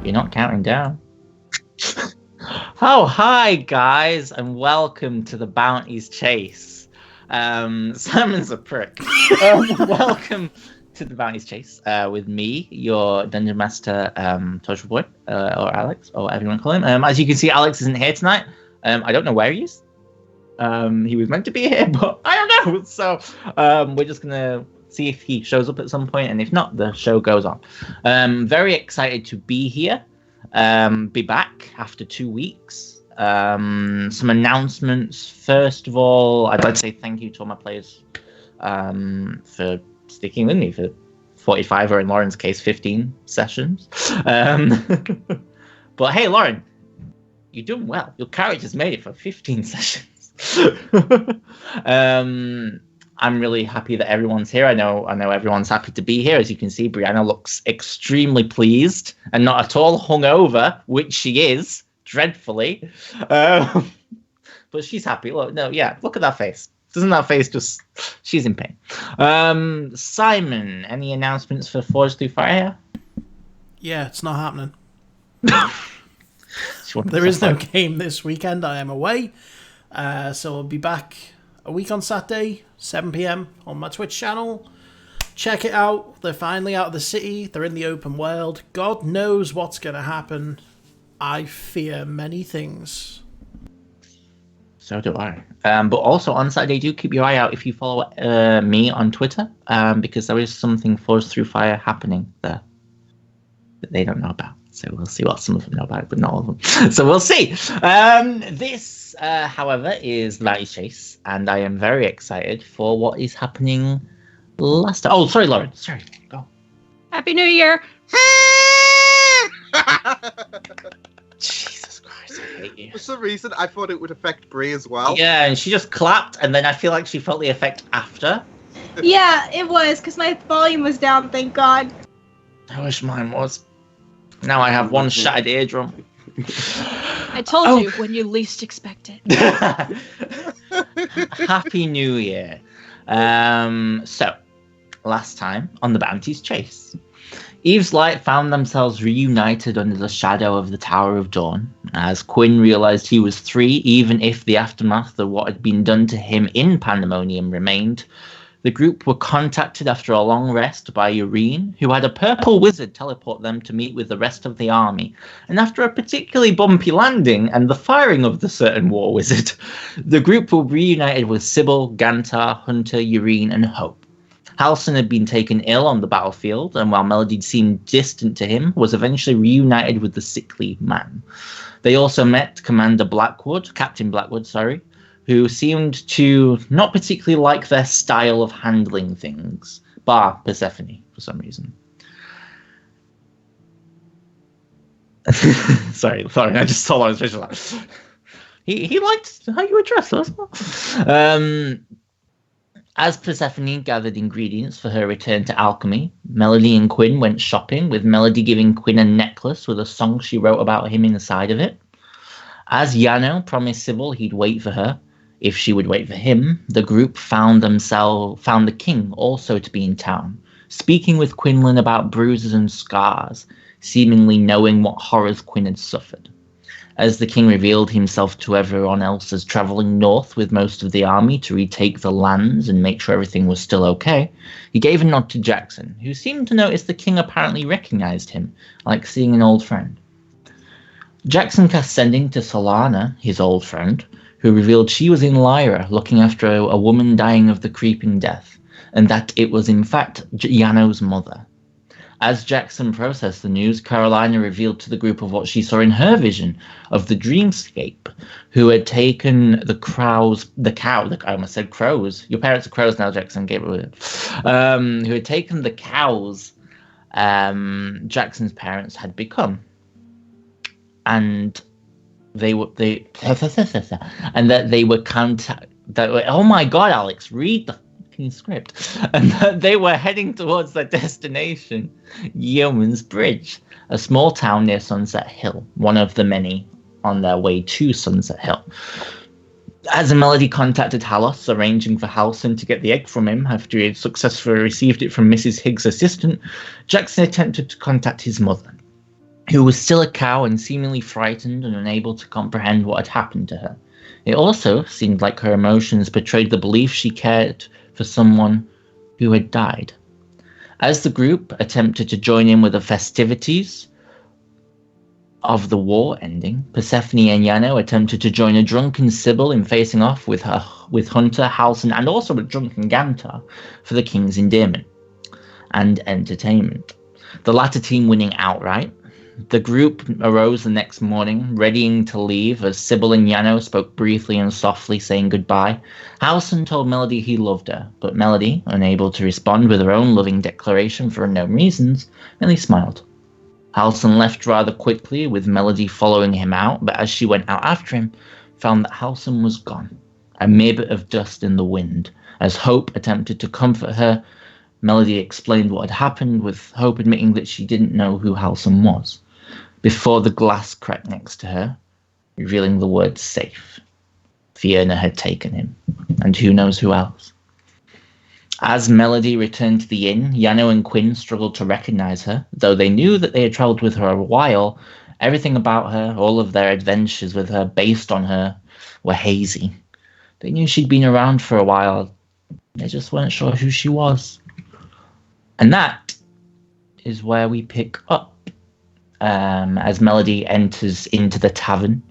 You're not counting down. Oh, hi, guys, and welcome to the Bounties Chase. Simon's a prick. Welcome to the Bounties Chase with me, your Dungeon Master, Social Boy, or Alex, or whatever you want to call him. As you can see, Alex isn't here tonight. I don't know where he is. He was meant to be here, but I don't know. So we're just going to see if he shows up at some point, and if not, the show goes on. Very excited to be here. Be back after 2 weeks. Some announcements. First of all, I'd like to say thank you to all my players for sticking with me for 45, or in Lauren's case, 15 sessions. But hey, Lauren, you're doing well. Your character's made it for 15 sessions. I'm really happy that everyone's here. I know everyone's happy to be here. As you can see, Brianna looks extremely pleased and not at all hungover, which she is dreadfully. But she's happy. Look at that face. Doesn't that face just? She's in pain. Simon, any announcements for Forge Through Fire? Yeah, it's not happening. There is no game this weekend. I am away. So I'll be back a week on Saturday, 7 p.m. on my Twitch channel. Check it out. They're finally out of the city. They're in the open world. God knows what's going to happen. I fear many things. So do I. But also on Saturday, do keep your eye out if you follow me on Twitter, because there is something Forge Through Fire happening there that they don't know about. So we'll see what some of them know about it, but not all of them. So we'll see. This, however, is the Bounties Chase, and I am very excited for what is happening last. Oh, sorry, Lauren. Sorry, go. Happy New Year! Jesus Christ, I hate you. For some reason, I thought it would affect Brie as well. Yeah, and she just clapped, and then I feel like she felt the effect after. Yeah, it was, because my volume was down, thank God. I wish mine was. Now I have one shattered eardrum. I told you when you least expect it. Happy New Year. So, last time on the Bounties Chase, Eve's Light found themselves reunited under the shadow of the Tower of Dawn. As Quinn realized he was free, even if the aftermath of what had been done to him in Pandemonium remained, the group were contacted after a long rest by Irene, who had a purple wizard teleport them to meet with the rest of the army. And after a particularly bumpy landing and the firing of the certain war wizard, the group were reunited with Sybil, Gantar, Hunter, Irene, and Hope. Halson had been taken ill on the battlefield, and while Melody seemed distant to him, was eventually reunited with the sickly man. They also met Captain Blackwood, who seemed to not particularly like their style of handling things, bar Persephone, for some reason. Sorry, I just saw on his facial. He liked how you were dressed as well. As Persephone gathered ingredients for her return to alchemy, Melody and Quinn went shopping, with Melody giving Quinn a necklace with a song she wrote about him inside of it. As Yano promised Sybil he'd wait for her, if she would wait for him, the group found the king also to be in town, speaking with Quinlan about bruises and scars, seemingly knowing what horrors Quinn had suffered. As the king revealed himself to everyone else as travelling north with most of the army to retake the lands and make sure everything was still okay, he gave a nod to Jackson, who seemed to notice the king apparently recognized him, like seeing an old friend. Jackson cast Sending to Solana, his old friend, who revealed she was in Lyra looking after a woman dying of the creeping death, and that it was in fact Yano's mother. As Jackson processed the news, Carolina revealed to the group of what she saw in her vision of the dreamscape, who had taken I almost said crows. Your parents are crows now, Jackson, get rid of it. Who had taken the cows Jackson's parents had become. And that they were oh my God, Alex, read the fucking script. And that they were heading towards their destination, Yeoman's Bridge, a small town near Sunset Hill, one of the many on their way to Sunset Hill. As Melody contacted Halos, arranging for Halson to get the egg from him after he had successfully received it from Mrs. Higgs' assistant, Jackson attempted to contact his mother. who was still a cow and seemingly frightened and unable to comprehend what had happened to her. It also seemed like her emotions betrayed the belief she cared for someone who had died. As the group attempted to join in with the festivities of the war ending, Persephone and Yano attempted to join a drunken Sibyl in facing off with Hunter, Halcyon, and also a drunken Gantar for the king's endearment and entertainment. The latter team winning outright. The group arose the next morning, readying to leave as Sybil and Yano spoke briefly and softly, saying goodbye. Halcyon told Melody he loved her, but Melody, unable to respond with her own loving declaration for unknown reasons, merely smiled. Halcyon left rather quickly, with Melody following him out, but as she went out after him, found that Halcyon was gone, a mere bit of dust in the wind. As Hope attempted to comfort her, Melody explained what had happened, with Hope admitting that she didn't know who Halcyon was. Before the glass cracked next to her, revealing the word safe. Fiona had taken him, and who knows who else. As Melody returned to the inn, Yano and Quinn struggled to recognize her. Though they knew that they had travelled with her a while, everything about her, all of their adventures with her based on her, were hazy. They knew she'd been around for a while. They just weren't sure who she was. And that is where we pick up. As Melody enters into the tavern,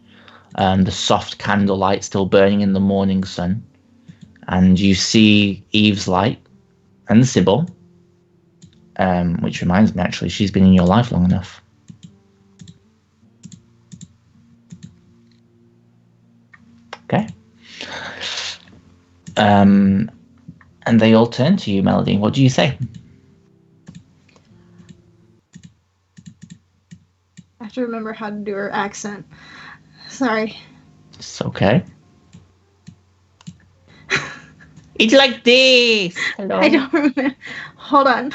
the soft candlelight still burning in the morning sun, and you see Eve's light and Sybil, which reminds me, actually, she's been in your life long enough. Okay. And they all turn to you, Melody. What do you say? I have to remember how to do her accent. Sorry. It's okay. It's like this. Hello. I don't remember. Hold on.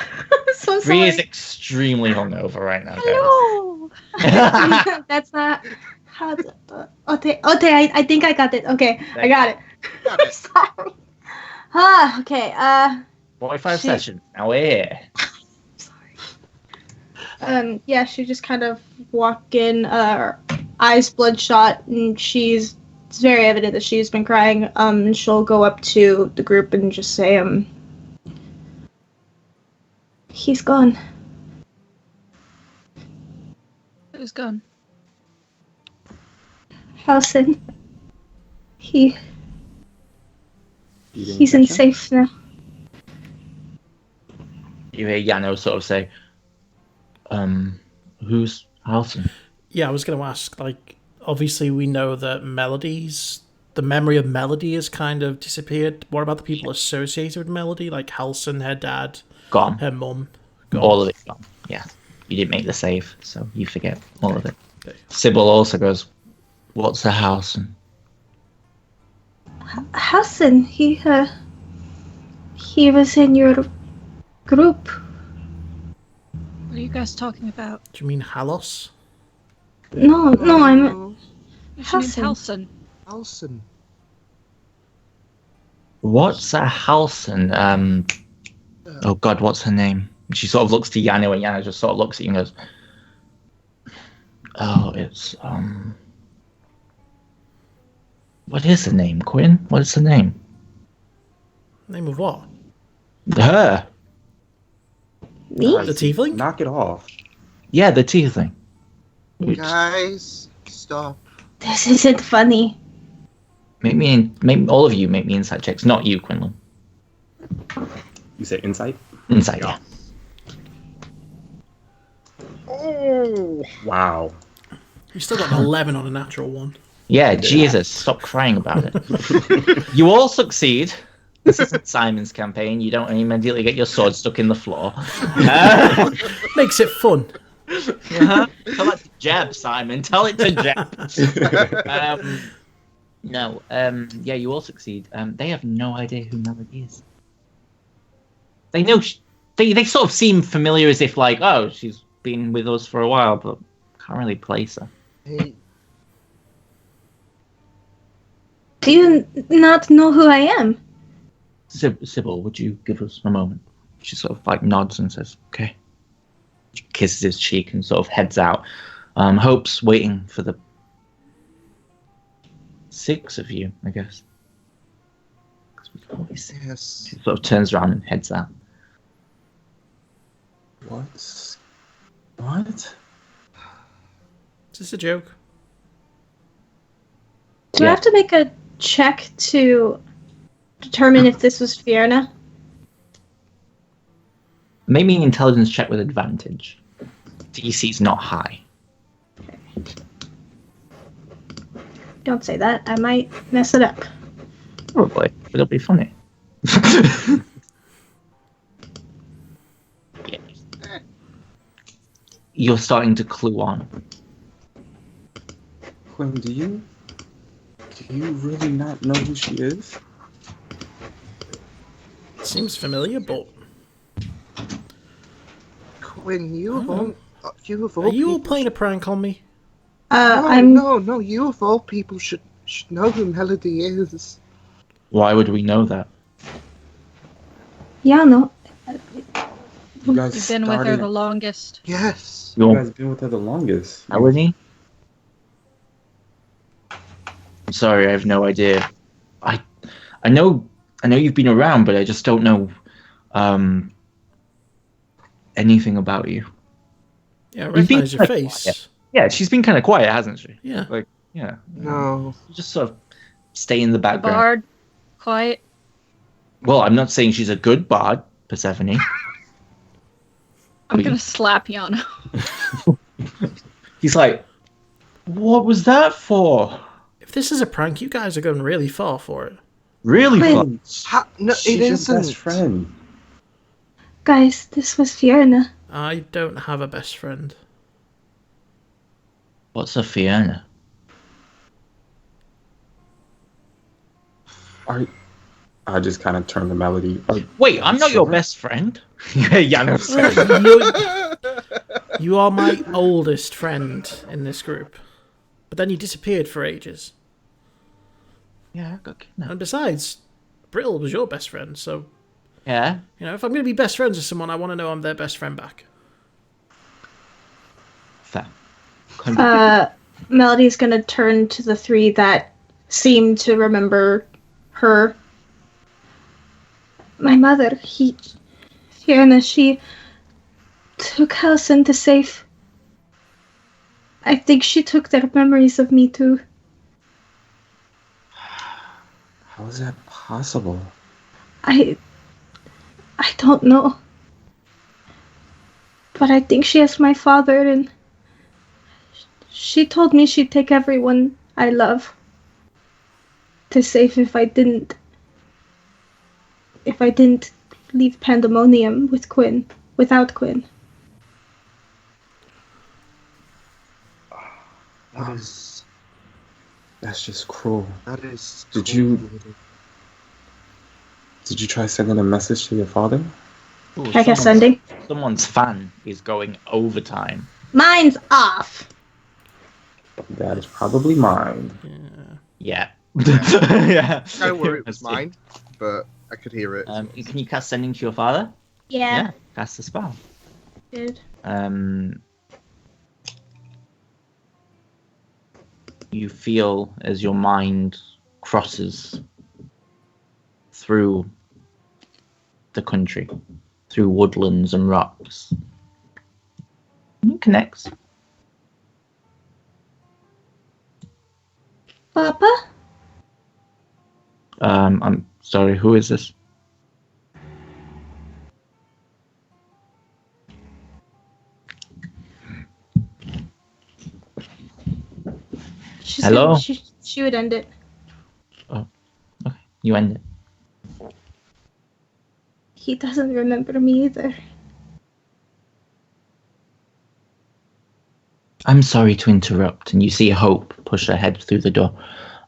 So Bree sorry. is extremely hungover right now, guys. Hello. That's not how. Okay. I think I got it. Okay, I got it. Got it. Sorry. Okay. 45 She- sessions. Now we're here. Yeah, she just kind of walk in, eyes bloodshot, and it's very evident that she's been crying. And she'll go up to the group and just say, he's gone. Who's gone? Halcyon. He's in safe now. You hear Yano sort of say, who's Halcyon? Yeah, I was going to ask, obviously we know that the memory of Melody has kind of disappeared. What about the people associated with Melody, like Halcyon, her dad, Gone. her mum? Gone. All of it's gone. Yeah. You didn't make the save, so you forget all of it. Okay. Sybil also goes, what's a Halcyon? Halcyon, he was in your group. What are you guys talking about? Do you mean Halos? No, I'm Which means Halcyon. Halcyon. Alson. What's a Halcyon? Oh God, what's her name? She sort of looks to Yano, and Yano just sort of looks at you and goes, oh, it's, what is her name, Quinn? What is her name? Name of what? Her. Me? The tiefling? Knock it off. Yeah, the tea thing. Guys, stop. This isn't funny. Make all of you make me insight checks. Not you, Quinlan. You say insight? Insight, yeah. Oh. Wow. You still got an 11 on a natural one. Yeah, Jesus, stop crying about it. You all succeed. This isn't Simon's campaign. You don't immediately get your sword stuck in the floor. Makes it fun. Uh-huh. Tell it to Jeb, Simon. Tell it to Jeb. No. Yeah, you all succeed. They have no idea who Melody is. They know. They sort of seem familiar, as if like, oh, she's been with us for a while, but can't really place her. Hey, Do you not know who I am? Sybil, would you give us a moment? She sort of like nods and says, "Okay." kisses his cheek and sort of heads out. Hope's waiting for the 6 of you, I guess. Yes. She sort of turns around and heads out. What? What? Is this a joke? Do I have to make a check to determine if this was Fiona? Maybe an intelligence check with advantage. DC's not high. Don't say that. I might mess it up. Probably, but it'll be funny. Yeah. You're starting to clue on. Quinn, do you really not know who she is? Seems familiar, but Quinn, you of all are you all people playing a prank on me? No, you of all people should know who Melody is. Why would we know that? Yeah, no. You guys You've been with her the longest. Yes. You guys been with her the longest. Melanie? I'm sorry, I have no idea. I know you've been around, but I just don't know anything about you. Yeah, I You've been recognize your kinda face. quiet. Yeah, she's been kind of quiet, hasn't she? Yeah. Like, yeah. No. You just sort of stay in the The background. bard, quiet. Well, I'm not saying she's a good bard, Persephone. I'm gonna slap Yano. He's like, what was that for? If this is a prank, you guys are going really far for it. Really Quinn. fun. No, She's it your isn't. best friend. Guys, this was Fiona. I don't have a best friend. What's a Fiona? I just kind of turned to Melody. Wait, I'm not your Sure. best friend. Yeah, no. You are my oldest friend in this group. But then you disappeared for ages. Yeah, I got kidnapped. And besides, Brittle was your best friend, so, Yeah. you know, if I'm going to be best friends with someone, I want to know I'm their best friend back. Fair. Melody's gonna turn to the 3 that seem to remember her. My mother, Fiona, she took us into safe. I think she took their memories of me too. How is that possible? I don't know. But I think she has my father, and she told me she'd take everyone I love to safe if I didn't leave Pandemonium without Quinn. That's just cruel. That is. Did cool. you- Did you try sending a message to your father? Ooh, I guess sending. Someone's fan is going overtime. Mine's off. That is probably mine. Yeah. Yeah. I worry it was mine, but I could hear it. Can you cast sending to your father? Yeah. Cast the spell. Good. You feel as your mind crosses through the country, through woodlands and rocks. It connects. Papa? I'm sorry, who is this? She Hello? said she would end it. Okay, you end it. He doesn't remember me either. I'm sorry to interrupt, and you see Hope push her head through the door.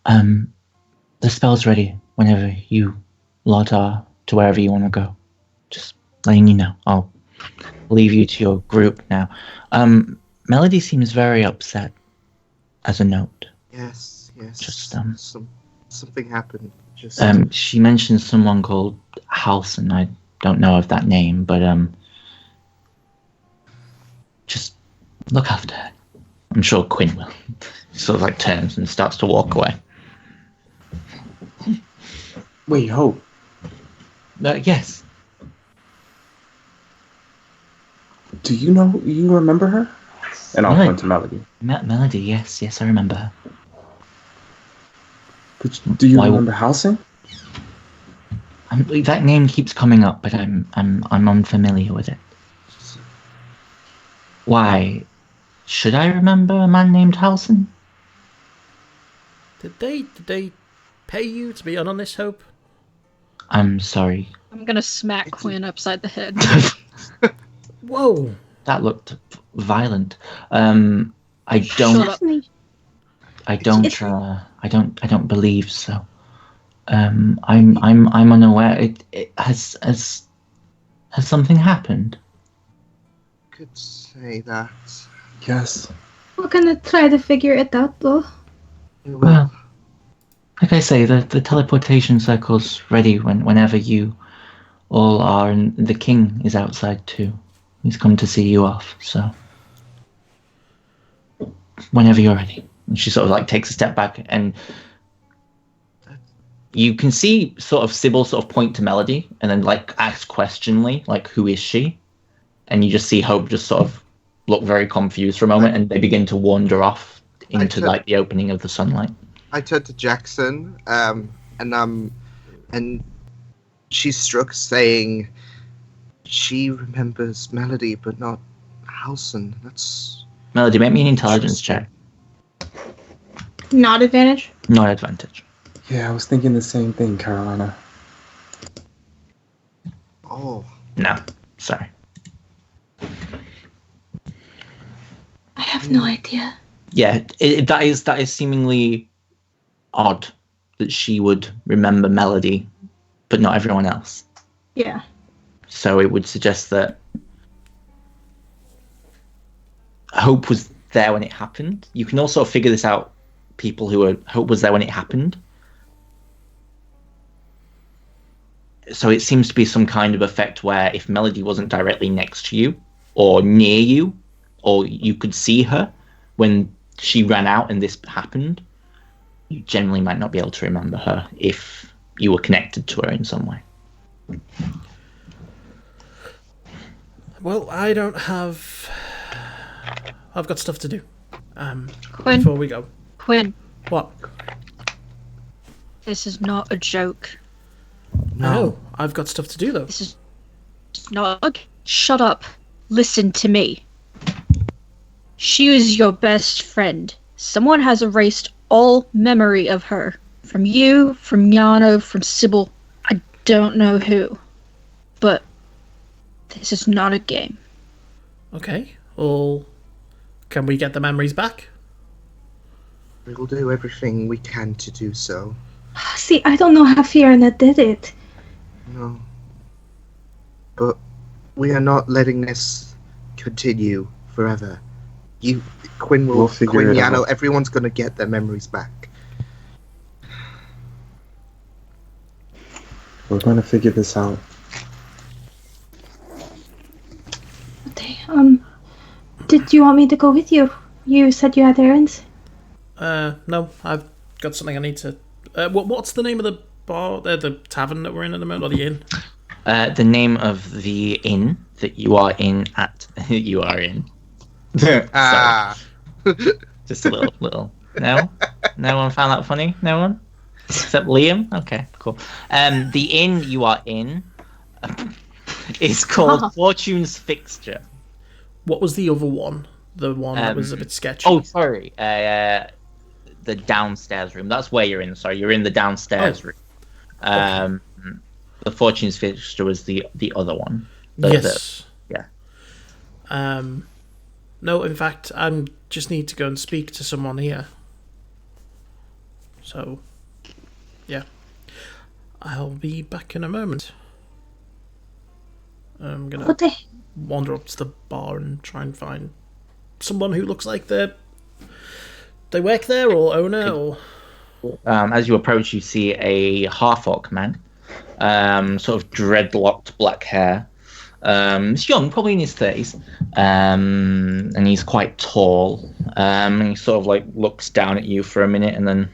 The spell's ready whenever you lot are to wherever you want to go. Just letting you know. I'll leave you to your group now. Melody seems very upset, as a note. Yes. Just, something happened. Just. She mentioned someone called Halson. I don't know of that name, but Just look after her. I'm sure Quinn will. Sort of like turns and starts to walk away. Wait, Hope. Yes. Do you remember her? And I'll point to Melody. Melody, yes, I remember her. But do you remember Halsing? That name keeps coming up, but I'm unfamiliar with it. Why? Should I remember a man named Halson? Did they pay you to be on this, Hope? I'm sorry. I'm gonna smack Quinn upside the head. Whoa. That looked violent. I don't. Shut up. I don't believe so. I'm unaware. It has something happened? Could say that. Yes. We're gonna try to figure it out, though. Well, like I say, the teleportation circle's ready whenever you all are, and the king is outside too. He's come to see you off, so whenever you're ready. And she sort of like takes a step back, and you can see sort of Sybil sort of point to Melody, and then like ask questioningly, like, who is she? And you just see Hope just sort of look very confused for a moment, and they begin to wander off into like the opening of the sunlight. I turned to Jackson, and she's struck, saying she remembers Melody, but not Halson. That's Melody, make me an intelligence check. Not advantage? Not advantage. Yeah, I was thinking the same thing, Carolina. Oh. No, sorry. I have no idea. Yeah, that is seemingly odd that she would remember Melody, but not everyone else. Yeah. So it would suggest that Hope was there when it happened. You can also figure this out. People who are Hope was there when it happened. So it seems to be some kind of effect where if Melody wasn't directly next to you or near you, or you could see her when she ran out and this happened, you generally might not be able to remember her if you were connected to her in some way. Well, I don't have... I've got stuff to do. Quinn. Before we go. Quinn, What? this is not a joke. No, I've got stuff to do, though. This is not. Shut up. Listen to me. She was your best friend. Someone has erased all memory of her. From you, from Yano, from Sybil. I don't know who. But this is not a game. Okay, well, can we get the memories back? We'll do everything we can to do so. See, I don't know how Fiona did it. No. But we are not letting this continue forever. Quinn We'll figure Quinn, it Yano, out. everyone's gonna get their memories back. We're going to figure this out. Okay, did you want me to go with you? You said you had errands. No, I've got something I need to... what's the name of the bar, the tavern that we're in at the moment, or the inn? The name of the inn that you are in you are in. Ah. Just a little. No one found that funny. No one, except Liam. Okay, cool. The inn you are in is called Fortune's Fixture. What was the other one? The one that was a bit sketchy. Oh, sorry. The downstairs room. That's where you're in. Sorry, you're in the downstairs room. The Fortune's Fixture was the other one. Yes. Yeah. No, in fact, I just need to go and speak to someone here. So, yeah. I'll be back in a moment. I'm gonna Okay. wander up to the bar and try and find someone who looks like they work there, or owner, or... As you approach, you see a half-orc man, sort of dreadlocked black hair, He's young, probably in his 30s, and he's quite tall. And he sort of like looks down at you for a minute and then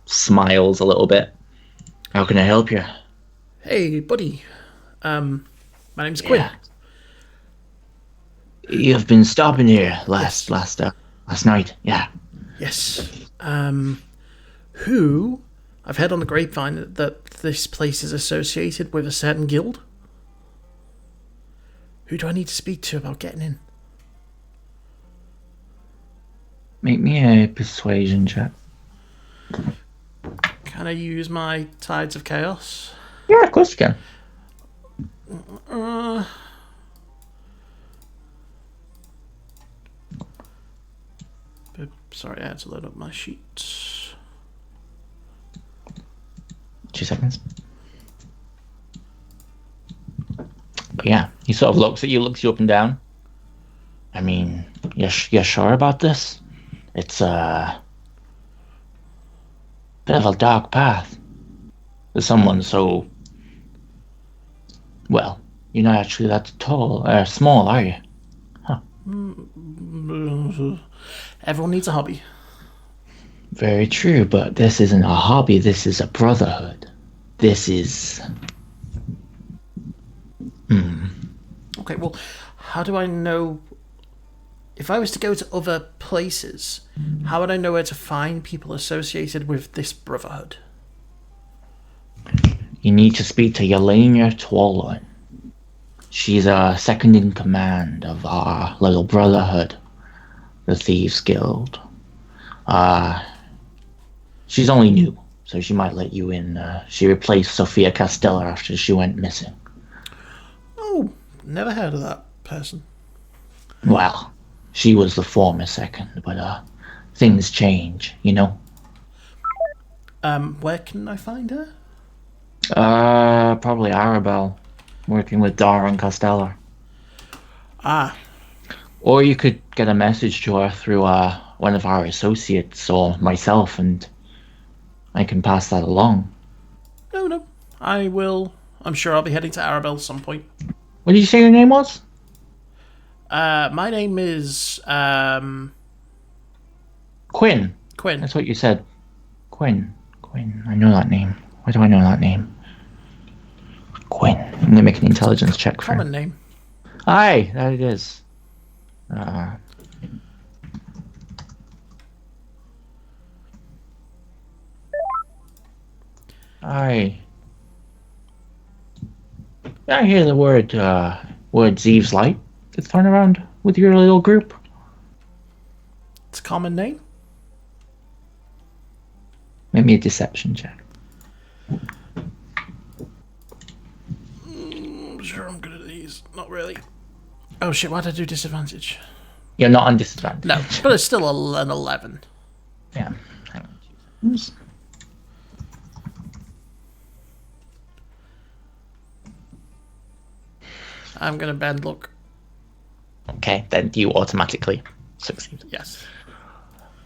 smiles a little bit. How can I help you? Hey, buddy. My name's Quinn. Yeah. You've been stopping here last night. Yeah. Yes. I've heard on the grapevine that this place is associated with a certain guild. Who do I need to speak to about getting in? Make me a persuasion check. Can I use my Tides of Chaos? Yeah, of course you can. Sorry, I had to load up my sheet. 2 seconds. But yeah, he sort of looks at you, looks you up and down. I mean, you're sure about this? It's a bit of a dark path. For someone so... Well, you're not actually that tall, or small, are you? Everyone needs a hobby. Very true, but this isn't a hobby, this is a brotherhood. This is... Okay, well, how do I know... If I was to go to other places, how would I know where to find people associated with this brotherhood? You need to speak to Yelena Twalon. She's a second in command of our little brotherhood, the Thieves Guild. She's only new, so she might let you in. She replaced Sophia Castella after she went missing. Oh, never heard of that person. Well, she was the former second, but things change, you know? Where can I find her? Probably Arabelle, working with Dara and Castella. Ah, Or you could get a message to her through one of our associates or myself, and I can pass that along. no. I will. I'm sure I'll be heading to Arabelle at some point. What did you say your name was? My name is, Quinn. Quinn. That's what you said. Quinn. I know that name. Why do I know that name? Quinn. I'm gonna make an intelligence check for Common him. name. Aye, that it is. Aye. I hear the word Zeeves Light gets thrown around with your little group. It's a common name. Make me a deception check. I'm sure I'm good at these. Not really. Oh shit, why did I do disadvantage? You're not on disadvantage. No, but it's still an 11. Yeah. Hang on 2 seconds. I'm gonna bend look. Okay, then you automatically succeed. Yes.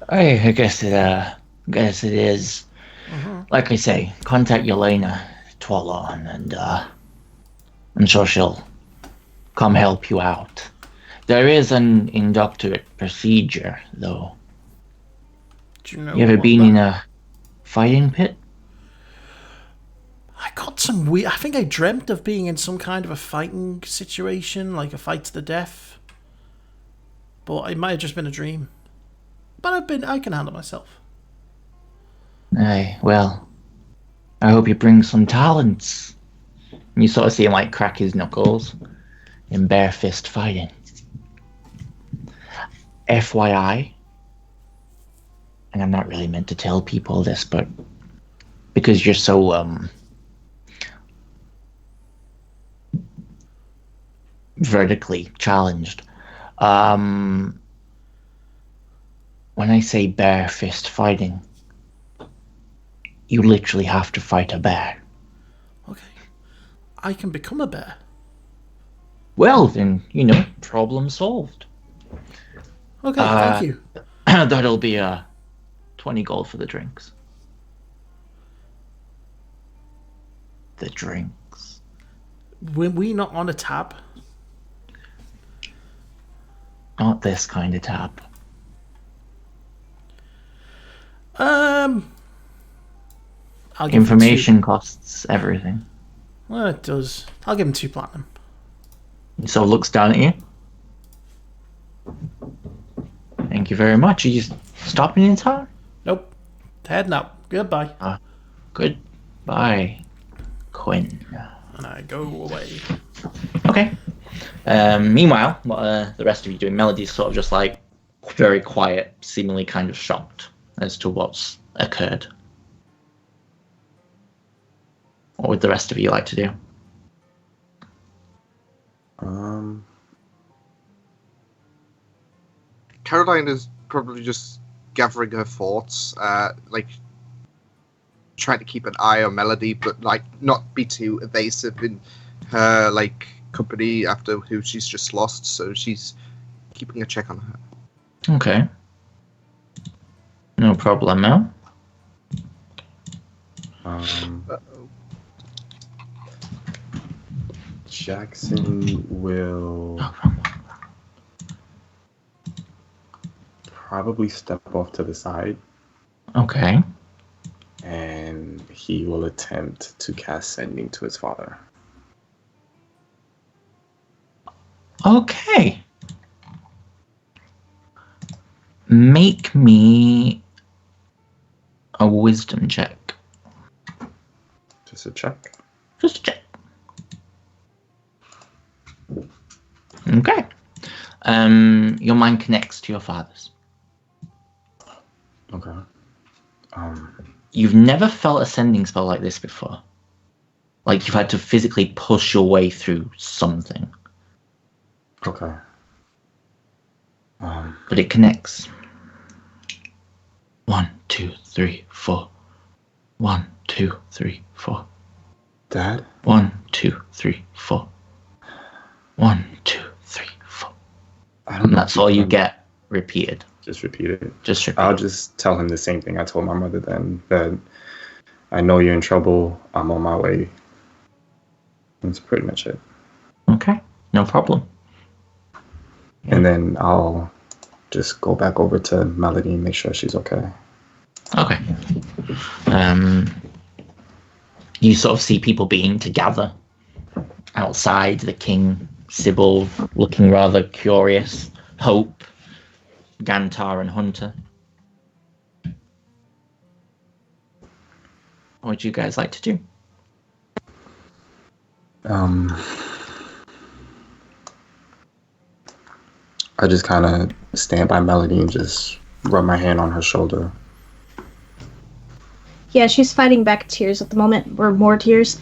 I guess it is. Like I say, contact Yelena Twalon, and I'm sure she'll come help you out. There is an inductorate procedure, though. Do you know? You ever what been that- in a fighting pit? I got some weird. I think I dreamt of being in some kind of a fighting situation, like a fight to the death. But it might have just been a dream. But I can handle myself. Aye, well, I hope you bring some talents. And you sort of see him like crack his knuckles in bare fist fighting. FYI, and I'm not really meant to tell people this, but because you're so vertically challenged, when I say bare fist fighting, you literally have to fight a bear. Okay. I can become a bear. Well, then, problem solved. Okay, thank you. That'll be 20 gold for the drinks. The drinks. Were we not on a tab? Not this kind of tab. I'll give Information costs everything. Him 2. Well, it does. I'll give him 2 platinum. He sort of looks down at you. Thank you very much. Are you stopping in town? Nope. Heading out. Goodbye. Goodbye, Quinn. And I go away. Okay. Meanwhile, what are the rest of you doing? Melody's sort of just like very quiet, seemingly kind of shocked as to what's occurred. What would the rest of you like to do? Caroline is probably just gathering her thoughts, like trying to keep an eye on Melody, but like not be too evasive in her like company after who she's just lost. So she's keeping a check on her. Okay. No problemo. Jackson will probably step off to the side. Okay. And he will attempt to cast Sending to his father. Okay. Make me a wisdom check. Just a check. Just a check. Okay. Your mind connects to your father's. Okay. You've never felt a sending spell like this before. Like you've had to physically push your way through something. Okay. But it connects. 1, 2, 3, 4. 1, 2, 3, 4. Dad? 1, 2, 3, 4. 1, 2, 3, 4. And that's all you get repeated. Just repeat it. Just repeat. I'll just tell him the same thing I told my mother then, that I know you're in trouble. I'm on my way. That's pretty much it. Okay, no problem. And then I'll just go back over to Melody and make sure she's okay. Okay. You sort of see people beginning to gather outside. The king, Sybil, looking rather curious. Hope, Gantar, and Hunter. What would you guys like to do? I just kind of stand by Melody and just rub my hand on her shoulder. Yeah, she's fighting back tears at the moment, or more tears.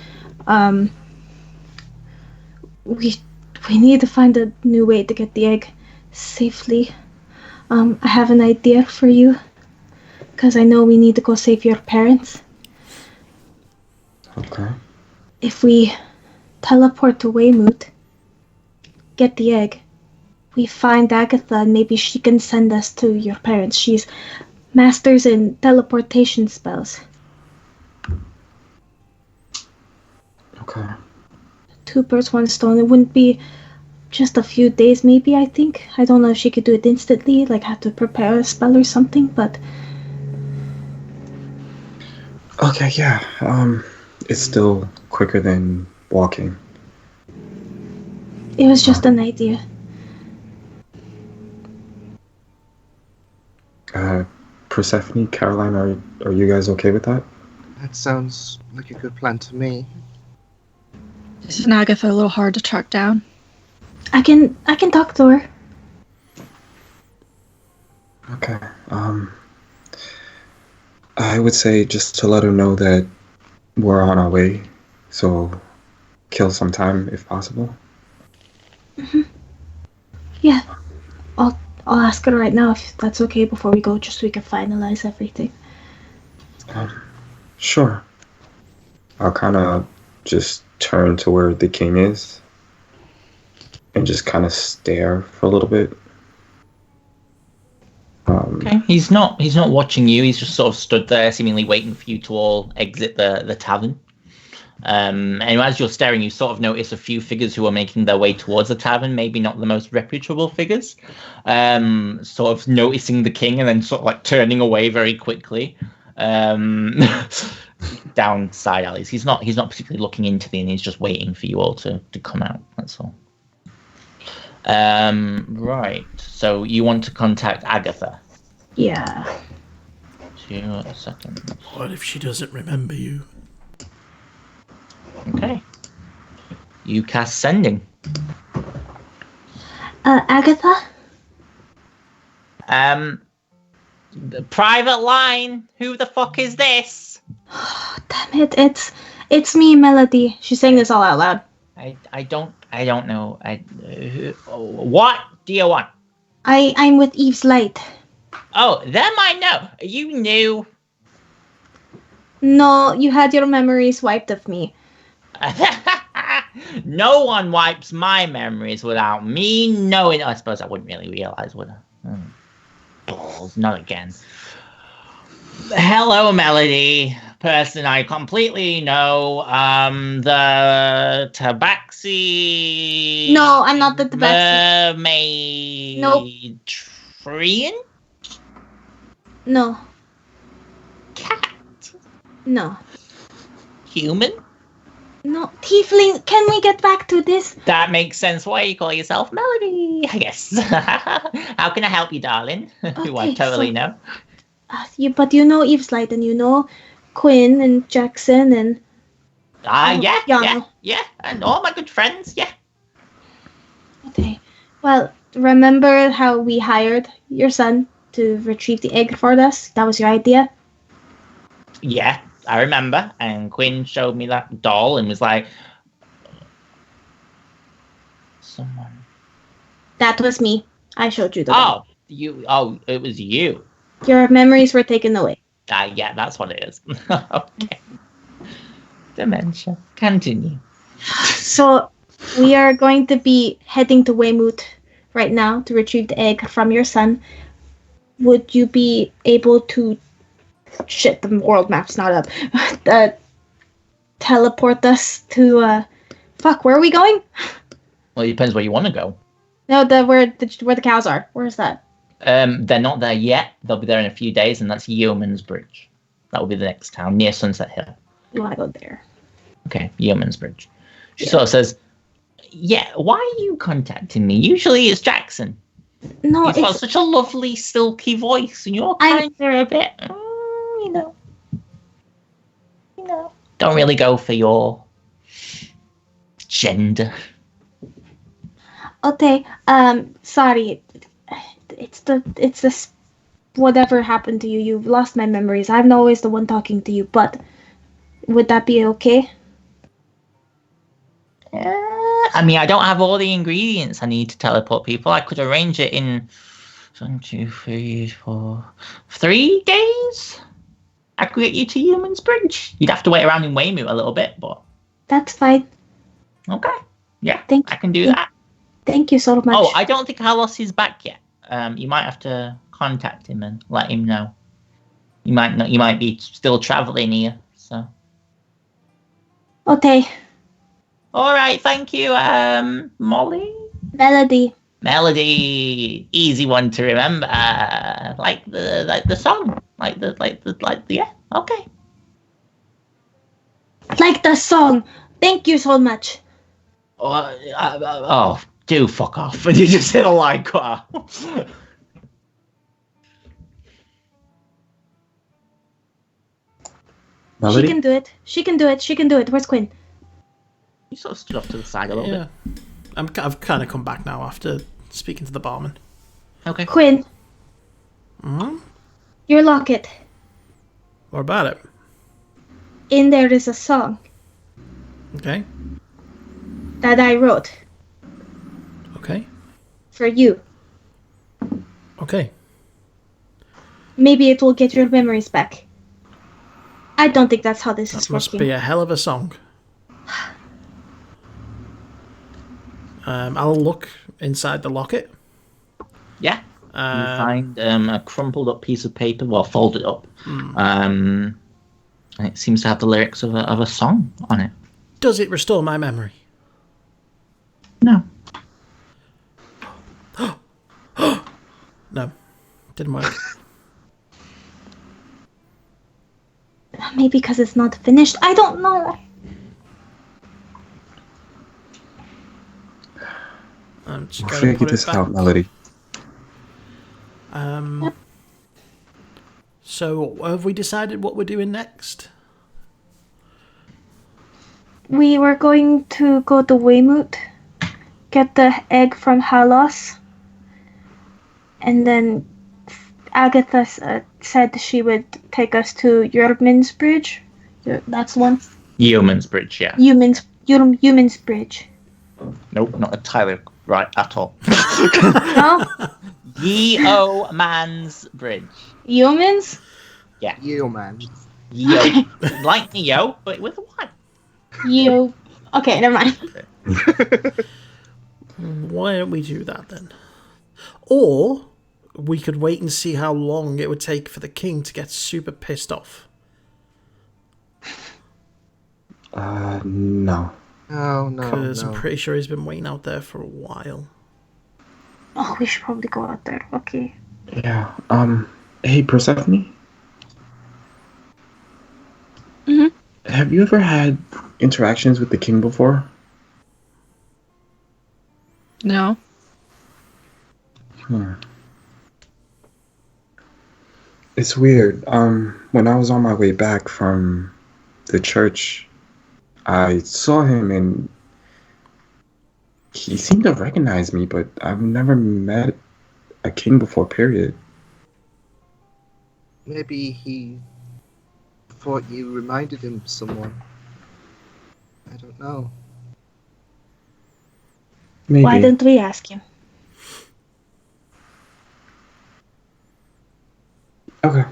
We need to find a new way to get the egg safely. I have an idea for you, because I know we need to go save your parents. Okay. If we teleport to Weymouth, get the egg, we find Agatha, and maybe she can send us to your parents. She's masters in teleportation spells. Okay. 2 birds, 1 stone. It wouldn't be just a few days, maybe, I think. I don't know if she could do it instantly, like have to prepare a spell or something, but... Okay, yeah. It's still quicker than walking. It was just an idea. Persephone, Caroline, are you guys okay with that? That sounds like a good plan to me. Isn't Agatha a little hard to track down? I can talk to her. Okay. I would say just to let her know that we're on our way, so kill some time if possible. Mm-hmm. Yeah. I'll ask her right now if that's okay before we go, just so we can finalize everything. Sure. I'll kind of just turn to where the king is and just kind of stare for a little bit. Okay, he's not watching you. He's just sort of stood there, seemingly waiting for you to all exit the tavern. And as you're staring, you sort of notice a few figures who are making their way towards the tavern, maybe not the most reputable figures, sort of noticing the king and then sort of like turning away very quickly down side alleys. He's not particularly looking into the inn, he's just waiting for you all to come out, that's all. Right, so you want to contact Agatha? Yeah. 2 seconds. What if she doesn't remember you? Okay. You cast sending. Agatha? The private line. Who the fuck is this? Damn it, it's me, Melody. She's saying this all out loud. I don't know. What do you want? I'm with Eve's Light. Oh, them I know. You knew. No, you had your memories wiped of me. No one wipes my memories without me knowing. I suppose I wouldn't really realize, would I? Balls, not again. Hello, Melody. Person I completely know. The Tabaxi. No, I'm not the Tabaxi. Mermaid. Nope. Trian? No. Cat. No. Human? No. Tiefling, can we get back to this? That makes sense. Why you call yourself Melody, I guess. How can I help you, darling? Who I Okay, totally so- know. But you know Eve's Light, and you know Quinn and Jackson and... Yeah. And all my good friends, yeah. Okay. Well, remember how we hired your son to retrieve the egg for us? That was your idea? Yeah, I remember. And Quinn showed me that doll and was like, someone. That was me. I showed you the doll. It was you. Your memories were taken away. Yeah, that's what it is. Okay. Dementia. Continue. So, we are going to be heading to Weymouth right now to retrieve the egg from your son. Would you be able to... Shit, the world map's not up. Teleport us to... Fuck, where are we going? Well, it depends where you want to go. No, where the cows are. Where's that? They're not there yet. They'll be there in a few days, and that's Yeoman's Bridge. That will be the next town, near Sunset Hill. You want to go there. Okay, Yeoman's Bridge. She sort of says, yeah, why are you contacting me? Usually it's Jackson. No, He's got such a lovely, silky voice, and you're kind of a bit, you know, don't really go for your gender. Okay, sorry. It's this whatever happened to you. You've lost my memories. I'm always the one talking to you, but would that be okay? I mean, I don't have all the ingredients I need to teleport people. I could arrange it in 1, 2, 3, 4, 3 days. I could get you to Yeoman's Bridge. You'd have to wait around in Weymouth a little bit, but That's fine. okay. Yeah, Thank I can do that. Thank you so much. Oh, I don't think Carlos is back yet. You might have to contact him and let him know. You might not. You might be still traveling here. So. Okay, All right. Thank you, Molly. Melody. Melody, easy one to remember. Like the song. Yeah. Okay. Like the song. Thank you so much. Do fuck off. And you just hit a line cut off. Melody? She can do it. She can do it. She can do it. Where's Quinn? You sort of stood off to the side a little Yeah. I've kind of come back now after speaking to the barman. bit. Okay. Quinn, Hmm? your locket. What about it? In there is a song Okay. that I wrote Okay. for you. Okay. Maybe it will get your memories back. I don't think that's how this That is must working. be a hell of a song. I'll look inside the locket. Yeah. You Um, find a crumpled up piece of paper, well, folded up. And it seems to have the lyrics of a song on it. Does it restore my memory? No. No. Didn't work. Maybe because it's not finished. I don't know. I'm just We'll going to figure put this it back. out, Melody. So, have we decided what we're doing next? We were going to go to Weymouth, get the egg from Halos, and then Agatha said she would take us to Yerman's Bridge. That's one. Yeoman's Bridge, yeah. Yeoman's Bridge. Nope, not entirely right at all. No? Yeoman's Bridge. Yeoman's? Yeah. You, man. Yo. Like Neo, but with a Y. Yo. Okay, never mind. Why don't we do that then? Or we could wait and see how long it would take for the king to get super pissed off. No. No, Because no. I'm pretty sure he's been waiting out there for a while. Oh, we should probably go out there. Okay. Yeah. Hey, Persephone? Mhm. Have you ever had interactions with the king before? No. It's weird. When I was on my way back from the church, I saw him and he seemed to recognize me, but I've never met a king before, period. Maybe he thought you reminded him of someone. I don't know. Maybe. Why don't we ask him? Okay.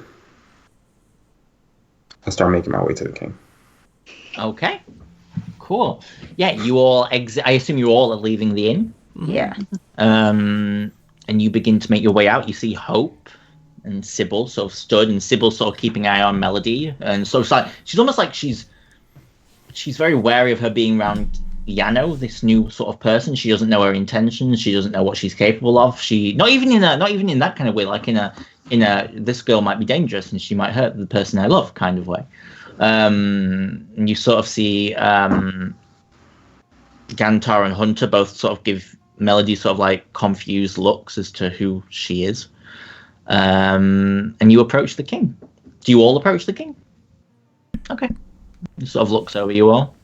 I'll start making my way to the king. Okay. Cool. Yeah, you all I assume you all are leaving the inn. Yeah. And you begin to make your way out. You see Hope and Sybil sort of stood, and Sybil sort of keeping an eye on Melody. And so it's like she's almost like she's very wary of her being around Yano, this new sort of person. She doesn't know her intentions. She doesn't know what she's capable of. She not even in that kind of way, like in a this girl might be dangerous and she might hurt the person I love kind of way. And you sort of see Gantar and Hunter both sort of give Melody sort of like confused looks as to who she is. And you approach the king. Do you all approach the king? Okay. He sort of looks over you all.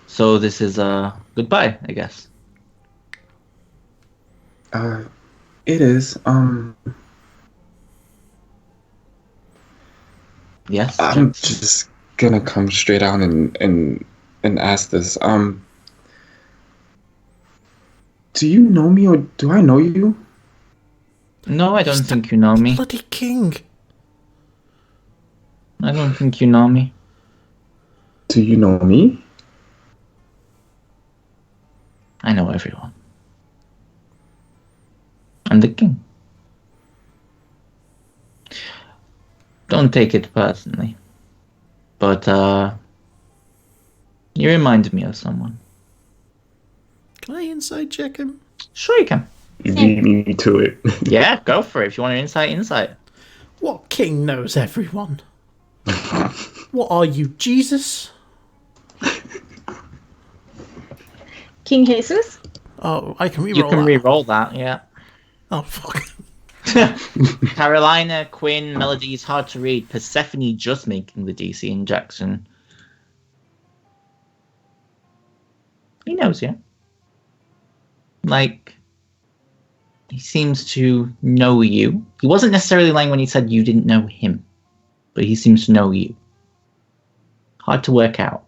So this is goodbye, I guess. It is. Yes. I'm just gonna come straight out and ask this. Do you know me or do I know you? No, I don't think you know me. Bloody king! I don't think you know me. Do you know me? I know everyone. I'm the king. Don't take it personally. But, you reminded me of someone. Can I inside check him? Sure you can. You beat me to it. Yeah, go for it. If you want an insight. What king knows everyone? What are you, Jesus? King Jesus? Oh, I can reroll You can that. re-roll that, yeah. Oh, fuck. Carolina, Quinn, Melody is hard to read. Persephone just making the DC and Jackson. He knows you. Like, he seems to know you. He wasn't necessarily lying when he said you didn't know him, but he seems to know you. Hard to work out.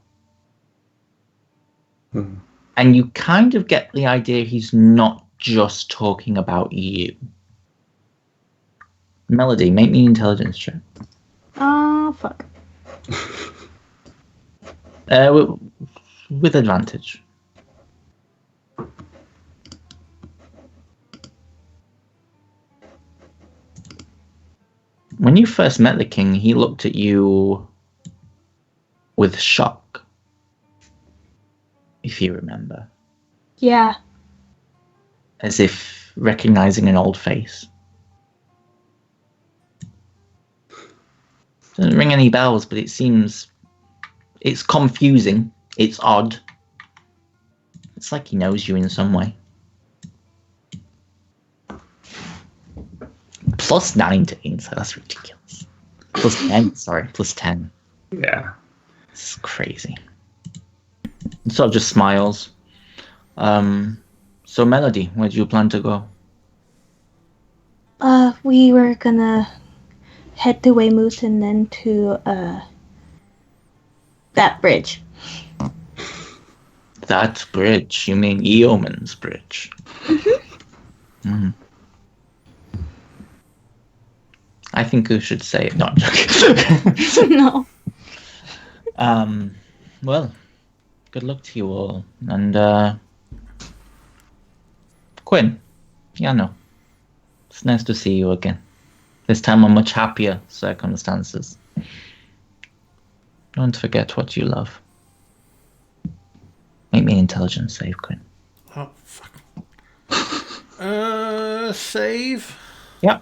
And you kind of get the idea he's not just talking about you. Melody, make me an intelligence check. Oh, fuck. With advantage. When you first met the king, he looked at you with with shock, if you remember, Yeah. as if recognizing an old face. Doesn't ring any bells, but it seems it's confusing. It's odd. It's like he knows you in some way. Plus 19, so that's ridiculous. Plus 10, sorry, plus 10. Yeah. It's crazy. He sort of just smiles. So Melody, where do you plan to go? We were gonna head to Weymouth and then to, that bridge. That bridge? You mean Eoman's bridge? Mm. I think you should say it. No, I'm joking. No. Well, good luck to you all. And, Quinn, yeah, no. It's nice to see you again. This time on much happier circumstances. Don't forget what you love. Make me an intelligence save, Quinn. Oh, fuck. Save. Yep.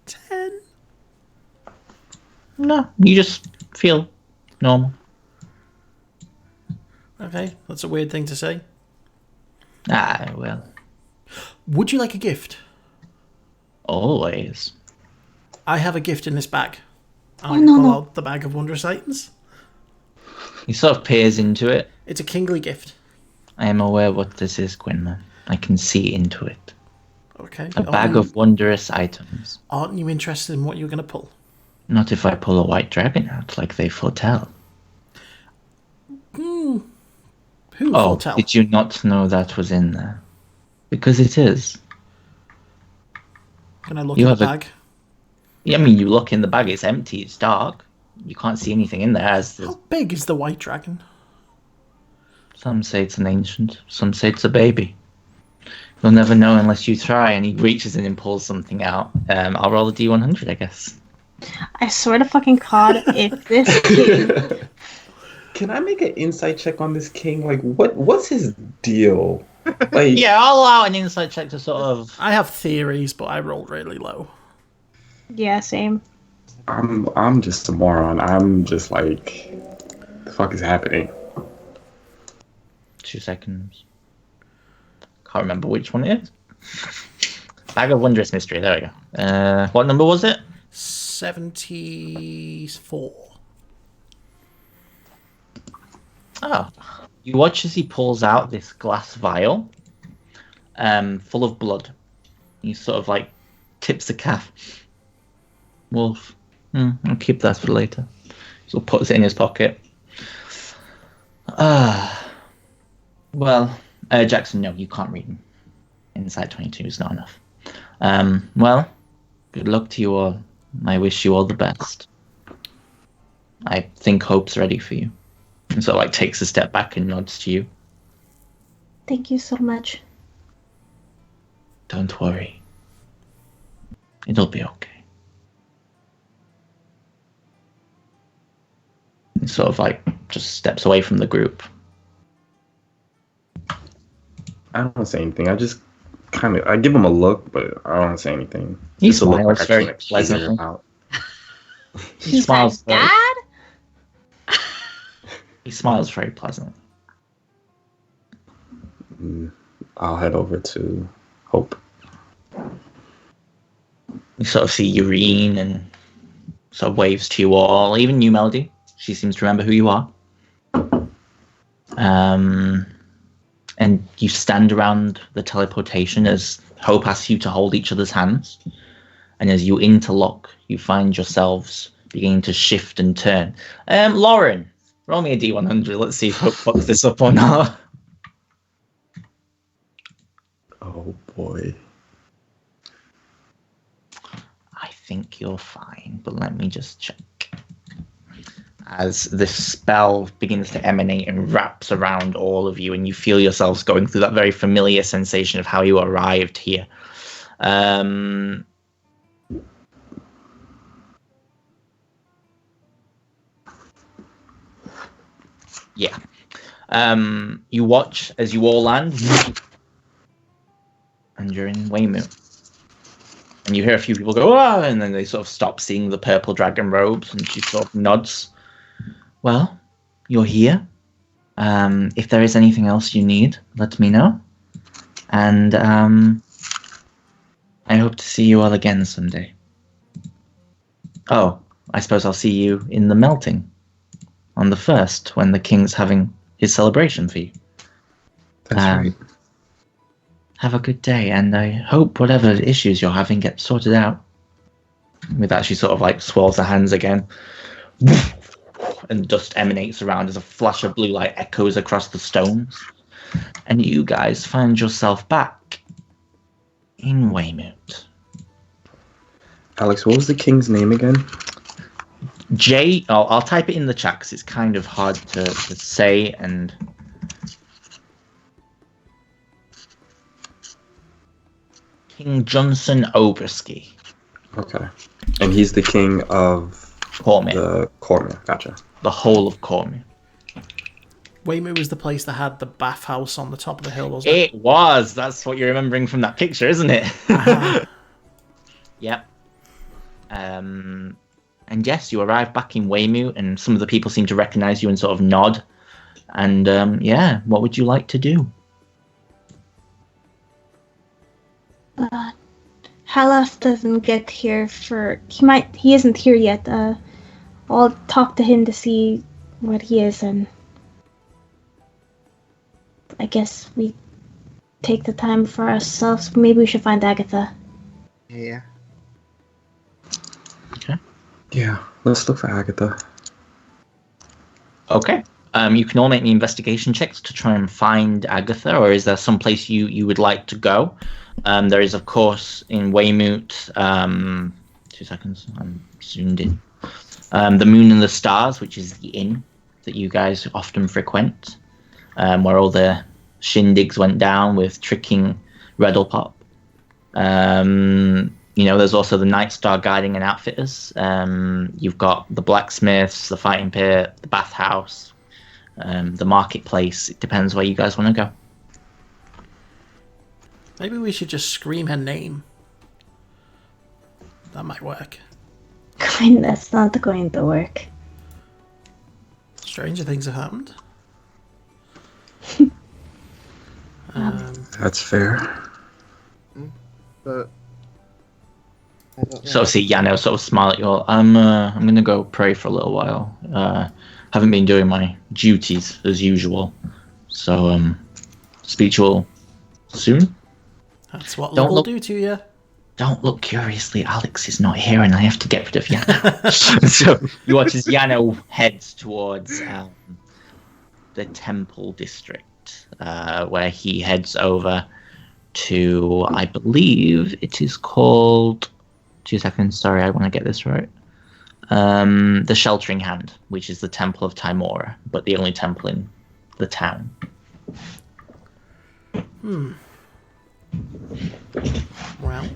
10. No, you just feel normal. Okay, that's a weird thing to say. Ah, well, Would you like a gift? always. I have a gift in this bag. Oh, I no, pull no. out the bag of wondrous items. He sort of peers into it. It's a kingly gift. I am aware what this is, Quinlan. I can see into it. Okay. A bag of wondrous items. Aren't you interested in what you're going to pull? Not if I pull a white dragon out, like they foretell. Who Oh, foretell? did you not know that was in there? Because it is. Can I look You in the have a- bag? Yeah, I mean, you look in the bag, it's empty, it's dark. You can't see anything in there, as How big is the white dragon? some say it's an ancient, some say it's a baby. You'll never know unless you try. And he reaches in and pulls something out. I'll roll a d100, I guess. I swear to fucking God, if this king... Can I make an insight check on this king? Like, what's his deal? Like, Yeah, I'll allow an insight check to sort of. I have theories, but I rolled really low. Yeah, same. I'm just a moron. I'm just like, the fuck is happening? 2 seconds. Can't remember which one it is. Bag of Wondrous Mystery. There we go. What number was it? 74. Oh. You watch as he pulls out this glass vial, full of blood. He sort of like tips the calf. Wolf. I'll keep that for later. So puts it in his pocket. Well, Jackson, no, you can't read him. Inside 22 is not enough. Well, good luck to you all. I wish you all the best. I think Hope's ready for you. And so, like, takes a step back and nods to you. Thank you so much. Don't worry. It'll be okay. And sort of, like, just steps away from the group. I don't say anything. I just I give him a look, but I don't say anything. He Just a look smiles I very can't figure pleasantly. out. He He's smiles like, very, Dad? he smiles very pleasantly. I'll head over to Hope. You sort of see Urine and sort of waves to you all. Even you, Melody. She seems to remember who you are. And you stand around the teleportation as Hope asks you to hold each other's hands. And as you interlock, you find yourselves beginning to shift and turn. Lauren, roll me a d100. Let's see if Hope fucks this up or not. Oh boy. I think you're fine, but let me just check. As this spell begins to emanate and wraps around all of you, and you feel yourselves going through that very familiar sensation of how you arrived here. Yeah. You watch as you all land, and you're in Weymouth. And you hear a few people go, "Ah!" and then they sort of stop seeing the purple dragon robes, and she sort of nods. Well, you're here. If there is anything else you need, let me know. And I hope to see you all again someday. Oh, I suppose I'll see you in the melting on the 1st when the king's having his celebration for you. That's right. Have a good day, and I hope whatever issues you're having get sorted out. With that, she sort of like swirls her hands again, and dust emanates around as a flash of blue light echoes across the stones. And you guys find yourself back in Weymouth. Alex, what was the king's name again? I'll type it in the chat because it's kind of hard to say. And King Johnson Obersky. Okay. And he's the king of Cormier. the Cormier. Gotcha. The whole of Cormier. Weymouth was the place that had the bathhouse on the top of the hill, wasn't it? It was. That's what you're remembering from that picture, isn't it? Uh-huh. Yep. And yes, you arrive back in Weymouth, and some of the people seem to recognize you and sort of nod. And yeah, what would you like to do? Halas doesn't get here he isn't here yet. I'll talk to him to see what he is, and I guess we take the time for ourselves. Maybe we should find Agatha. Yeah. Okay. Yeah, let's look for Agatha. Okay. You can all make me investigation checks to try and find Agatha, or is there some place you would like to go? There is, of course, in Weymouth. 2 seconds. I'm zoomed in. The Moon and the Stars, which is the inn that you guys often frequent, where all the shindigs went down with tricking Reddlepop. There's also the Night Star Guiding and Outfitters. You've got the blacksmiths, the fighting pit, the bathhouse, the marketplace. It depends where you guys want to go. Maybe we should just scream her name. That might work. That's not going to work. Stranger things have happened. That's fair. But I don't know. So see Yano sort of smile at you all. I'm gonna go pray for a little while. Haven't been doing my duties as usual. So speak to you all soon. That's what Don't love will look- do to you. Don't look curiously. Alex is not here, and I have to get rid of Yano. So you watch as Yano heads towards the Temple District, where he heads over to, I believe it is called. 2 seconds. Sorry, I want to get this right. The Sheltering Hand, which is the Temple of Timora, but the only temple in the town. Well,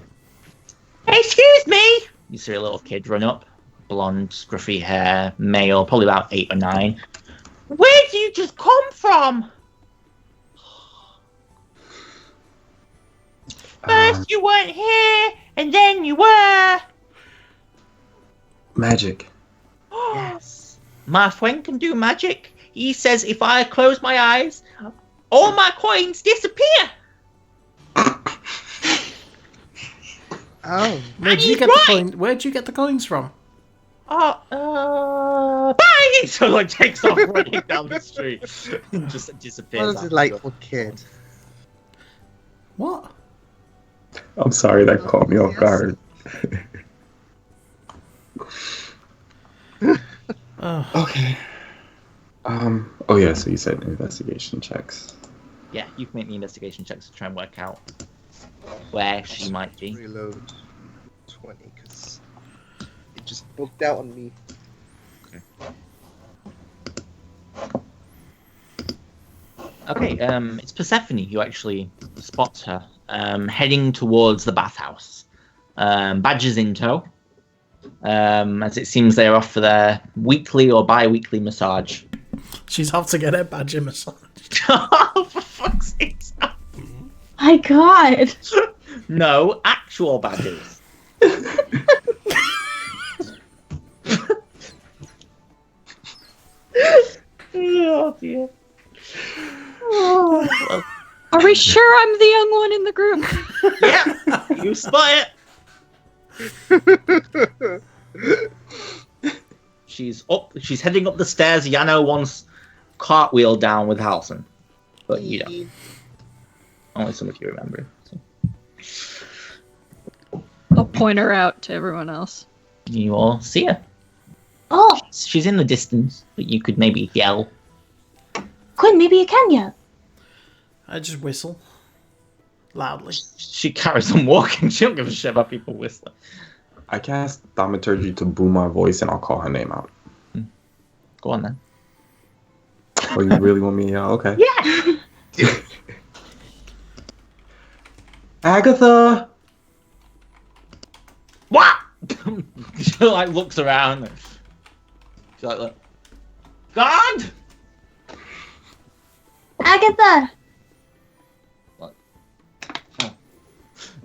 Excuse me! You see a little kid run up, blonde, scruffy hair, male, probably about 8 or 9. Where do you just come from? First you weren't here, and then you were. Magic. Yes. My friend can do magic. He says if I close my eyes, all my coins disappear. Oh, where'd you he's get right. the coin? Where'd you get the coins from? Bye! So like takes off running down the street. Just disappears. what a after. delightful kid. What? I'm sorry, that caught me off Yes. guard. Oh, Okay. Oh yeah, so you said investigation checks. Yeah, you can make the investigation checks to try and work out where she might be. Reload 20 because it just booked out on me. Okay, it's Persephone who actually spots her, heading towards the bathhouse. Badger's in tow, as it seems they're off for their weekly or bi-weekly massage. She's off to get her badger massage. Oh, for fuck's sake. My God. No, actual badgers. Oh, dear. Oh, Are we sure I'm the young one in the group? yeah, you spot it. She's heading up the stairs. Yano wants cartwheel down with Halson. But you don't. Only some of you remember. So. I'll point her out to everyone else. You all see her. Oh, She's in the distance, but you could maybe yell. Quinn, maybe you can yell. I just whistle. Loudly. She carries on walking. She don't give a shit about people whistling. I cast Thaumaturgy to boom my voice, and I'll call her name out. Go on then. Oh, you really want me to yell? Okay. Yeah. Agatha! What? She like looks around. She's like, look. God! Agatha!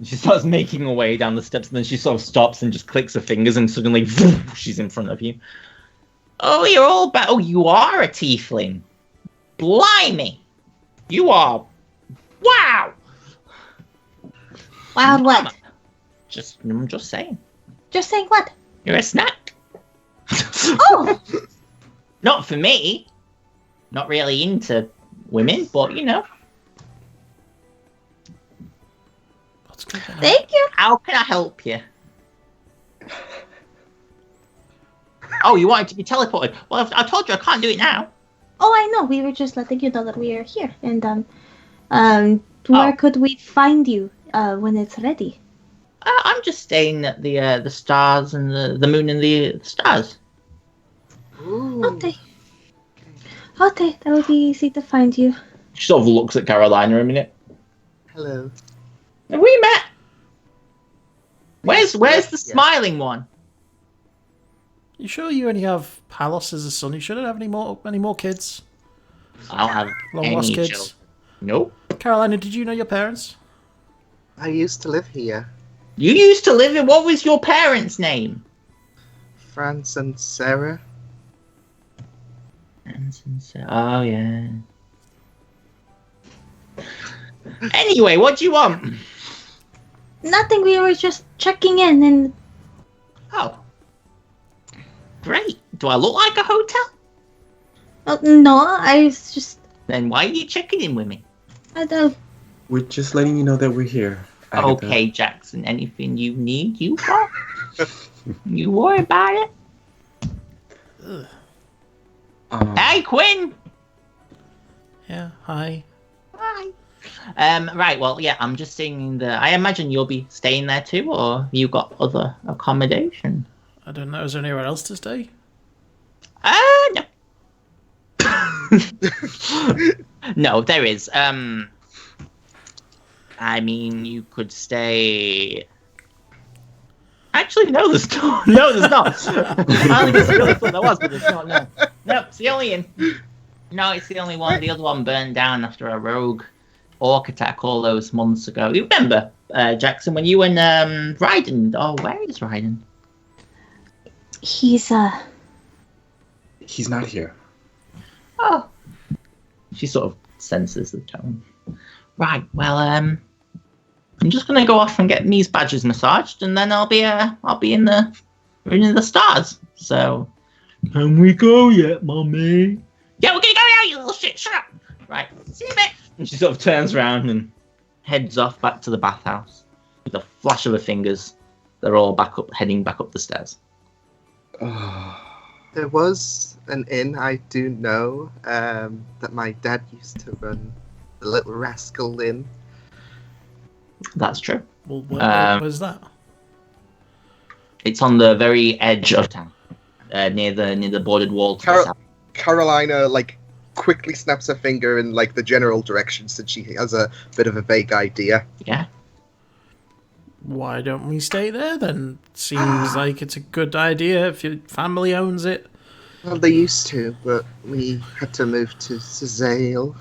She starts making her way down the steps, and then she sort of stops and just clicks her fingers, and suddenly she's in front of you. Oh, you're all back. Oh, you are a tiefling. Blimey! You are. Wow! Wild what? I'm just saying. Just saying what? You're a snack. Oh! Not for me. Not really into women, but you know. What's going on? Thank you. How can I help you? Oh, you wanted to be teleported? Well, I told you I can't do it now. Oh, I know. We were just letting you know that we are here. And, where could we find you, when it's ready? I'm just staying at the stars and the moon and the stars. Ooh. Okay. Okay, that will be easy to find you. She sort of looks at Carolina a minute. Hello. Have we met? Where's the Yes. smiling one? You sure you only have Palos as a son? You shouldn't have any more kids. I don't have Long lost any kids. children. Nope. Carolina, did you know your parents? I used to live here. You used to live in. What was your parents' name? France and Sarah. Oh yeah. Anyway, what do you want? Nothing, we were just checking in and... Oh. Great. Do I look like a hotel? no, I was just... Then why are you checking in with me? I don't... We're just letting you know that we're here. Agatha. Okay, Jackson. Anything you need, you got. You worry about it. Hey, Quinn. Yeah, hi. Hi. Right. Well, yeah. I'm just saying that. I imagine you'll be staying there too, or you got other accommodation. I don't know, is there anywhere else to stay? No. No, there is. I mean, you could stay. Actually, no, there's not. No, there's not. I only just really thought there was, but there's not. No, no, it's the only inn. No, it's the only one. The other one burned down after a rogue orc attack all those months ago. You remember, Jackson, when you and Ryden? Oh, where is Ryden? He's He's not here. Oh. She sort of senses the tone. Right. Well, I'm just gonna go off and get these badges massaged, and then I'll be in the stars. So, can we go yet, Mummy? Yeah, we're gonna go now, you little shit. Shut up. Right. See you in a bit. And she sort of turns around and heads off back to the bathhouse. With a flash of her fingers, they're all heading back up the stairs. There was an inn I do know that my dad used to run, the Little Rascal Inn. That's true. Well, where's that? It's on the very edge of town, near the bordered wall to the south. Carolina quickly snaps her finger in the general direction since she has a bit of a vague idea. Yeah. Why don't we stay there then? Seems like it's a good idea if your family owns it. Well, they used to, but we had to move to Zale.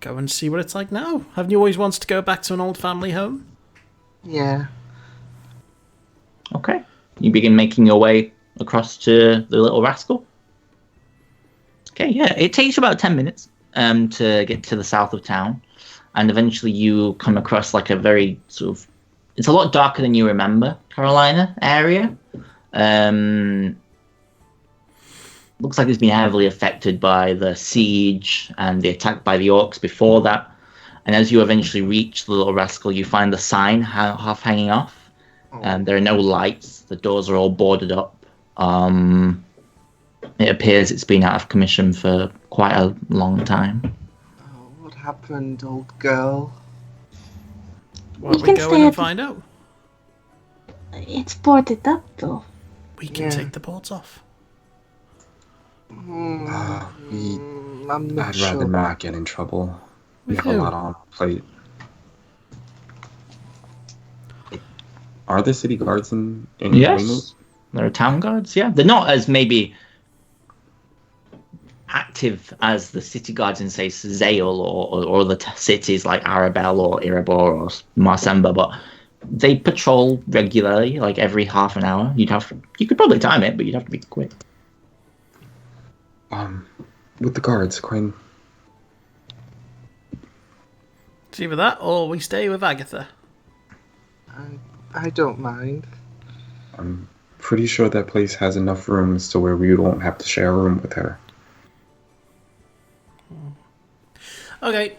Go and see what it's like now. Haven't you always wanted to go back to an old family home? Yeah. Okay. You begin making your way across to the Little Rascal. Okay, yeah. It takes you about 10 minutes to get to the south of town. And eventually you come across like a very sort of... It's a lot darker than you remember, Carolina area. Looks like it's been heavily affected by the siege and the attack by the orcs before that. And as you eventually reach the Little Rascal, you find the sign half hanging off. There are no lights. The doors are all boarded up. It appears it's been out of commission for quite a long time. Oh, what happened, old girl? Why don't we can go stay in and at the- find out? It's boarded up, though. We can take the boards off. I'm not I'd sure. rather not get in trouble. We have a who? lot on our plate. Are there city guards in Yes. Weymouth? There are town guards, yeah. They're not as maybe active as the city guards in, say, Zale or the cities like Arabelle or Erebor or Marsemba, but they patrol regularly, like every half an hour. You could probably time it, but you'd have to be quick. With the guards, Quinn. It's either that or we stay with Agatha. I don't mind. I'm pretty sure that place has enough rooms to where we won't have to share a room with her. Okay.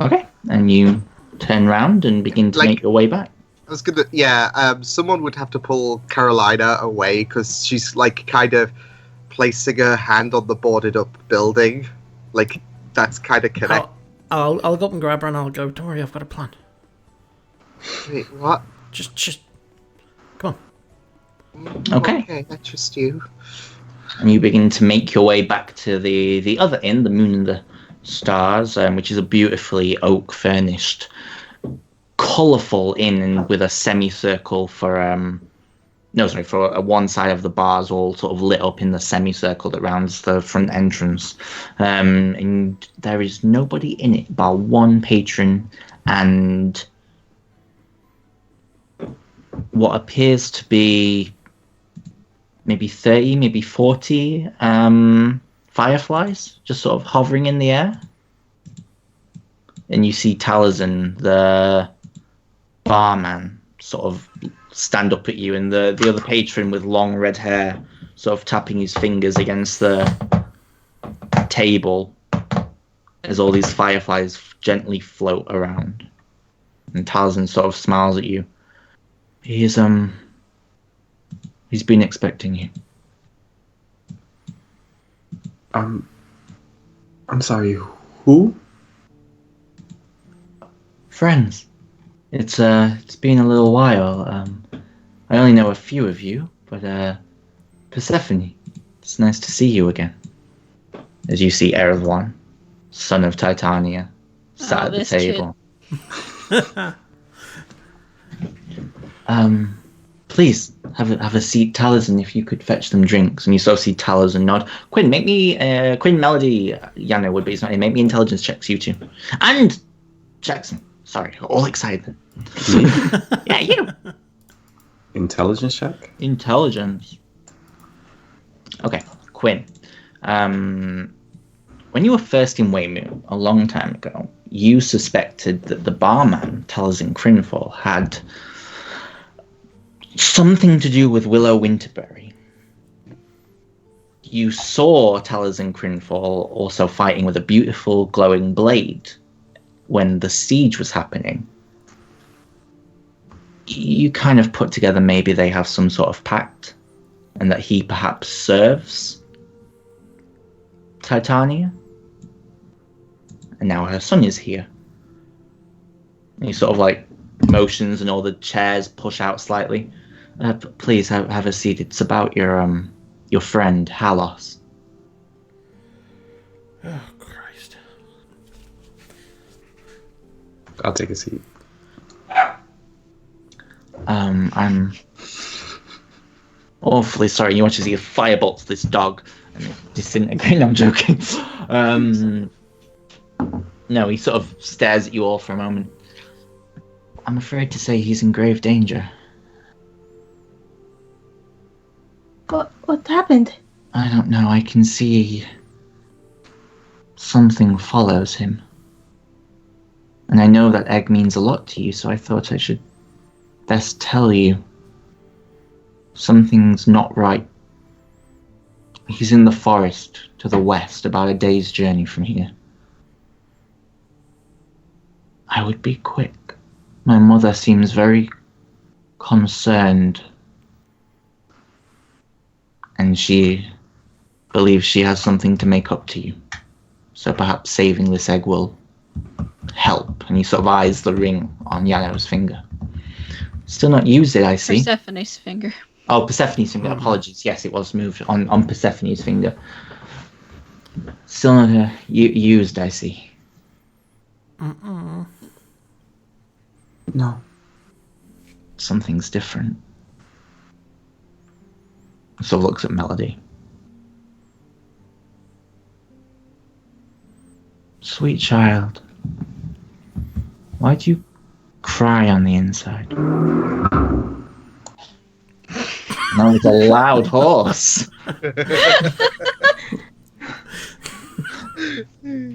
Okay, and you turn round and begin to make your way back. I was gonna, someone would have to pull Carolina away because she's like kind of placing her hand on the boarded up building. Like, that's kind of connect. I'll go up and grab her and I'll go, don't worry, I've got a plan. Wait, what? Just come on. Okay. I trust you. And you begin to make your way back to the other inn, the Moon and the Stars, which is a beautifully oak-furnished, colourful inn with a semicircle for one side of the bars all sort of lit up in the semicircle that rounds the front entrance. And there is nobody in it but one patron and what appears to be maybe 30, maybe 40 fireflies just sort of hovering in the air. And you see Talazan, the barman, sort of stand up at you, and the other patron with long red hair sort of tapping his fingers against the table as all these fireflies gently float around. And Talazan sort of smiles at you. He's been expecting you. I'm sorry, who? Friends. It's been a little while. I only know a few of you, but Persephone, it's nice to see you again. As you see Erevwan, son of Titania, sat at the this table. Please have a seat, Talazan. If you could fetch them drinks, and you sort of see Talazan nod. Quinn, make me Quinn, Melody, Yana would be his name. Make me intelligence checks, you two, and Jackson. Sorry, all excited. Yeah, you. Intelligence check? Intelligence. Okay, Quinn. When you were first in Weymouth a long time ago, you suspected that the barman, Talazan Crinfall, had something to do with Willow Winterberry. You saw Talazan Crinfall also fighting with a beautiful glowing blade when the siege was happening. You kind of put together maybe they have some sort of pact, and that he perhaps serves Titania. And now her son is here. And he sort of like motions and all the chairs push out slightly. Please have a seat. It's about your friend, Halos. Oh, Christ. I'll take a seat. I'm awfully sorry. You watch as he firebolts this dog and it disintegrates. No, I'm joking. No, he sort of stares at you all for a moment. I'm afraid to say he's in grave danger. What happened? I don't know. I can see something follows him. And I know that egg means a lot to you, so I thought I should best tell you. Something's not right. He's in the forest to the west, about a day's journey from here. I would be quick. My mother seems very concerned. And she believes she has something to make up to you. So perhaps saving this egg will help. And he sort of eyes the ring on Yano's finger. Still not used it, I see. Persephone's finger. Oh, Persephone's finger. Apologies. Yes, it was moved on Persephone's finger. Still not used, I see. No. Something's different. So looks at Melody. Sweet child, why do you cry on the inside? Now it's a loud horse.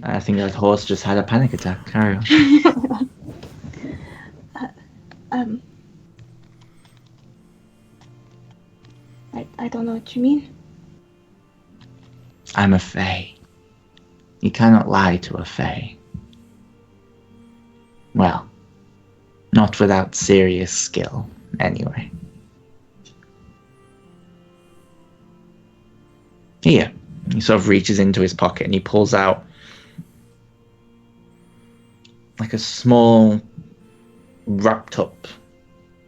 I think that horse just had a panic attack. Carry on. I don't know what you mean. I'm a fae. You cannot lie to a fae. Well, not without serious skill, anyway. Here. He sort of reaches into his pocket and he pulls out like a small wrapped up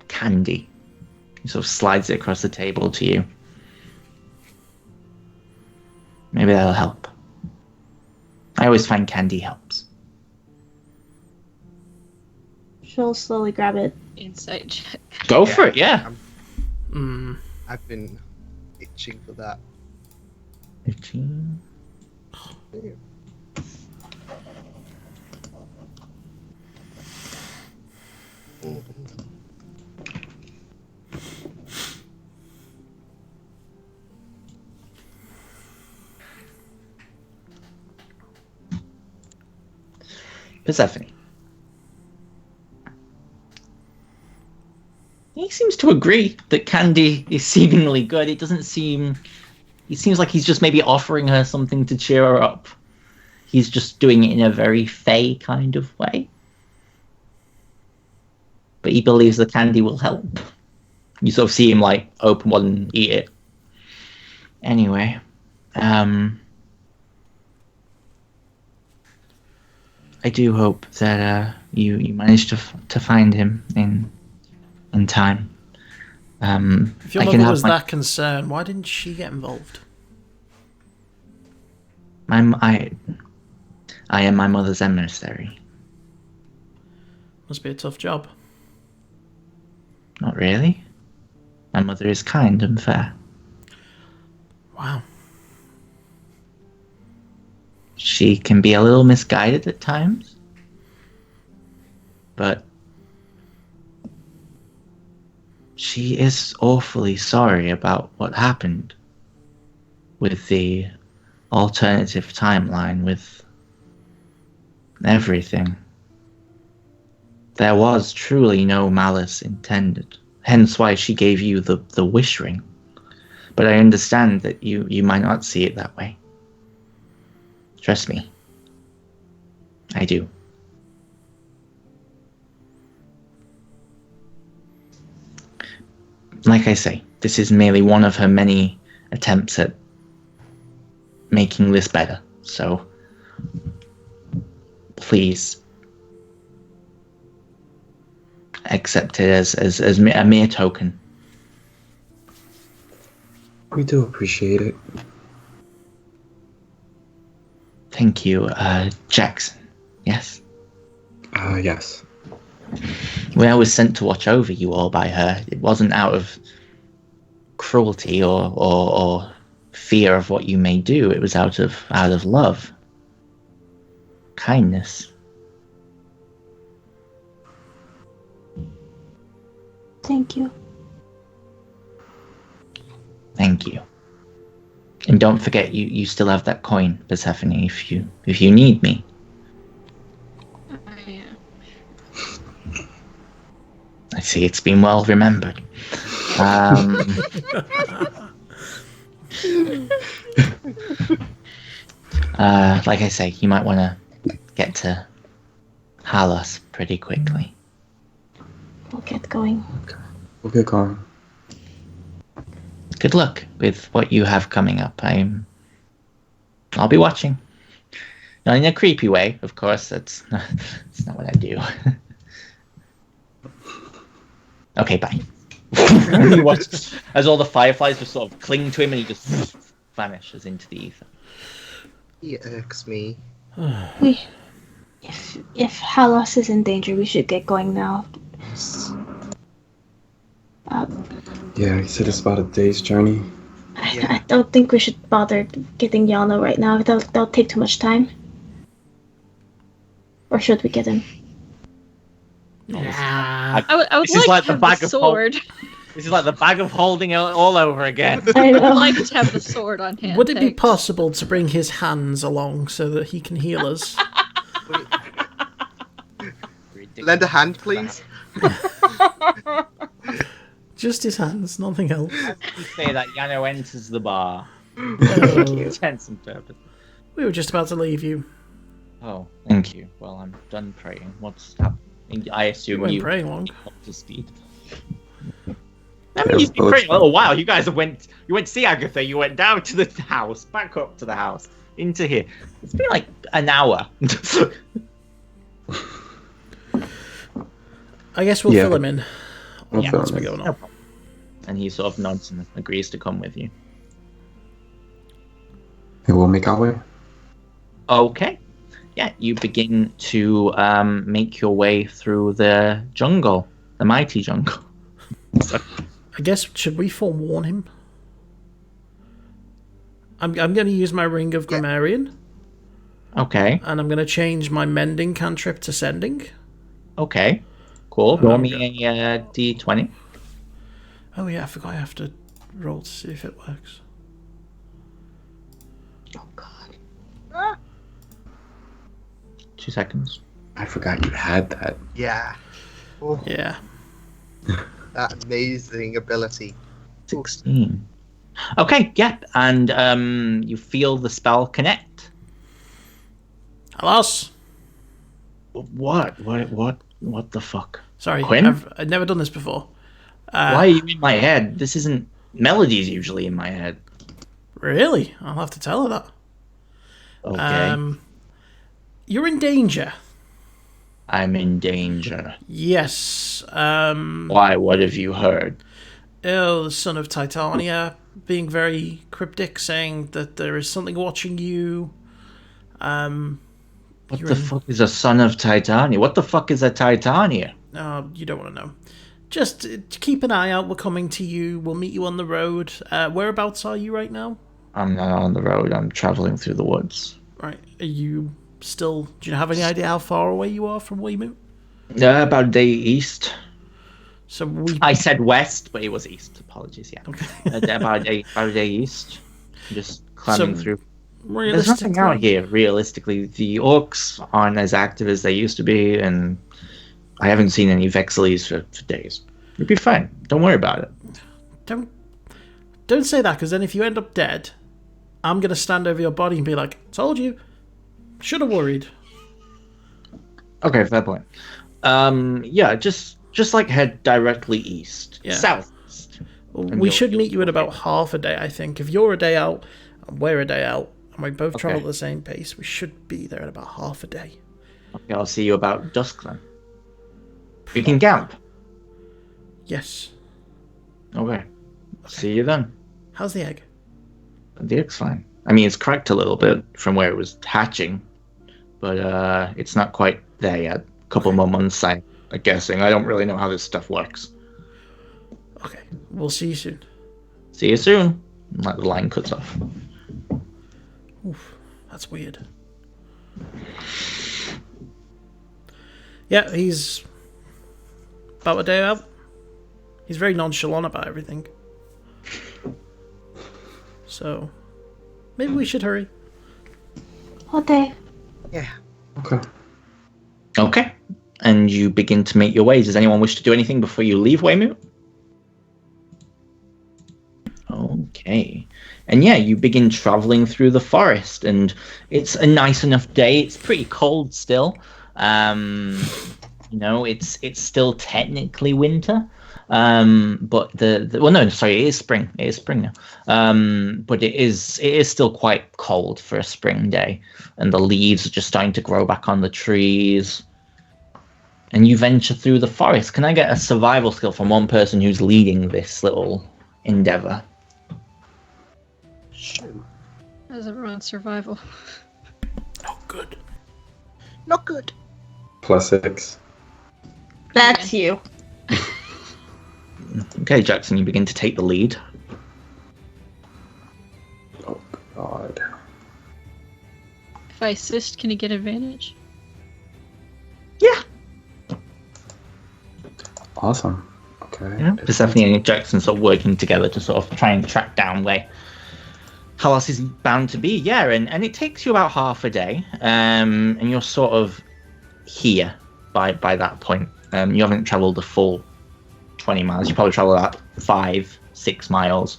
candy. He sort of slides it across the table to you. Maybe that'll help. I always find candy helps. She'll slowly grab it. Insight check. Go for it, yeah. I've been itching for that. 15. Persephone. He seems to agree that candy is seemingly good. It doesn't seem... He seems like he's just maybe offering her something to cheer her up. He's just doing it in a very fey kind of way. But he believes the candy will help. You sort of see him, like, open one and eat it. Anyway. I do hope that you manage to find him in time. If your mother was that concerned, why didn't she get involved? I am my mother's emissary. Must be a tough job. Not really. My mother is kind and fair. Wow. She can be a little misguided at times. But she is awfully sorry about what happened with the alternative timeline, with everything. There was truly no malice intended, hence why she gave you the wish ring. But I understand that you might not see it that way. Trust me. I do. Like I say, this is merely one of her many attempts at making this better. So, please accept it as a mere token. We do appreciate it. Thank you, Jackson. Yes? Yes. When I was sent to watch over you all by her, it wasn't out of cruelty or fear of what you may do. It was out of love, kindness. Thank you. Thank you. And don't forget, you still have that coin, Persephone, if you need me. I see it's been well remembered. Like I say, you might want to get to Halos pretty quickly. We'll get going. We'll get going. Good luck with what you have coming up. I'll be watching. Not in a creepy way, of course. That's not what I do. Okay, bye. You watch as all the fireflies just sort of cling to him, and he just vanishes into the ether. He irks me. If Halos is in danger, we should get going now. Yeah, he said it's about a day's journey. I don't think we should bother getting Yana right now. That'll take too much time. Or should we get him? Nah. I would This is like like to the have bag the of sword. This is like the bag of holding all over again. I I would know. like to have the sword on hand. Would it be thanks. possible to bring his hands along so that he can heal us? Lend a hand, please. Just his hands, nothing else. You say that Yano enters the bar. Oh, Intents and purpose. we were just about to leave you. Oh, thank you. Well, I'm done praying. What's happening? I You assume weren't you praying long. up to speed. I mean, you've been praying a little while. You guys went to see Agatha. You went down to the house, back up to the house, into here. It's been like an hour. I guess we'll Yeah. fill him in. We'll Yeah, fill What's him been in. going No on? problem. And he sort of nods and agrees to come with you. And we'll make our way. Okay. Yeah, you begin to make your way through the jungle, the mighty jungle. I guess, should we forewarn him? I'm going to use my Ring of Grammarian, Okay. and I'm going to change my Mending cantrip to Sending. Okay. Cool. Roll me a d20. Oh yeah, I forgot I have to roll to see if it works. Oh God. 2 seconds. I forgot you had that. Yeah. Oh, Yeah. that amazing ability. 16. Okay, yeah, and you feel the spell connect. Alas! What the fuck? Sorry, Quinn? I've never done this before. Why are you in my head? This isn't melodies usually in my head. Really? I'll have to tell her that. Okay. You're in danger. I'm in danger. Yes. Why? What have you heard? The son of Titania being very cryptic, saying that there is something watching you. What the fuck is a son of Titania? What the fuck is a Titania? You don't want to know. Just keep an eye out. We're coming to you. We'll meet you on the road. Whereabouts are you right now? I'm not on the road. I'm traveling through the woods. Right. Are you still... Do you have any idea how far away you are from Weymouth? About a day east. So we... I said west, but it was east. Apologies, yeah. Okay. About a day east. Just climbing So, through. There's nothing out here, realistically. The orcs aren't as active as they used to be, and I haven't seen any Vexilies for days. You'll be fine. Don't worry about it. Don't say that, because then if you end up dead, I'm going to stand over your body and be like, told you. Should have worried. Okay, fair point. Yeah, just like head directly east. Yeah. Southeast. We you'll- should you'll meet you in be okay. about half a day, I think. If you're a day out and we're a day out, and we both travel Okay. at the same pace, we should be there in about half a day. Okay, I'll see you about dusk then. We can camp. Yes. Okay. See you then. How's the egg? The egg's fine. I mean, it's cracked a little bit from where it was hatching, but it's not quite there yet. A couple more months, I guessing. I don't really know how this stuff works. Okay, we'll see you soon. See you soon. Like the line cuts off. Oof, that's weird. Yeah, he's about a day out. He's very nonchalant about everything. So, maybe we should hurry. Okay. Yeah. Okay. Okay. And you begin to make your way. Does anyone wish to do anything before you leave Weymouth? Okay. And yeah, you begin traveling through the forest, and it's a nice enough day. It's pretty cold still. It's still technically winter. But it is spring. It is spring now. But it is still quite cold for a spring day, and the leaves are just starting to grow back on the trees. And you venture through the forest. Can I get a survival skill from one person who's leading this little endeavor? Sure. How's everyone's survival? Oh, good. Not good. +6. That's you. Okay, Jackson, you begin to take the lead. Oh God. If I assist, can he get advantage? Yeah. Awesome. Okay. Yeah, Persephone and Jackson sort of working together to sort of try and track down where Halos is bound to be. Yeah, and it takes you about half a day, and you're sort of here by that point. You haven't travelled the full 20 miles. You probably travel about 5-6 miles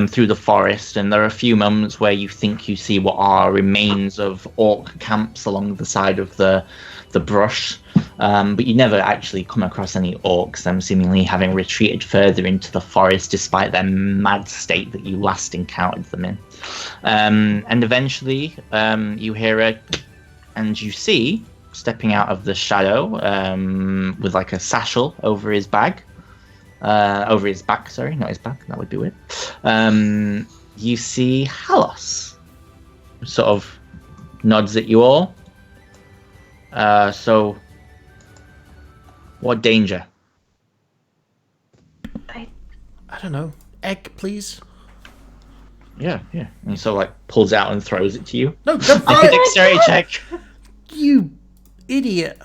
through the forest, and there are a few moments where you think you see what are remains of orc camps along the side of the brush, but you never actually come across any orcs, seemingly having retreated further into the forest despite their mad state that you last encountered them in. And eventually you hear and you see, stepping out of the shadow with like a satchel over his back, not his back, that would be weird. You see Halos, sort of nods at you all. So, what danger? I don't know. Egg, please. Yeah. And he sort of like pulls out and throws it to you. No, don't Make a dexterity check. You idiot.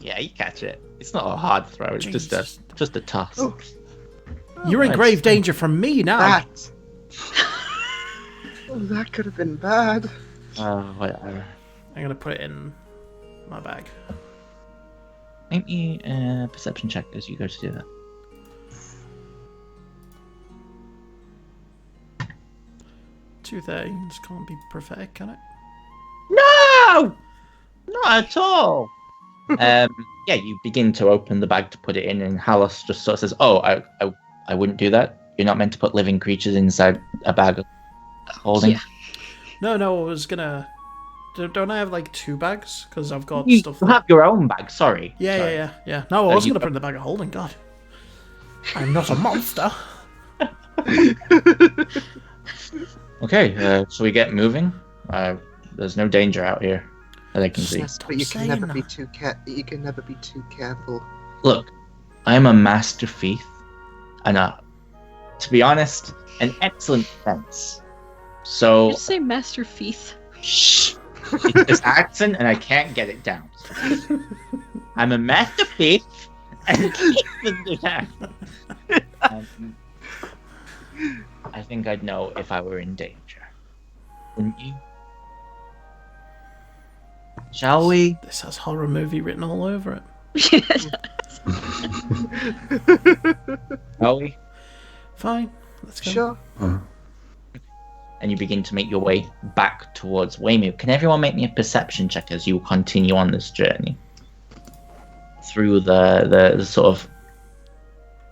Yeah, you catch it. It's not a hard throw. It's just a toss. Oh. You're in nice. grave danger from me now. That. Oh, that could have been bad. Whatever. I'm gonna put it in my bag. Make me a perception check as you go to do that. Two things can't be prophetic, can it? No! Not at all. Yeah, you begin to open the bag to put it in, and Halos just sort of says, "Oh, I wouldn't do that. You're not meant to put living creatures inside a bag of holding." Yeah. No, I was gonna. Don't I have like 2 bags? Because I've got You stuff. have your own bag. Sorry. Yeah. No, I wasn't gonna put it in the bag of holding. God, I'm not a monster. Okay, so we get moving. There's no danger out here that I can see. Yes, but you saying can never be that. you can never be too careful. Look, I am a master thief, and to be honest, an excellent defense. So You say Master Thief. shh, it's this accent, and I can't get it down. I'm a master thief, and I think I'd know if I were in danger, wouldn't you? Shall we? This has horror movie written all over it. Shall we? Fine, let's go. Sure. And you begin to make your way back towards Weymouth. Can everyone make me a perception check as you continue on this journey through the sort of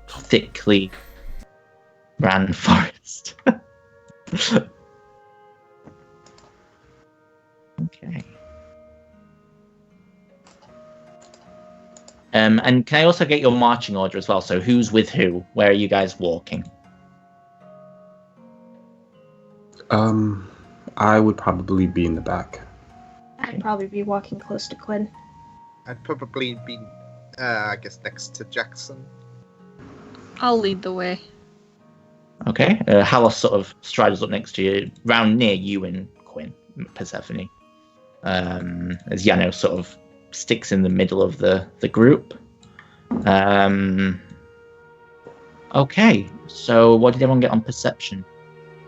thickly ran forest? Okay. And can I also get your marching order as well? So who's with who? Where are you guys walking? I would probably be in the back. I'd probably be walking close to Quinn. I'd probably be, I guess, next to Jackson. I'll lead the way. Okay. Halos sort of strides up next to you, round near you and Quinn, Persephone. As Yano sort of sticks in the middle of the group. Okay, so what did everyone get on perception?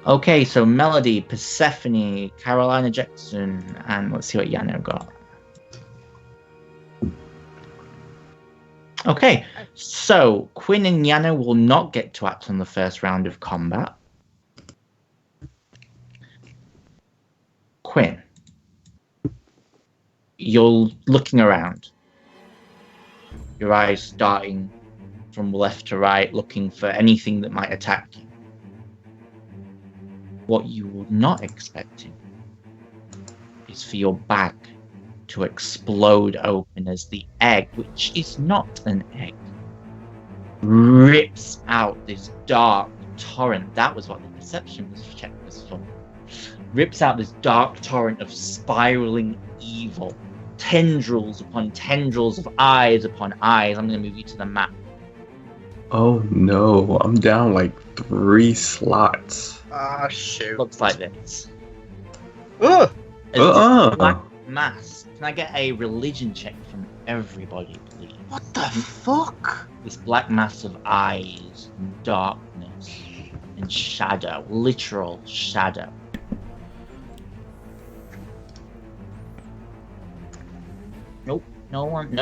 Okay, so Melody, Persephone, Carolina Jackson, and let's see what Yano got. Okay, so Quinn and Yano will not get to act on the first round of combat. Quinn, you're looking around. Your eyes starting from left to right, looking for anything that might attack you. What you were not expecting is for your bag to explode open as the egg, which is not an egg, rips out this dark torrent. That was what the perception was checked was for. Rips out this dark torrent of spiraling evil. Tendrils upon tendrils of eyes upon eyes. I'm going to move you to the map. Oh no, I'm down like 3 slots. Ah, shoot. Looks like this. Ugh! As this black mass. Can I get a religion check from everybody, please? What the fuck? This black mass of eyes and darkness and shadow. Literal shadow. Nope. No one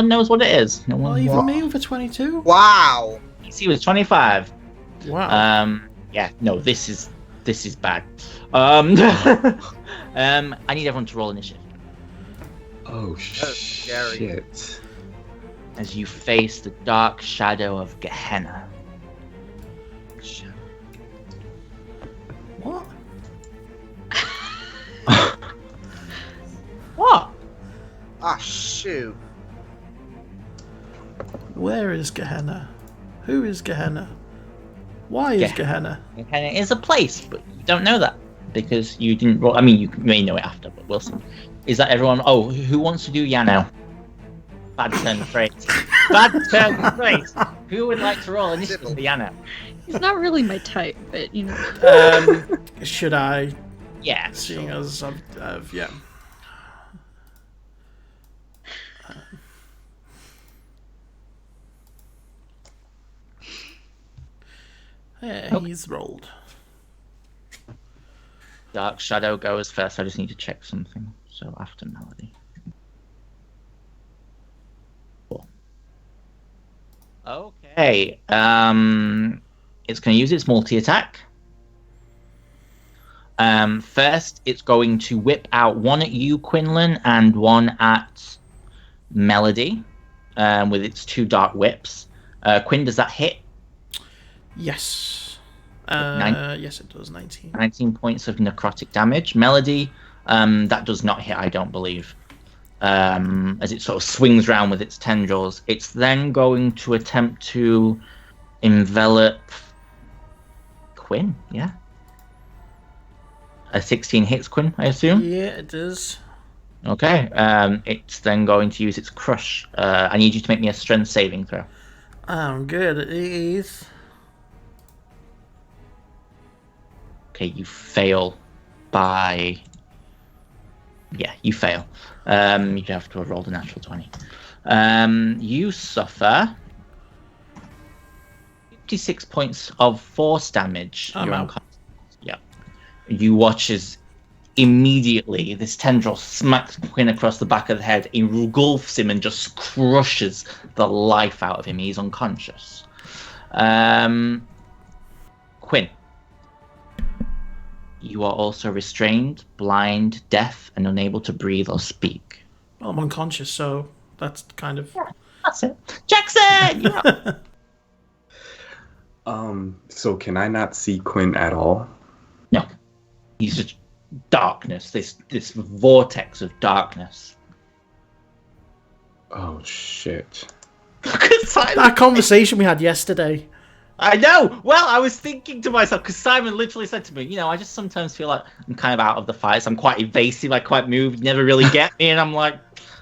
knows what it is. No Well, one. even me with a 22? Wow! DC was 25. Wow. Yeah, no, this is bad. I need everyone to roll initiative Oh scary. shit. as you face the dark shadow of Gehenna. What? What? Ah, shoot. Where is Gehenna? Who is Gehenna? Why is Gehenna? Gehenna is a place, but you don't know that because you didn't roll. I mean, you may know it after, but we'll see. Is that everyone? Oh, who wants to do Yano? Bad turn of phrase. Bad turn of phrase. Who would like to roll initiative for Yano? He's not really my type, but you know. Should I? Yeah. Seeing as I've yeah. Yeah, Okay. he's rolled. Dark Shadow goes first. I just need to check something. So after Melody. Cool. Okay. It's going to use its multi-attack. First, it's going to whip out one at you, Quinlan, and one at Melody, with its 2 dark whips. Quinn, does that hit? Yes. Nine- Yes, it does. 19. 19 points of necrotic damage. Melody, that does not hit, I don't believe. As it sort of swings around with its tendrils. It's then going to attempt to envelop Quinn, yeah? A 16 hits Quinn, I assume? Yeah, it does. Okay, it's then going to use its crush. I need you to make me a strength saving throw. I'm good at these. Okay, you fail by... Yeah, you fail. You have to have rolled a natural 20. You suffer 56 points of force damage. I'm You're out. unconscious. Yeah. You watch as immediately this tendril smacks Quinn across the back of the head, engulfs him and just crushes the life out of him. He's unconscious. Quinn. You are also restrained, blind, deaf, and unable to breathe or speak. Well, I'm unconscious, so that's kind of. That's it. Jackson! You're up. So can I not see Quinn at all? No. He's just darkness, this vortex of darkness. Oh shit. Look at Simon. That conversation we had yesterday. I know. Well, I was thinking to myself because Simon literally said to me, I just sometimes feel like I'm kind of out of the fights. I'm quite evasive. I quite move. You never really get me, and I'm like,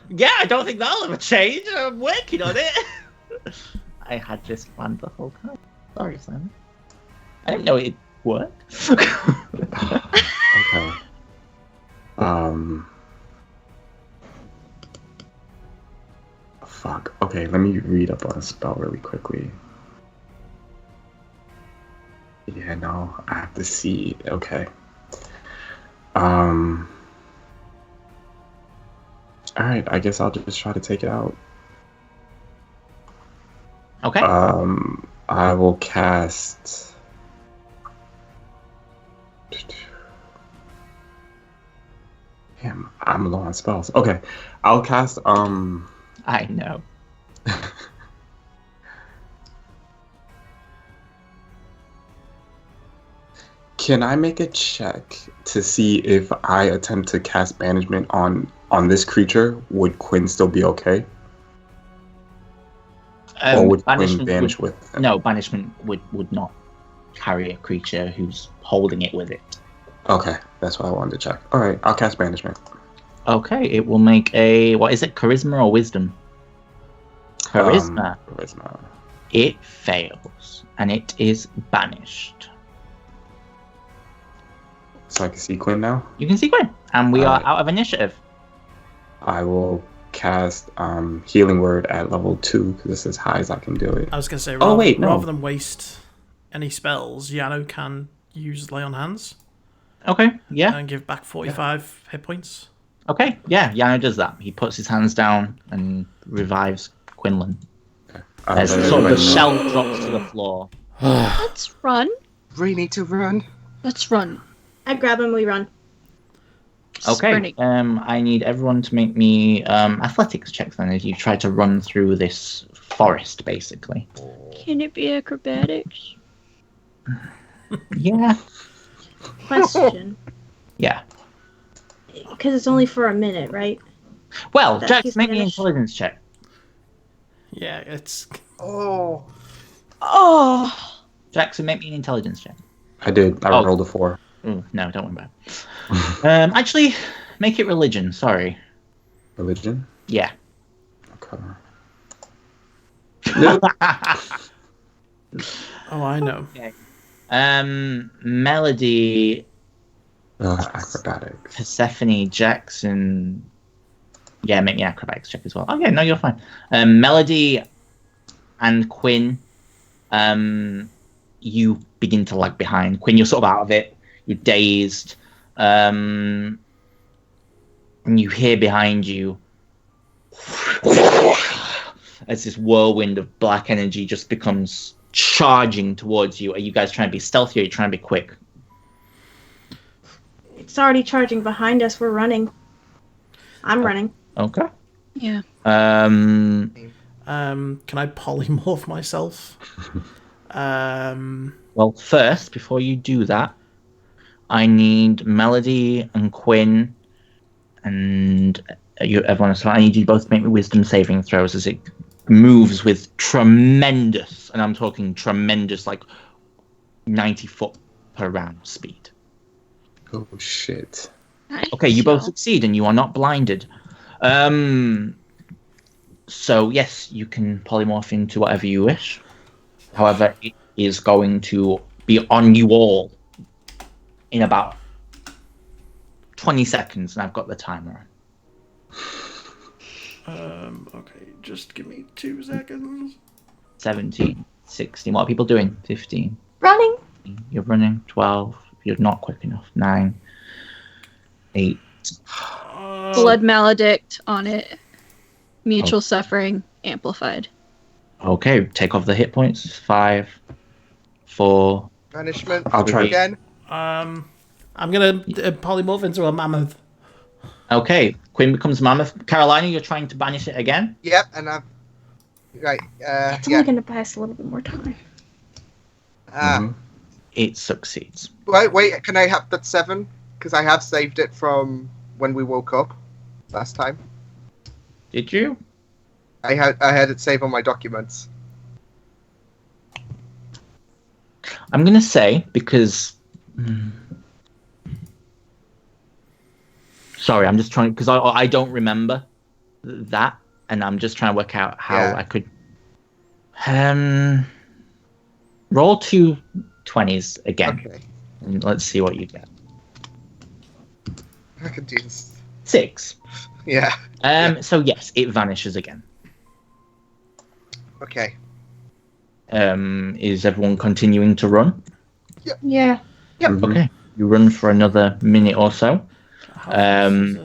yeah, I don't think that'll ever change. I'm working on it. I had this planned the whole time. Sorry, Simon. I didn't know it'd work. Okay. Fuck. Okay, let me read up on a spell really quickly. Yeah, no, I have to see. Okay. All right, I guess I'll just try to take it out. Okay. I will cast. Damn, I'm low on spells. Okay, I'll cast. I know. Can I make a check to see if I attempt to cast banishment on this creature? Would Quinn still be okay? Or would Quinn vanish with him? No, banishment would not carry a creature who's holding it with it. Okay, that's what I wanted to check. All right, I'll cast banishment. Okay, it will make a... What is it? Charisma or wisdom? Charisma. Charisma. It fails, and it is banished. So I can see Quinn now? You can see Quinn, and we are out of initiative. I will cast Healing Word at level 2, because this is as high as I can do it. I was going to say, no. rather than waste any spells, Yano can use Lay on Hands. Okay, yeah. And give back 45 hit points. Okay, yeah, Yano does that. He puts his hands down and revives Quinlan. Okay. As sort of the shell drops to the floor. Let's run. We need to run. Let's run. I grab him, we run. Okay, Sprinting. I need everyone to make me athletics checks then as you try to run through this forest, basically. Can it be acrobatics? Yeah. Question. Yeah. Because it's only for a minute, right? Well, That Jax, he's make me an banished. intelligence check. Yeah, it's... Oh. Oh. Jackson, make me an intelligence check. I did. I Oh. rolled a 4. Oh, no, don't worry about it. Actually, make it religion, sorry. Religion? Yeah. Okay. Oh, I know. Okay. Melody, Acrobatics. Persephone, Jackson. Yeah, make me an acrobatics check as well. Okay, no, you're fine. Melody and Quinn, you begin to lag behind. Quinn, you're sort of out of it. You're dazed. And you hear behind you as this whirlwind of black energy just becomes charging towards you. Are you guys trying to be stealthy or are you trying to be quick? It's already charging behind us. We're running. I'm running. Okay. Yeah. Can I polymorph myself? Well, first, before you do that, I need Melody and Quinn and everyone else. I need you both to make me wisdom saving throws as it moves with tremendous, and I'm talking tremendous, like 90 foot per round speed. Oh, shit. Okay, you both succeed and you are not blinded. So, yes, you can polymorph into whatever you wish. However, it is going to be on you all in about 20 seconds, and I've got the timer. Okay, just give me 2 seconds. 17, 16. What are people doing? 15. Running. You're running. 12. You're not quick enough. 9. 8. Blood maledict on it. Mutual suffering amplified. Okay, take off the hit points. 5, 4. Banishment. I'll try again. I'm gonna polymorph into a mammoth. Okay, Quinn becomes Mammoth. Carolina, you're trying to banish it again? Yep, and I've... Right, It's yeah. only going to buy us a little bit more time. It succeeds. Wait, can I have that 7? Because I have saved it from when we woke up last time. Did you? I had it saved on my documents. I'm gonna say because. Sorry, I'm just trying because I don't remember that, and I'm just trying to work out how I could. Roll 2 20s again, Okay. and let's see what you get. I could do this. 6. Yeah. So yes, it vanishes again. Okay. Is everyone continuing to run? Yeah. Yep. Mhm. Okay, you run for another minute or so. How fast is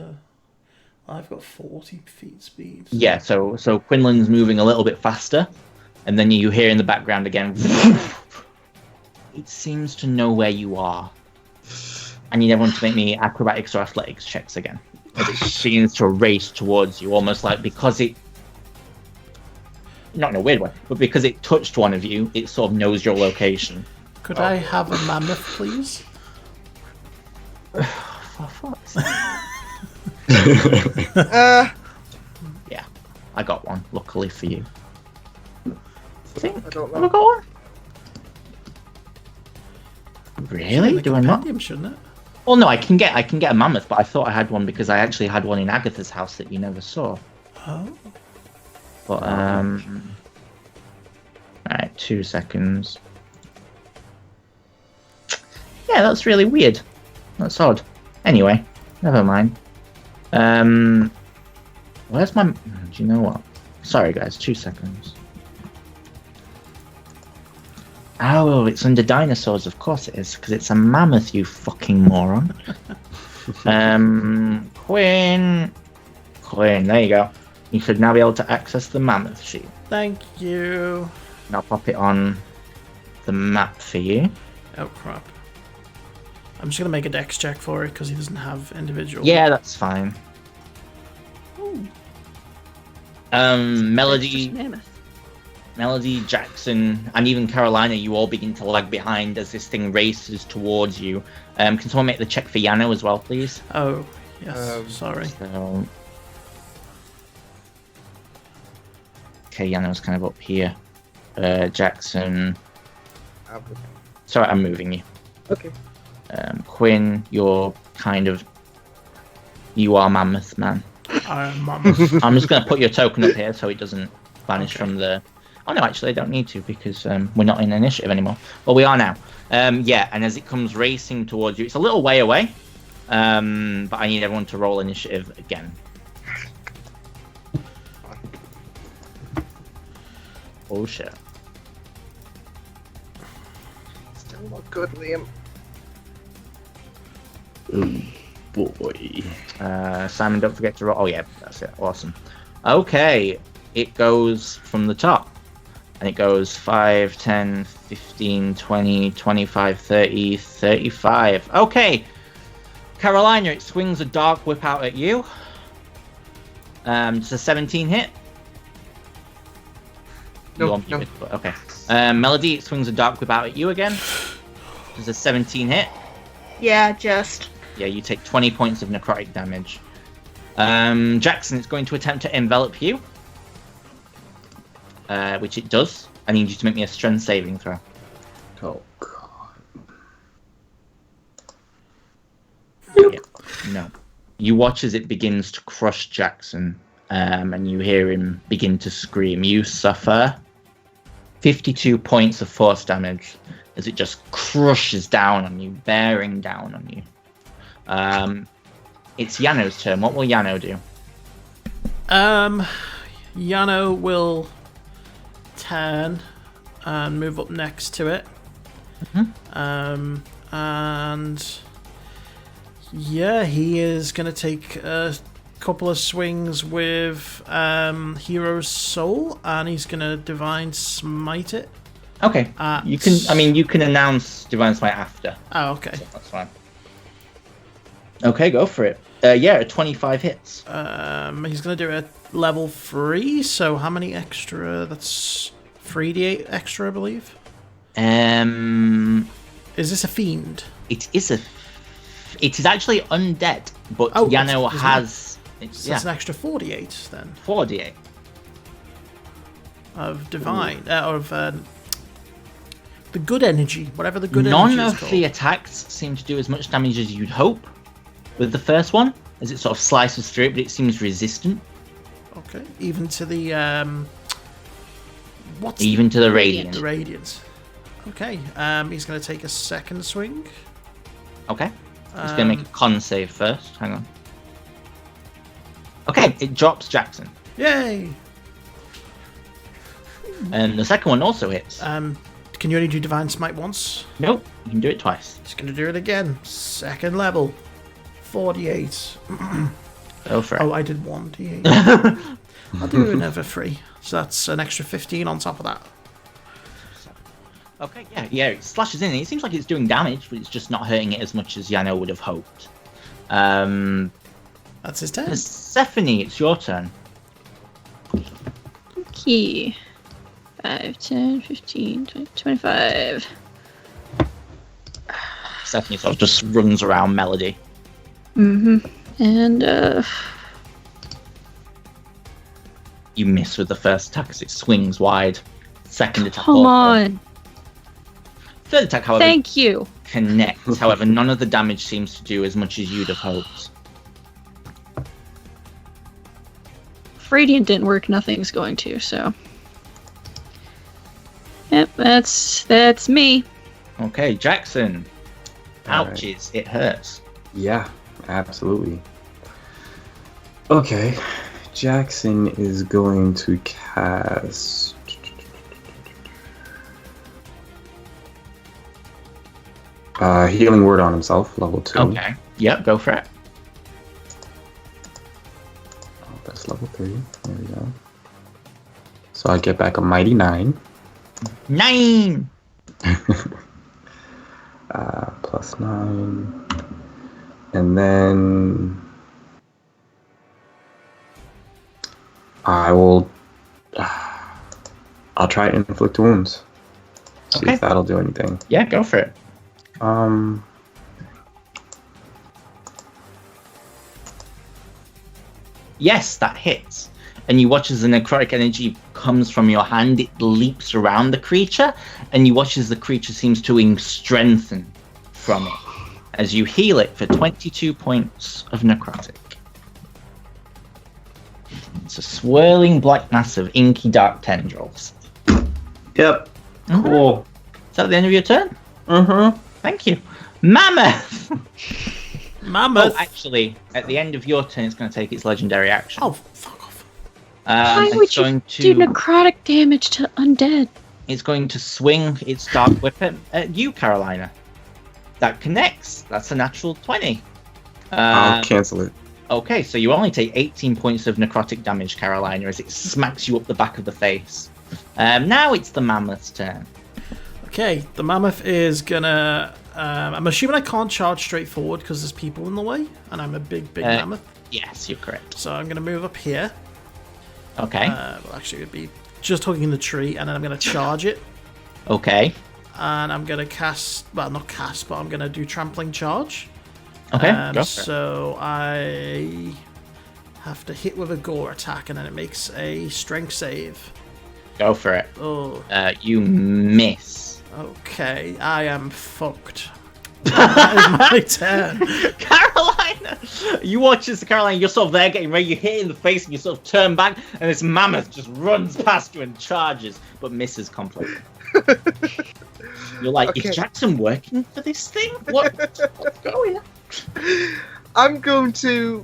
I've got 40 feet speed. Yeah, so Quinlan's moving a little bit faster, and then you hear in the background again. It seems to know where you are. I need everyone to make me acrobatics or athletics checks again. As it begins to race towards you, almost like because it. Not in a weird way, but because it touched one of you, it sort of knows your location. Could I have a mammoth, please? For fuck's sake. Yeah, I got one, luckily for you. I don't Have I know. got one? Really? Do I not? Compendium, shouldn't it? Well, no, I can get a mammoth, but I thought I had one because I actually had one in Agatha's house that you never saw. Oh. But alright, 2 seconds. Yeah, that's really weird. That's odd. Anyway, never mind. Where's my? Do you know what? Sorry, guys. 2 seconds. Oh, it's under dinosaurs. Of course it is, because it's a mammoth. You fucking moron. Quinn. There you go. You should now be able to access the mammoth sheet. Thank you. And I'll pop it on the map for you. Oh, crap. I'm just going to make a dex check for it because he doesn't have individual. Yeah, that's fine. Ooh, Melody, mammoth. Jackson, and even Carolina, you all begin to lag behind as this thing races towards you. Can someone make the check for Yano as well, please? Oh, yes. Sorry. So... Okay, Yano's kind of up here. Jackson... Sorry, I'm moving you. Okay. Quinn, you're kind of... You are Mammoth Man. Mammoth. I'm just going to put your token up here so it doesn't vanish from the... Oh no, actually I don't need to because we're not in initiative anymore. Well, we are now. Yeah, and as it comes racing towards you, it's a little way away. But I need everyone to roll initiative again. Oh shit. Still not good, Liam. Oh boy. Simon, don't forget to roll. Oh yeah, that's it. Awesome. Okay, it goes from the top. And it goes 5, 10, 15, 20, 25, 30, 35. Okay. Carolina, it swings a dark whip out at you. Does a 17 hit? No, You're muted, but okay. Melody, it swings a dark whip out at you again. Does a 17 hit? Yeah, just. Yeah, you take 20 points of necrotic damage. Jackson, it's going to attempt to envelop you. Which it does. I need you to make me a strength saving throw. Oh god. Yeah, no. You watch as it begins to crush Jackson, and you hear him begin to scream. You suffer 52 points of force damage as it just crushes down on you, bearing down on you. It's Yano's turn. What will Yano do? Yano will turn and move up next to it. And yeah, he is going to take a couple of swings with Hero's Soul, and he's going to Divine Smite it. Okay. You can. I mean, you can announce Divine Smite after. Oh, okay. So that's fine. Okay, go for it. Yeah, 25 hits. He's going to do a level 3, so how many extra? That's 3d8 extra, I believe. Is this a fiend? It is actually undead, but Oh, Yano it's has... So yeah, that's an extra 4d8 then 4d8. of divine the good energy, whatever the good None energy is of called. the attacks seem to do as much damage as you'd hope with the first one, as it sort of slices through it, but it seems resistant. Okay, even to the what's Even to the radiant. the radiance. Okay, he's going to take a second swing. Okay. He's going to make a con save first. Hang on. Okay, it drops Jackson. Yay! And the second one also hits. Can you only do Divine Smite once? Nope, you can do it twice. He's going to do it again. Second level. 48. Go for it. Oh, I did 1d8. I'll do another 3. So that's an extra 15 on top of that. Okay, yeah, it slashes in. It seems like it's doing damage, but it's just not hurting it as much as Yano would have hoped. That's his turn. Persephone, it's your turn. Okay. 5, 10, 15, 20, 25. Persephone sort of just runs around Melody. Mm-hmm. And, You miss with the first attack as it swings wide. Second attack. come also. on. Third attack, however, Thank you. connects. However, none of the damage seems to do as much as you'd have hoped. If Radiant didn't work, nothing's going to, so. Yep, that's me. Okay, Jackson. Alright. Ouches, it hurts. Yeah, absolutely. Okay, Jackson is going to cast. Healing Word on himself, level 2. Okay, yep, go for it. Oh, that's level 3. There we go. So I get back a mighty 9. 9! Plus 9. And then I will. I'll try to inflict wounds. See Okay. if that'll do anything. Yeah, go for it. Yes, that hits. And you watch as the necrotic energy comes from your hand, it leaps around the creature, and you watch as the creature seems to strengthen from it as you heal it for 22 points of necrotic. It's a swirling black mass of inky dark tendrils. Yep. Cool. Is that the end of your turn? Mm-hmm. Thank you. Mammoth! Mammoth! Oh, actually, at the end of your turn, it's going to take its legendary action. Oh, fuck off. Why It's would you going do to necrotic damage to undead? it's going to swing its dark weapon at you, Carolina. That connects. That's a natural 20. I'll cancel it. Okay, so you only take 18 points of necrotic damage, Carolina, as it smacks you up the back of the face. Now it's the mammoth's turn. Okay, the mammoth is gonna. I'm assuming I can't charge straight forward because there's people in the way, and I'm a big mammoth. Yes, you're correct. So I'm gonna move up here. Okay. Well, actually, it'd be just hugging the tree, and then I'm gonna charge it, Okay. and I'm gonna cast. Well, not cast, but I'm gonna do trampling charge. Okay. Go for it. So I have to hit with a gore attack, and then it makes a strength save. Go for it. Oh, You miss. okay. I am fucked. That is my turn. Carolina! You watch as Carolina, you're sort of there getting ready, you hit it in the face and you sort of turn back, and this mammoth just runs past you and charges, but misses completely. You're like, Okay. is Jackson working for this thing? What's going on? I'm going to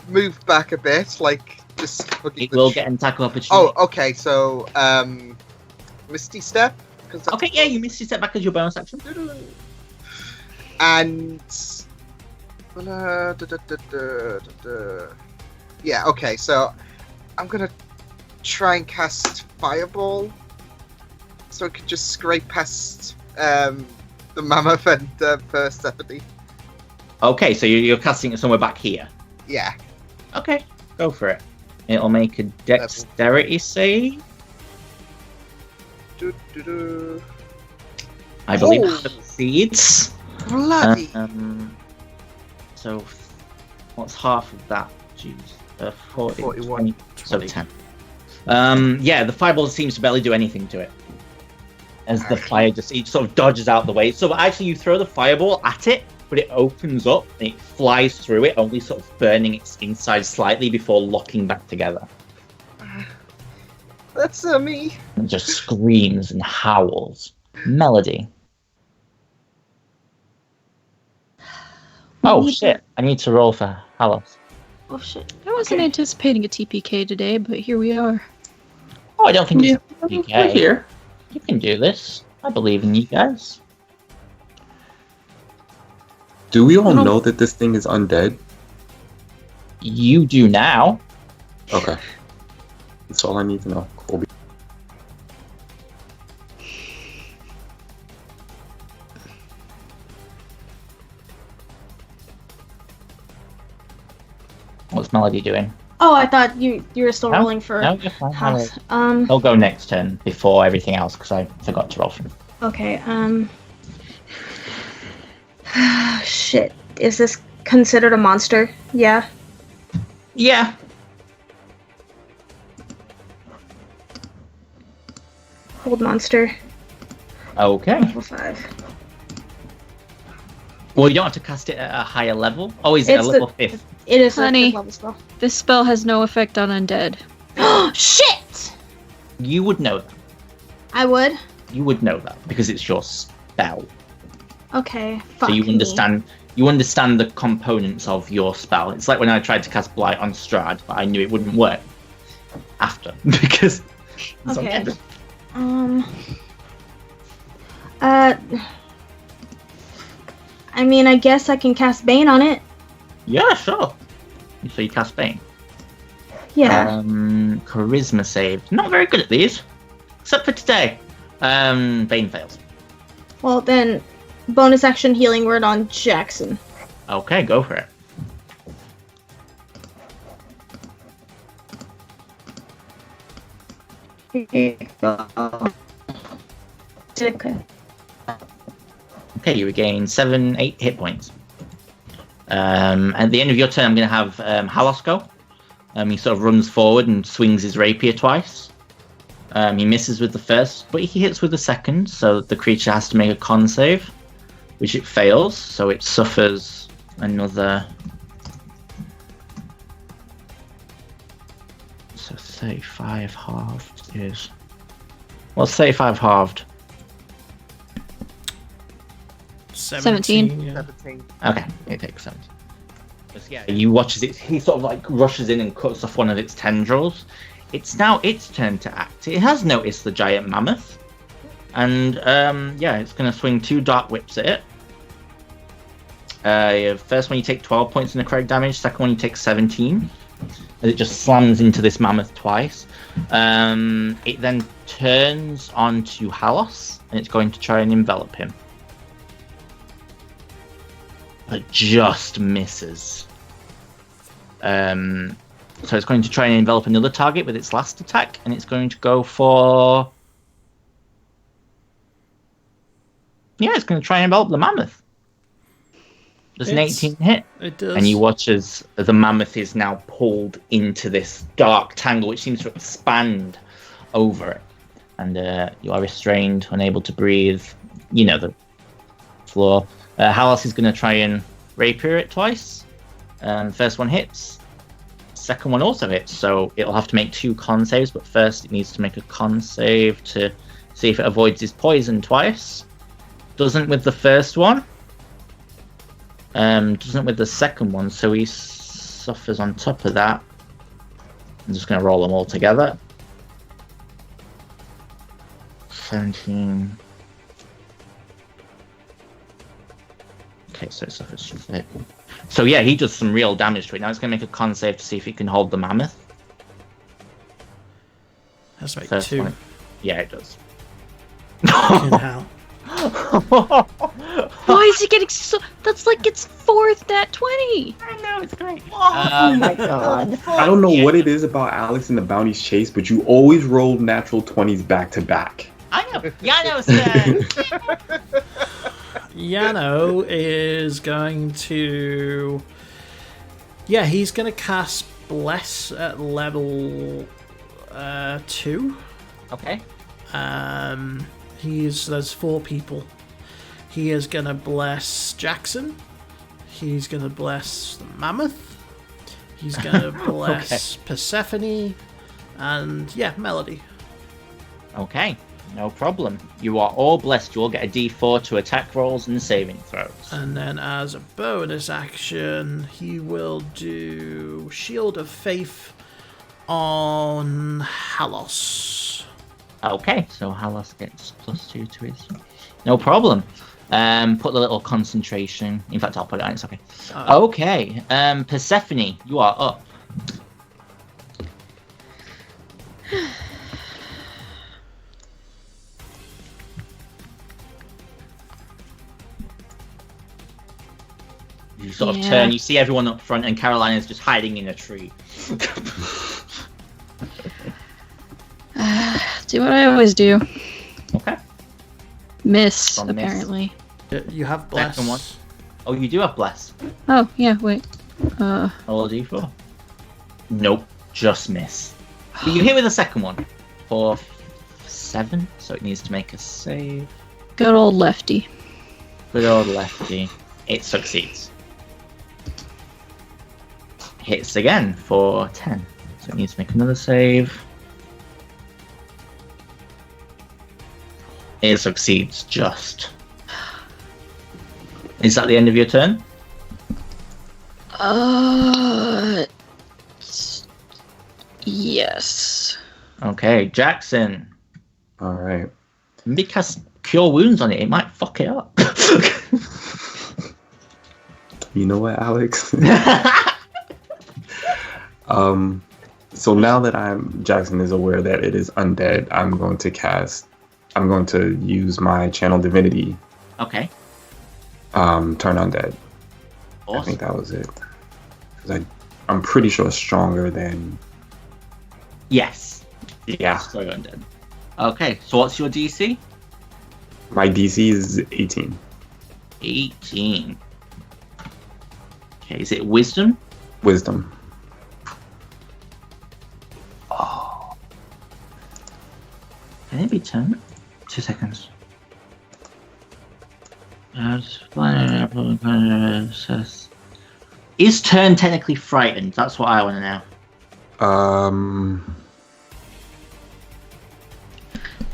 move back a bit, like just hugging It the will tree. get an attack of opportunity. Oh, okay. So, Misty Step. 'cause that's- Okay, yeah, you missed your step back as your bonus action. And yeah, okay. So I'm gonna try and cast Fireball, so I could just scrape past the mammoth and Persephone. Okay, so you're casting it somewhere back here. Yeah. Okay, go for it. It'll make a dexterity save. Do. I believe Oh. it succeeds. Bloody. So, what's half of that? Jeez. 40, 41. 20, so 10. Yeah, the fireball seems to barely do anything to it. as the fire just it sort of dodges out the way. So actually, you throw the fireball at it, but it opens up and it flies through it, only sort of burning its inside slightly before locking back together. That's me. And just screams and howls. Melody. Oh shit! I need to roll for Halos. Oh shit. I wasn't anticipating a TPK today, but here we are. Oh, I don't think Yeah, it's we're TPK. here. You can do this. I believe in you guys. Do we all know that this thing is undead? You do now. Okay. That's all I need to know. Cool. What's Melody doing? Oh, I thought you were still No, rolling for No, you're fine. house. I'll go next turn before everything else because I forgot to roll for him. Okay, shit. Is this considered a monster? Yeah. Yeah. Hold monster. Okay. Level 5. Well, you don't have to cast it at a higher level. Oh, is it a It's level 5th? It is Honey. a 5th level spell. This spell has no effect on undead. Shit! You would know that. I would? You would know that because it's your spell. Okay, fuck So you me. understand the components of your spell. It's like when I tried to cast Blight on Strahd, but I knew it wouldn't work after because it's Okay. undead. I mean, I guess I can cast Bane on it. Yeah, sure. So you cast Bane. Yeah. Charisma save. Not very good at these, except for today. Bane fails. Well, then, bonus action healing word on Jackson. Okay, go for it. Okay, you regain 8 hit points. At the end of your turn, I'm going to have Halos go. He sort of runs forward and swings his rapier twice. He misses with the first, but he hits with the second, so the creature has to make a con save, which it fails, so it suffers another... So 35 halved is... What's 35 halved? 17. Yeah. 17. Okay, it takes 17. Just, yeah, you watch as he sort of like rushes in and cuts off one of its tendrils. It's now its turn to act. It has noticed the giant mammoth, and yeah, it's going to swing 2 dark whips at it. First one you take 12 points of necrotic damage. Second one you take 17, as it just slams into this mammoth twice. It then turns onto Halos, and it's going to try and envelop him. But just misses. So it's going to try and envelop another target with its last attack, and it's going to go for... Yeah, it's going to try and envelop the mammoth. Does an It's- 18 hit? It does. And you watch as the mammoth is now pulled into this dark tangle, which seems to expand over it. And you are restrained, unable to breathe. You know the floor. Halos is going to try and rapier it twice. First one hits. Second one also hits, so it'll have to make 2 con saves, but first it needs to make a con save to see if it avoids his poison twice. Doesn't with the first one. Doesn't with the second one, so he suffers on top of that. I'm just going to roll them all together. 17. Okay, so it suffers 6. So yeah, he does some real damage to it. Now it's going to make a con save to see if it can hold the mammoth. That's right, First 2. one. Yeah, it does. Fucking hell. Why is he getting so... That's like its 4th nat 20! I know, it's great. Oh my god. I don't know what it is about Alex and the Bounties chase, but you always roll natural 20s back to back. I know. Yeah, I know. Yano is going to... Yeah, he's going to cast Bless at level 2. Okay. There's 4 people. He is gonna bless Jackson. He's gonna bless the mammoth. He's gonna bless Persephone, and Melody. Okay, no problem. You are all blessed. You all get a D4 to attack rolls and saving throws. And then as a bonus action, he will do Shield of Faith on Halos. Okay, so Halos gets +2 to his. No problem. Put the little concentration. In fact, I'll put it on. It's okay. Okay. Persephone, you are up. You sort of turn. You see everyone up front, and Carolina's just hiding in a tree. Do what I always do. Okay. Miss, From miss. apparently. You have bless. Second one. Oh, you do have bless. Oh, yeah, wait. Roll a D4. Nope, just miss. But you hit with the second one for 7, so it needs to make a save. Good old lefty. Good old lefty. It succeeds. Hits again for 10, so it needs to make another save. It succeeds just. Is that the end of your turn? Yes. Okay, Jackson. All right. Because cure wounds on it, it might fuck it up. You know what, Alex? So now that Jackson is aware that it is undead, I'm going to use my channel divinity. Okay. Turn undead. Awesome. I think that was it. 'Cause I'm pretty sure it's stronger than. Yes. Yeah. So undead. Okay, so what's your DC? My DC is 18. 18. Okay, is it wisdom? Wisdom. Oh. Can it be turned? 2 seconds. Is Turn technically frightened? That's what I want to know.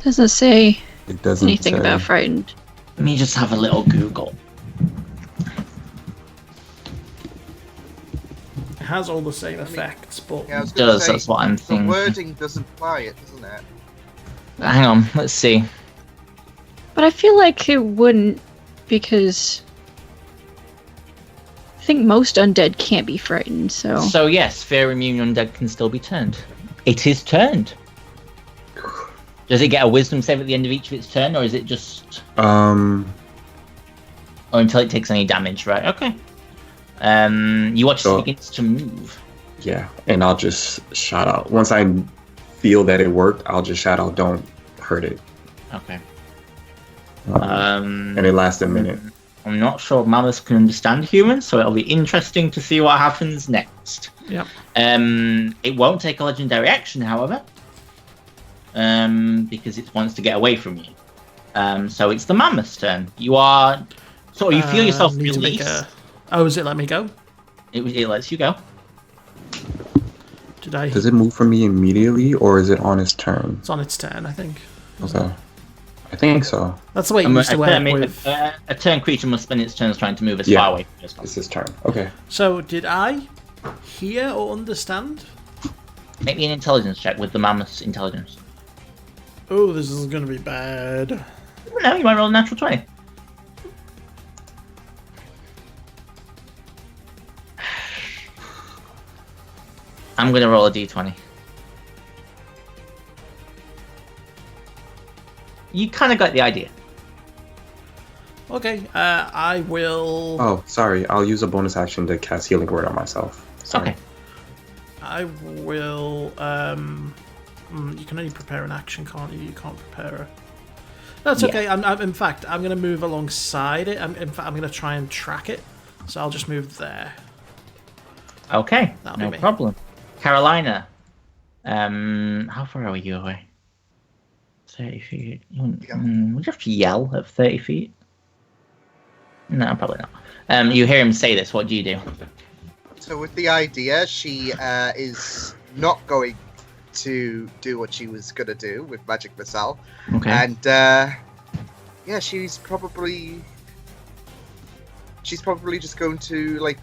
Doesn't say It doesn't anything say. about frightened. Let me just have a little Google. It has all the same effects, but Yeah, I was It gonna does, say, that's what I'm the thinking. wording doesn't apply it, doesn't it? Hang on, let's see. But I feel like it wouldn't, because I think most undead can't be frightened, so... So yes, fear immune undead can still be turned. It is turned. Does it get a wisdom save at the end of each of its turn, or is it just... Or until it takes any damage, right? Okay. You watch So- it begins to move. Yeah, and I'll just shout out. Once I feel that it worked, I'll just shout out, "Don't hurt it." Okay. And it lasts a minute. I'm not sure mammoths can understand humans, so it'll be interesting to see what happens next. Yep. It won't take a legendary action, however, because it wants to get away from you. So it's the mammoth's turn. You are... So you feel yourself need to make release. Oh, does it let me go? It lets you go. Did I? Does it move for me immediately, or is it on its turn? It's on its turn, I think. Okay. I think so. That's the way it used to work with... A turn creature must spend its turns trying to move as Yeah. far away from you as It's possible. his turn. Okay. So, did I hear or understand? Make me an intelligence check with the mammoth's intelligence. Oh, this is going to be bad. No, you might roll a natural 20. I'm going to roll a d20. You kind of got the idea. Okay, I will... Oh, sorry. I'll use a bonus action to cast Healing Word on myself. Sorry. Okay. I will... you can only prepare an action, can't you? You can't prepare a... That's okay. In fact, I'm going to move alongside it. I'm going to try and track it. So I'll just move there. Okay, That'll be no me. problem. Carolina, how far are you away? 30 feet. You Yeah. would you have to yell at 30 feet? No, probably not. You hear him say this. What do you do? So with the idea, she is not going to do what she was gonna do with magic missile, Okay. and yeah, she's probably just going to like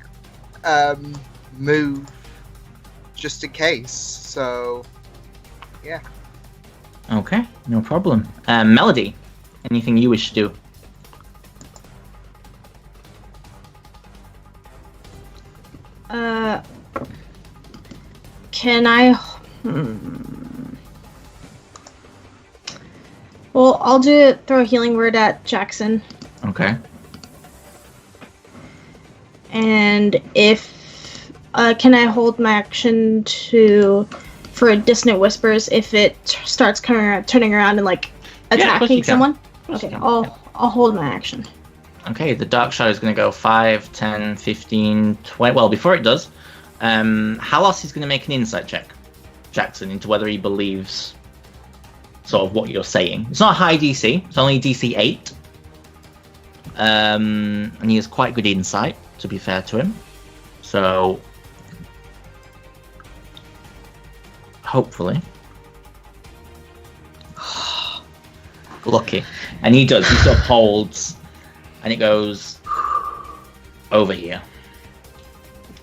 move just in case. So yeah. Okay, no problem. Melody, anything you wish to do? Can I? Well, I'll throw a healing word at Jackson, Okay. and if can I hold my action for dissonant whispers if it starts turning around and like Yeah, of course you attacking can. someone? Of course you Okay, can. I'll hold my action. Okay, the Dark Shadow is going to go 5, 10, 15, 20. Well, before it does, Halos is going to make an insight check, Jackson, into whether he believes sort of what you're saying. It's not a high DC, it's only DC 8. And he has quite good insight, to be fair to him. So, hopefully. Lucky. And he does, he sort of holds, and it goes over here.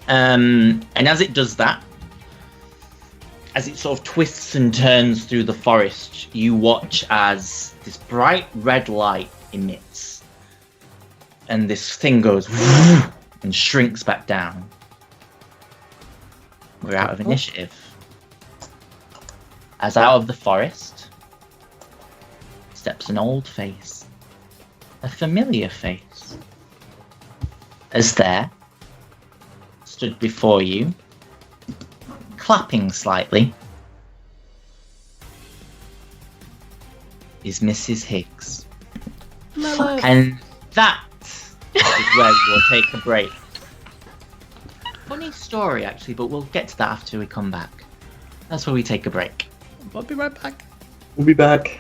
And as it does that, as it sort of twists and turns through the forest, you watch as this bright red light emits. And this thing goes and shrinks back down. We're out of initiative. As out of the forest steps an old face. A familiar face. As there, stood before you, clapping slightly, is Mrs. Higgs. Mellow. And that is where we'll take a break. Funny story, actually, but we'll get to that after we come back. That's where we take a break. We'll be right back. We'll be back.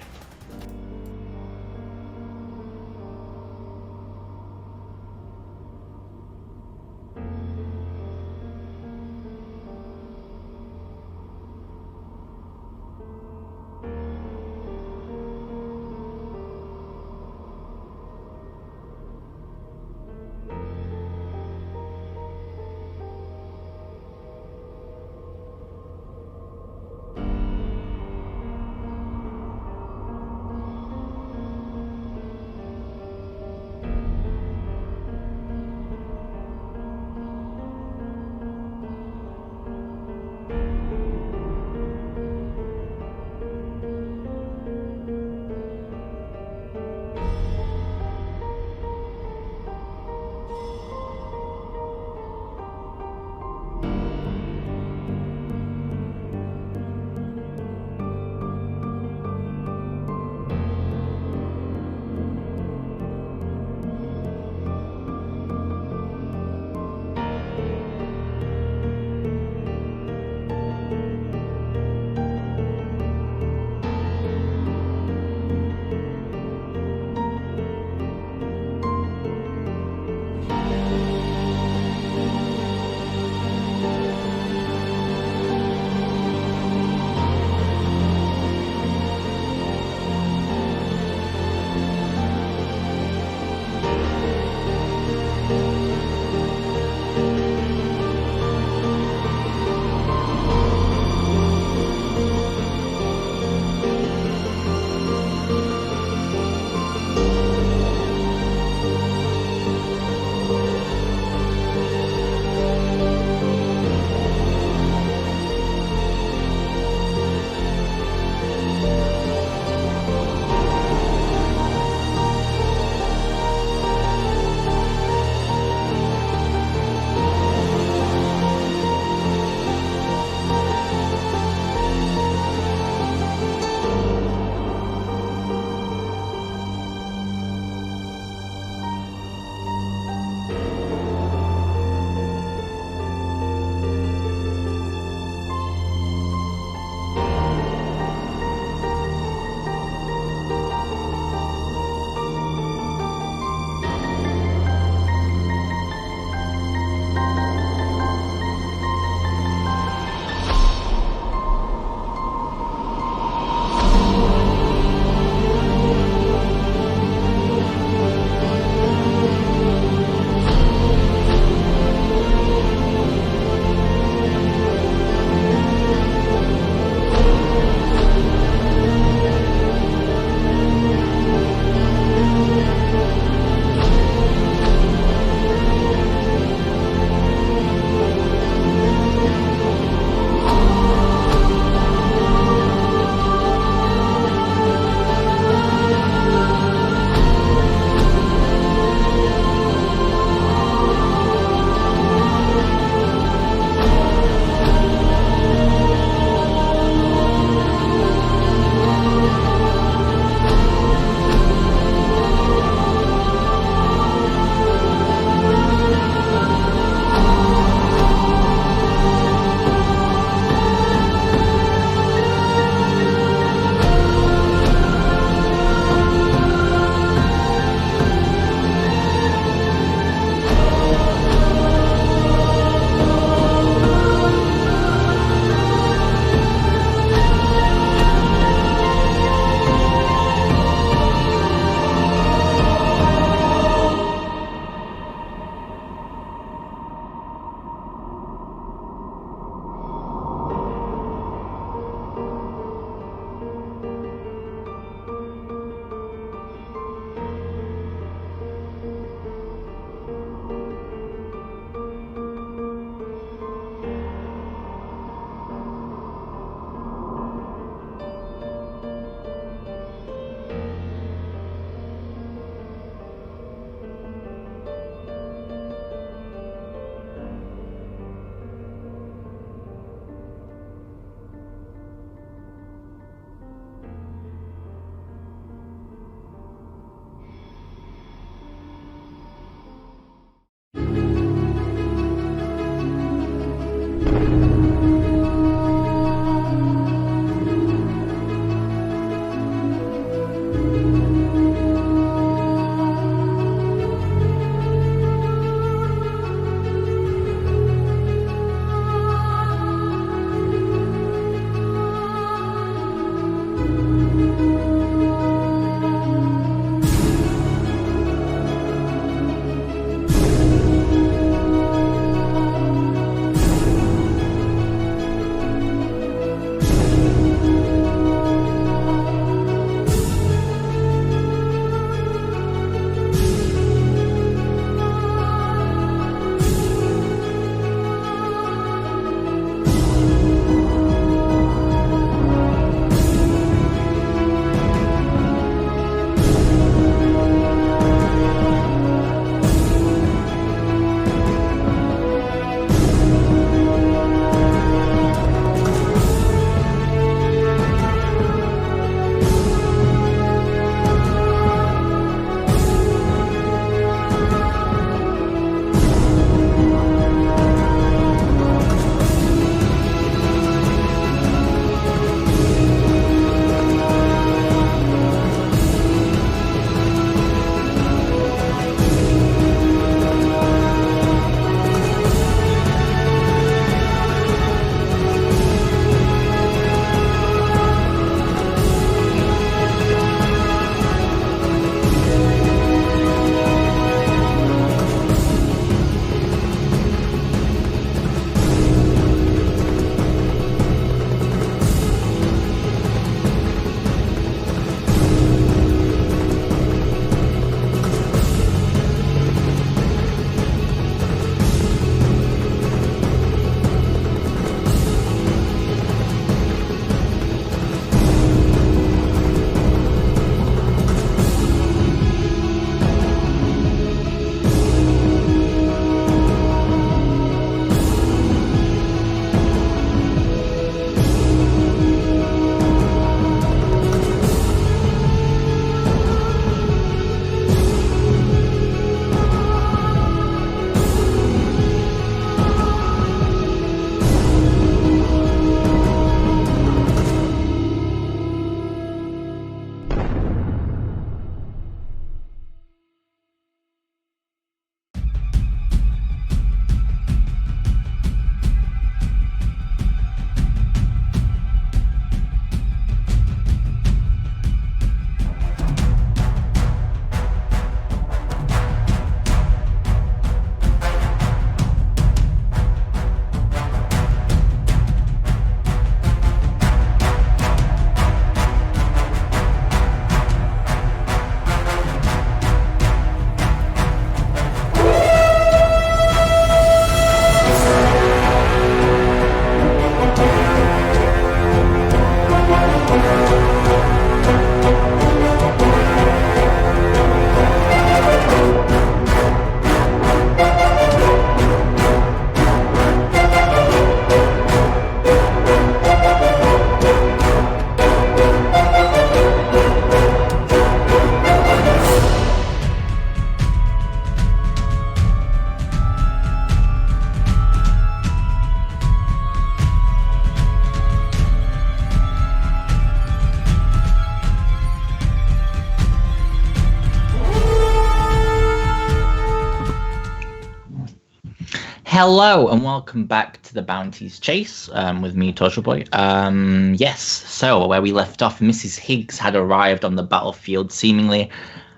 Hello and welcome back to the Bounties Chase with me, Torture Boy. Yes, so where we left off, Mrs. Higgs had arrived on the battlefield seemingly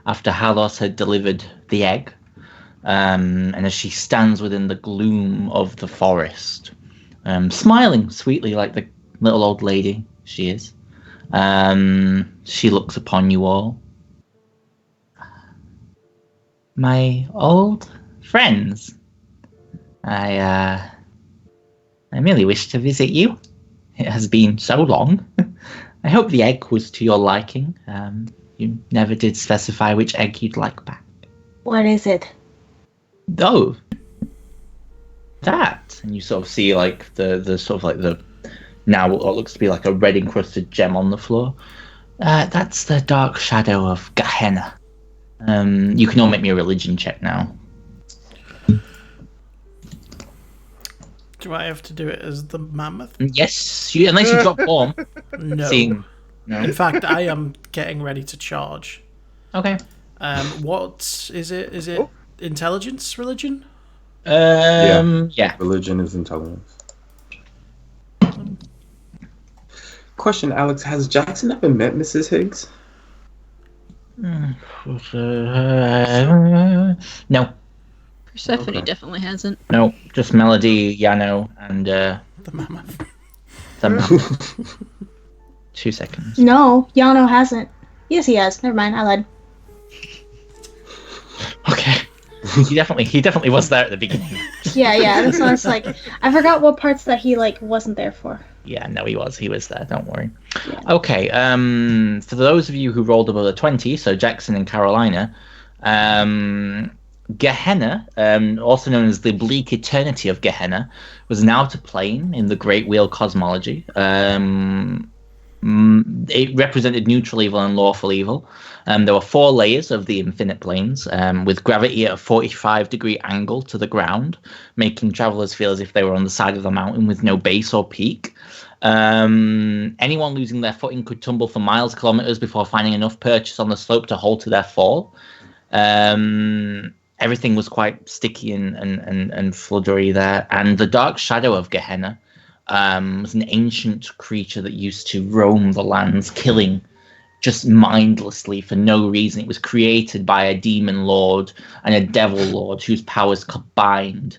after Halos had delivered the egg. And as she stands within the gloom of the forest, smiling sweetly like the little old lady she is, she looks upon you all. My old friends. I merely wish to visit you. It has been so long. I hope the egg was to your liking. You never did specify which egg you'd like back. What is it? Oh, that. And you sort of see like the sort of like the now what looks to be like a red encrusted gem on the floor. That's the dark shadow of Gehenna. You can all make me a religion check now. Do I have to do it as the mammoth? Yes, unless you drop form. No. No. In fact, I am getting ready to charge. Okay. What is it? Is it intelligence religion? Yeah. Religion is intelligence. Question, Alex: has Jackson ever met Mrs. Higgs? No. Persephone definitely hasn't. No, just Melody, Yano, and The mammoth. the 2 seconds. No, Yano hasn't. Yes, he has. Never mind. I lied. Okay. He definitely was there at the beginning. Yeah. That's why it's like I forgot what parts that he wasn't there for. Yeah, no, he was there. Don't worry. Yeah. Okay. For those of you who rolled above a 20, so Jackson and Carolina, Gehenna, also known as the bleak eternity of Gehenna, was an outer plane in the Great Wheel cosmology. It represented neutral evil and lawful evil. There were 4 layers of the infinite planes, with gravity at a 45-degree angle to the ground, making travelers feel as if they were on the side of the mountain with no base or peak. Anyone losing their footing could tumble for miles, kilometers before finding enough purchase on the slope to halt to their fall. Everything was quite sticky and floodery there. And the dark shadow of Gehenna was an ancient creature that used to roam the lands, killing just mindlessly for no reason. It was created by a demon lord and a devil lord whose powers combined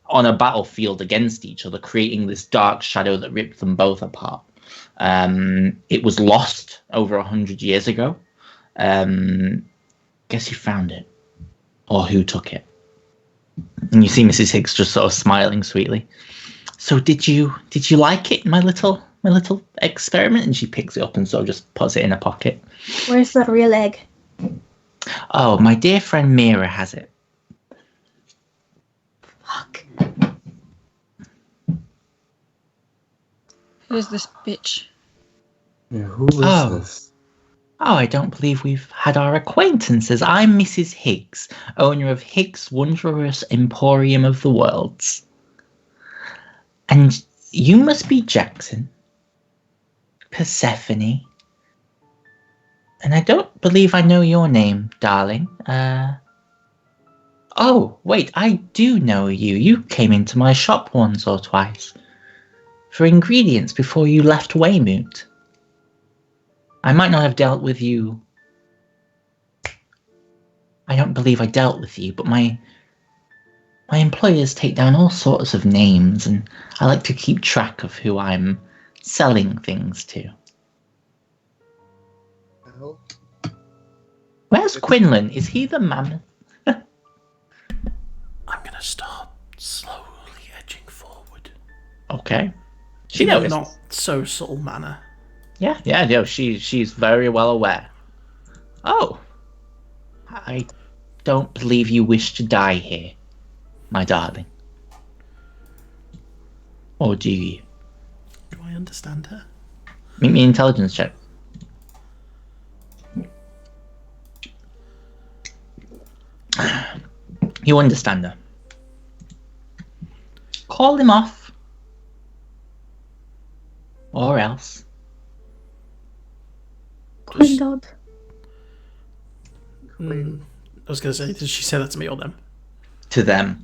on a battlefield against each other, creating this dark shadow that ripped them both apart. It was lost over 100 years ago. Guess who found it? Or who took it? And you see Mrs. Higgs just sort of smiling sweetly. So did you like it, my little experiment? And she picks it up and sort of just puts it in her pocket. Where's the real egg? Oh, my dear friend Mira has it. Fuck. Who's this bitch? Yeah, who is this? Oh, I don't believe we've had our acquaintances. I'm Mrs. Higgs, owner of Higgs' Wondrous Emporium of the Worlds. And you must be Jackson, Persephone, and I don't believe I know your name, darling. Oh, wait, I do know you. You came into my shop once or twice for ingredients before you left Weymouth. I might not have dealt with you. I don't believe I dealt with you, but my employers take down all sorts of names, and I like to keep track of who I'm selling things to. Well, Where's Quinlan? Is he the mammoth? I'm gonna start slowly edging forward. Okay. She In a knows. not so subtle manner. Yeah, she's very well aware. Oh. I don't believe you wish to die here, my darling. Or do you? Do I understand her? Make me an intelligence check. You understand her. Call him off. Or else. Quindled. I was gonna say, did she say that to me or them? To them.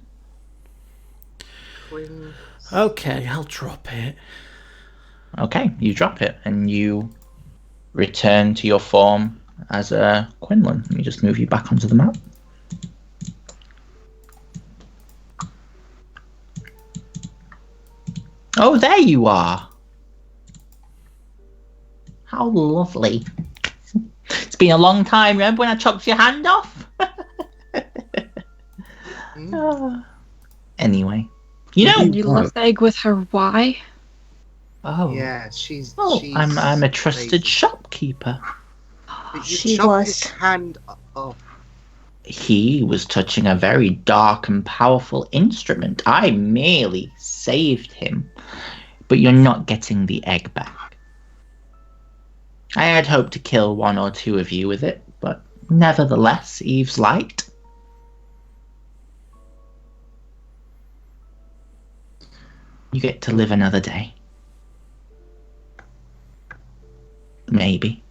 twins. Okay, I'll drop it. Okay, you drop it and you return to your form as a Quinlan. Let me just move you back onto the map. Oh, there you are. How lovely. It's been a long time. Remember when I chopped your hand off? Anyway. You know... You left the egg with her. Why? Oh. Yeah, she's. I'm a trusted amazing. shopkeeper. You She chopped was. his hand off. He was touching a very dark and powerful instrument. I merely saved him. But you're not getting the egg back. I had hoped to kill one or two of you with it, but nevertheless, Eve's light. You get to live another day. Maybe.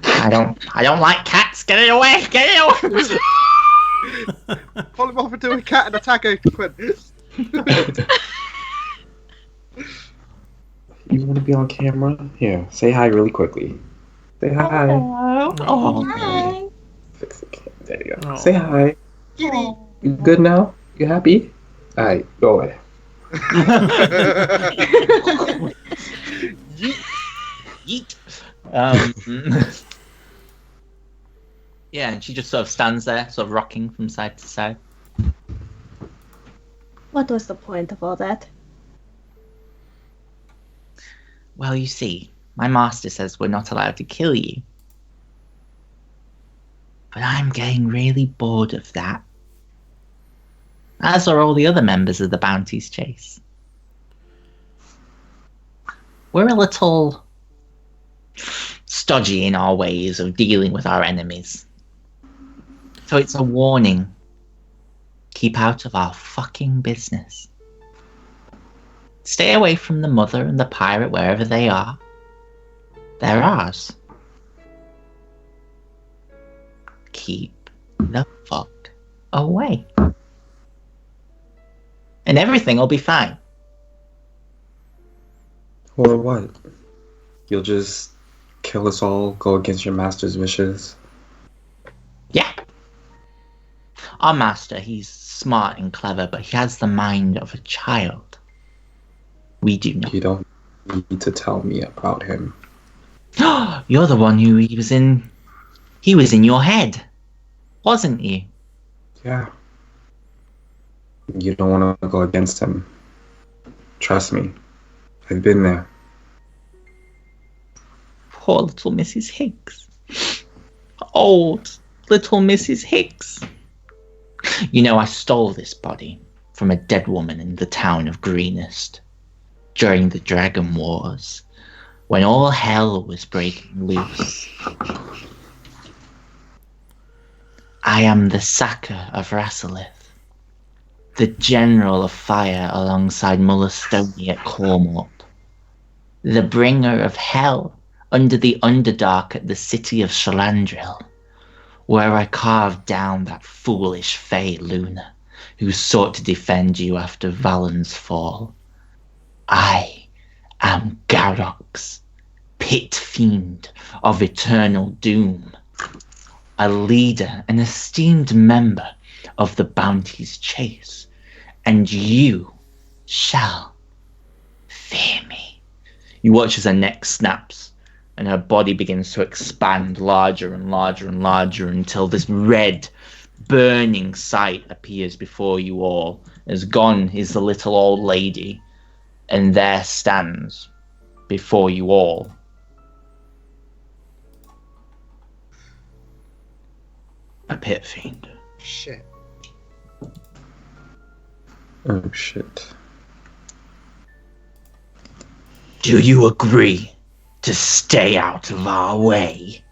I don't like cats. Get it away! Get it away! Pull him off into a cat and attack her, Quinn. You want to be on camera? Here, say hi really quickly. Say hi. Oh. Fix the camera. There you go. Oh. Say hi. Kitty. You good now? You happy? Alright, go away. Yeet. Yeah, and she just sort of stands there, sort of rocking from side to side. What was the point of all that? Well, you see, my master says we're not allowed to kill you. But I'm getting really bored of that. As are all the other members of the Bounties chase. We're a little stodgy in our ways of dealing with our enemies. So it's a warning. Keep out of our fucking business. Stay away from the mother and the pirate wherever they are. They're ours. Keep the fuck away. And everything will be fine. Or what? You'll just kill us all, go against your master's wishes? Yeah. Our master, he's smart and clever, but he has the mind of a child. We do not. You don't need to tell me about him. You're the one who he was in your head, wasn't you? Yeah. You don't want to go against him. Trust me. I've been there. Poor little Mrs. Higgs. Old little Mrs. Higgs. You know, I stole this body from a dead woman in the town of Greenest during the Dragon Wars, when all hell was breaking loose. I am the Sacker of Rassilith, the General of Fire alongside Mullistone at Cormort, the Bringer of Hell under the Underdark at the city of Shalandril, where I carved down that foolish Fey Luna who sought to defend you after Valen's fall. I am Garox, pit fiend of eternal doom, a leader and esteemed member of the Bounties chase, and you shall fear me. You watch as her neck snaps and her body begins to expand larger and larger and larger until this red, burning sight appears before you all. As gone is the little old lady, and there stands before you all a pit fiend. Shit. Oh shit. Do you agree to stay out of our way?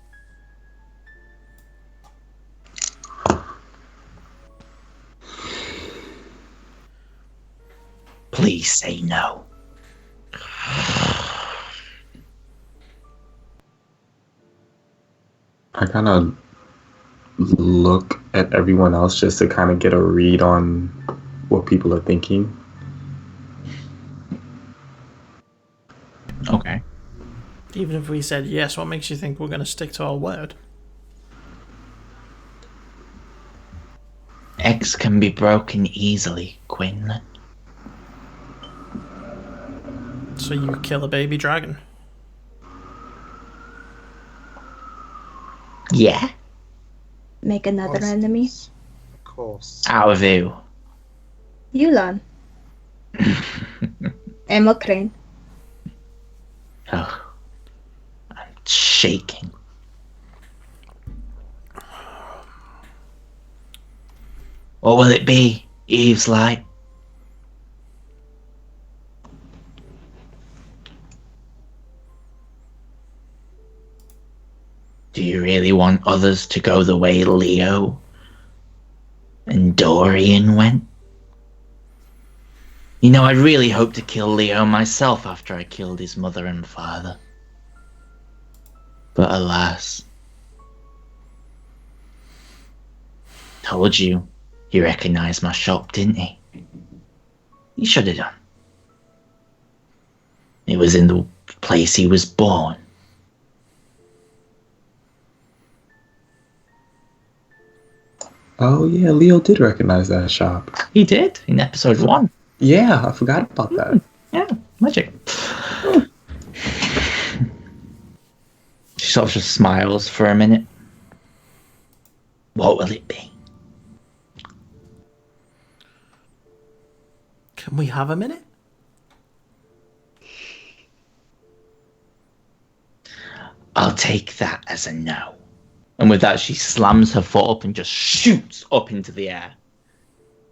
Please say no. I kind of look at everyone else just to kind of get a read on what people are thinking. Okay. Even if we said yes, what makes you think we're going to stick to our word? Eggs can be broken easily, Quinlan. So you kill a baby dragon. Yeah? Make another Yes. enemy. Of course. Out of who? Yulan. Emma Crane. Oh. I'm shaking. What will it be, Eve's Light? Do you really want others to go the way Leo and Dorian went? You know, I really hoped to kill Leo myself after I killed his mother and father. But alas. Told you, he recognized my shop, didn't he? He should have done. It was in the place he was born. Oh yeah, Leo did recognize that shop. He did, in episode 1. Yeah, I forgot about that. Yeah, magic. She sort of just smiles for a minute. What will it be? Can we have a minute? I'll take that as a no. And with that, she slams her foot up and just shoots up into the air.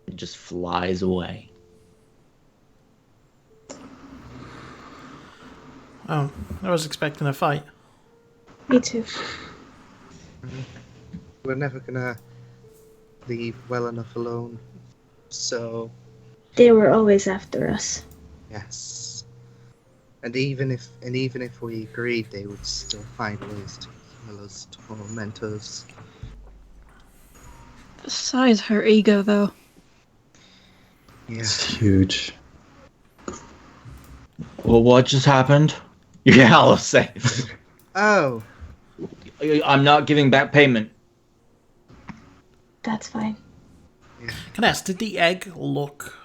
And just flies away. Oh, I was expecting a fight. Me too. We're never gonna leave well enough alone. So, They were always after us. yes. And even if we agreed, they would still find ways to kill us, torment us. Besides her ego, though. Yeah. It's huge. Well, what just happened? Yeah, I'll say. Oh, I'm not giving back payment. That's fine. Can I ask, did the egg look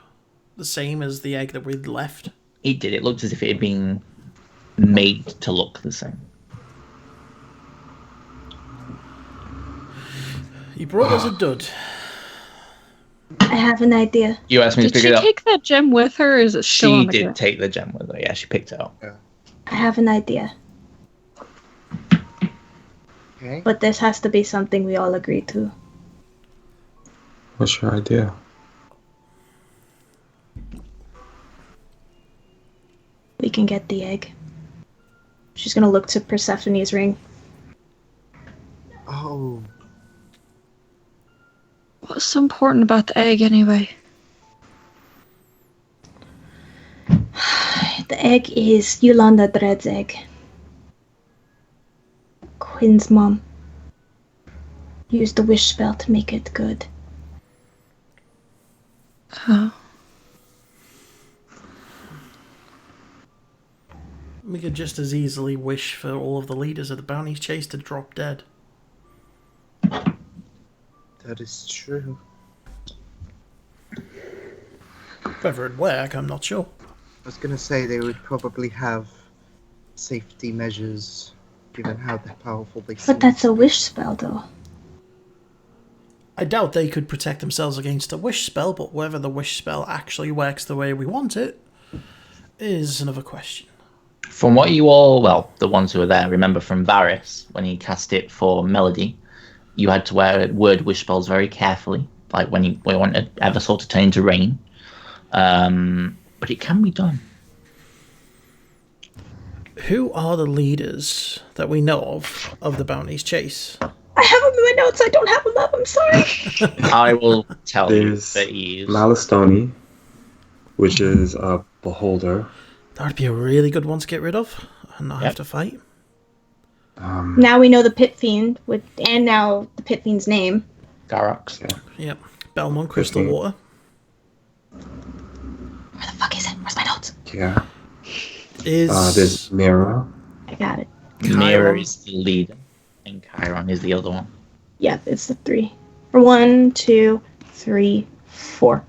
the same as the egg that we'd left? It did. It looked as if it had been made to look the same. You brought us a dud. I have an idea. You asked me Did to pick she it up. take that gem with her, or is it still She on the did ground? take the gem with her. Yeah, she picked it up. I have an idea. okay. But this has to be something we all agree to. What's your idea? We can get the egg. She's gonna look to Persephone's ring. Oh, What's so important about the egg, anyway? The egg is Yolanda Dread's egg. Quinn's mom used the wish spell to make it good. Oh. We could just as easily wish for all of the leaders of the Bounties chase to drop dead. that is true. Whether it'd work, I'm not sure. I was gonna say they would probably have safety measures, given how powerful they seem. But that's a wish spell, though. I doubt they could protect themselves against a wish spell, but whether the wish spell actually works the way we want it is another question. From what you all, well, the ones who were there, remember from Varys, when he cast it for Melody, you had to word wish spells very carefully, like when you wanted Eversole to turn into rain. But it can be done. Who are the leaders that we know of the Bounties chase? I have them in my notes. I don't have them up. I'm sorry. I will tell you There's that he is. Malastoni, which is a beholder. That'd be a really good one to get rid of and not have Yep. to fight. Now we know the Pit Fiend, and now the Pit Fiend's name. Garox. Yeah. Yep. Belmont, Crystal 15. Water. Where the fuck is it? Where's my notes? Yeah. Is There's Mira. I got it. Mirror Chiron. is the leader, and Chiron is the other one. Yeah, it's the 3. Or 1, 2, 3, 4.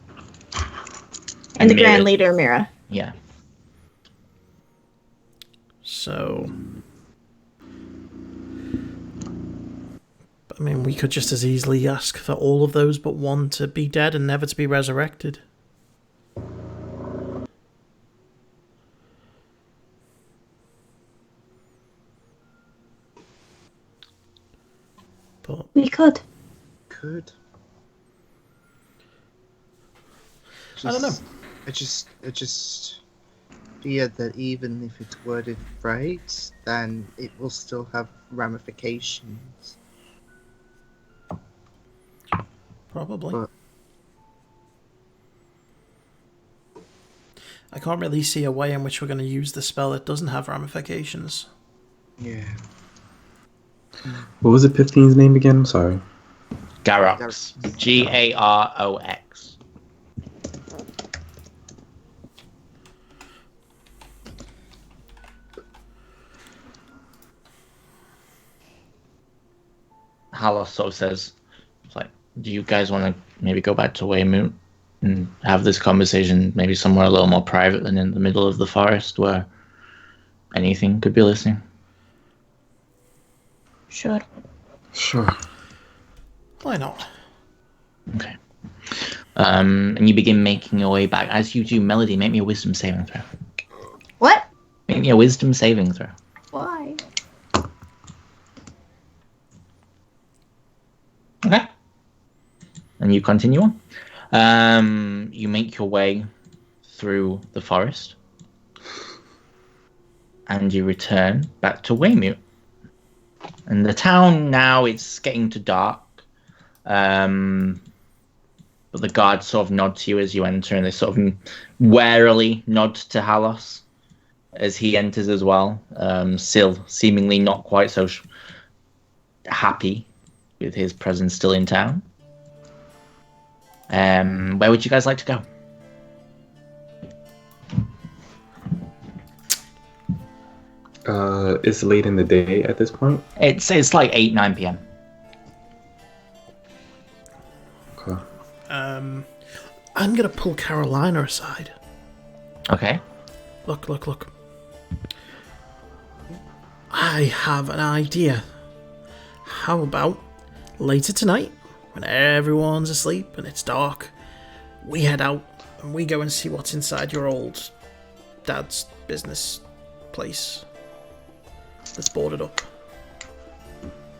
And the Mira. Grand Leader, Mira. Yeah. So, I mean, we could just as easily ask for all of those but one to be dead and never to be resurrected. But We could. Could. I don't know. I just fear that even if it's worded right, then it will still have ramifications. Probably. But I can't really see a way in which we're going to use the spell that doesn't have ramifications. yeah, What was the 15's name again? I'm sorry. Garox. Garox. Halos sort of says, it's like, do you guys want to maybe go back to Weymouth and have this conversation maybe somewhere a little more private than in the middle of the forest where anything could be listening? Sure. Sure. Why not? Okay. And you begin making your way back. As you do, Melody, make me a wisdom saving throw. What? Make me a wisdom saving throw. Why? Okay. And you continue on. You make your way through the forest. And you return back to Weymouth. And the town now, it's getting to dark. But the guards sort of nod to you as you enter, and they sort of warily nod to Halos as he enters as well. Still seemingly not quite so happy with his presence still in town. Where would you guys like to go? It's late in the day at this point. It's like 8-9 p.m. Okay. I'm going to pull Carolina aside. Okay. Look. I have an idea. How about later tonight, when everyone's asleep and it's dark, we head out and we go and see what's inside your old dad's business place that's boarded up.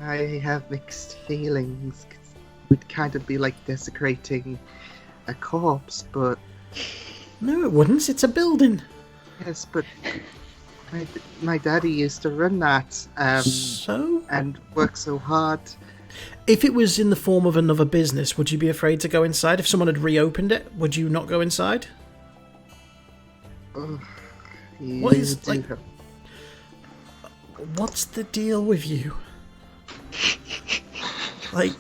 I have mixed feelings. 'Cause it would kind of be like desecrating a corpse, but No, it wouldn't. It's a building. yes, but my daddy used to run that So, and work so hard. if it was in the form of another business, would you be afraid to go inside? If someone had reopened it, would you not go inside? What is, do like- have- What's the deal with you? Like,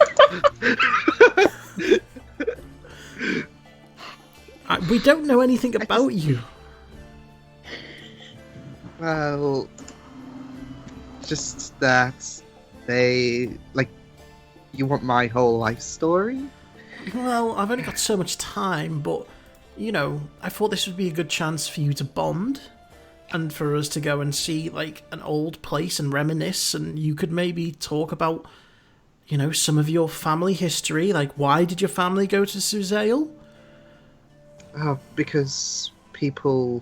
we don't know anything about you. Well, just that they like. You want my whole life story? Well, I've only got so much time, but, you know, I thought this would be a good chance for you to bond and for us to go and see, like, an old place and reminisce, and you could maybe talk about, you know, some of your family history, like, why did your family go to Suzale? Because people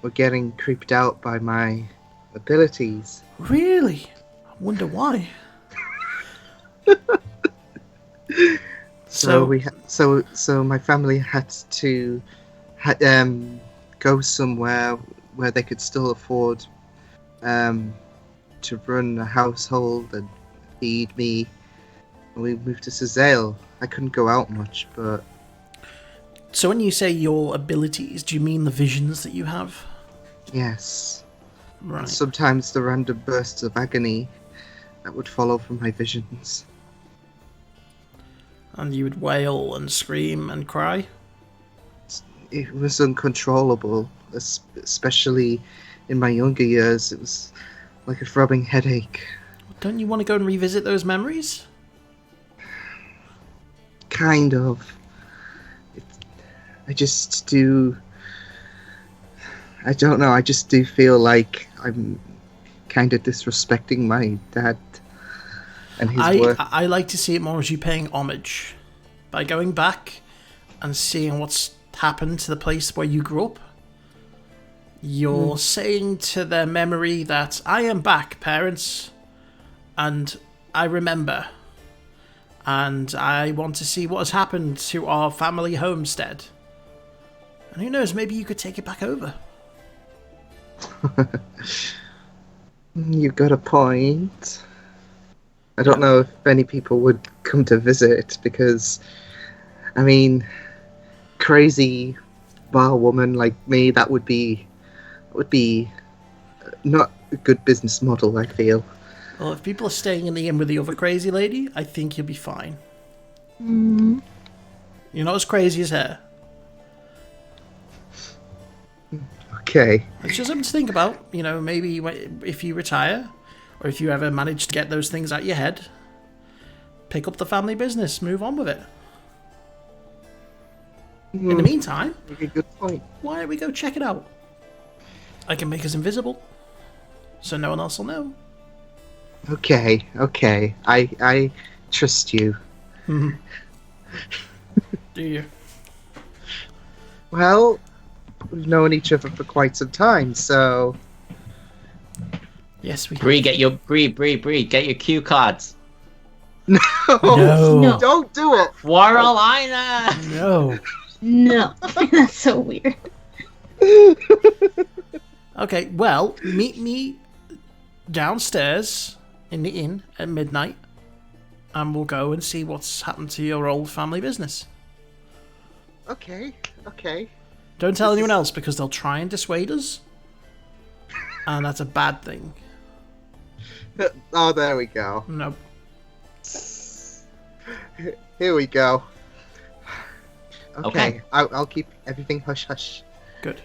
were getting creeped out by my abilities. Really? I wonder why. So my family had to go somewhere where they could still afford to run a household and feed me. And we moved to Suzale. I couldn't go out much, but So when you say your abilities, do you mean the visions that you have? yes. Right. Sometimes the random bursts of agony that would follow from my visions. And you would wail and scream and cry? It was uncontrollable, especially in my younger years. It was like a throbbing headache. Don't you want to go and revisit those memories? Kind of. I just do. I don't know. I just do feel like I'm kind of disrespecting my dad and his work. I like to see it more as you paying homage by going back and seeing what's happened to the place where you grew up. You're saying to their memory that I am back, parents, and I remember, and I want to see what has happened to our family homestead. And who knows, maybe you could take it back over. You got a point. I don't know if any people would come to visit because, I mean, crazy bar woman like me, that would be not a good business model, I feel. Well, if people are staying in the inn with the other crazy lady, I think you'll be fine. Mm. You're not as crazy as her. Okay. It's just something to think about. You know, maybe if you retire, or if you ever manage to get those things out your head, pick up the family business, move on with it. In the meantime, A good point. why don't we go check it out? I can make us invisible, so no one else will know. Okay. I trust you. Do you? Well, we've known each other for quite some time, so Yes, we Bree, get your cue cards. no, No. don't do it. Carolina. No. No, that's so weird. Okay, well, meet me downstairs in the inn at midnight, and we'll go and see what's happened to your old family business. Okay. Don't tell anyone else because they'll try and dissuade us, and that's a bad thing. Oh, there we go. No. Here we go. Okay. I'll keep everything hush hush. Good.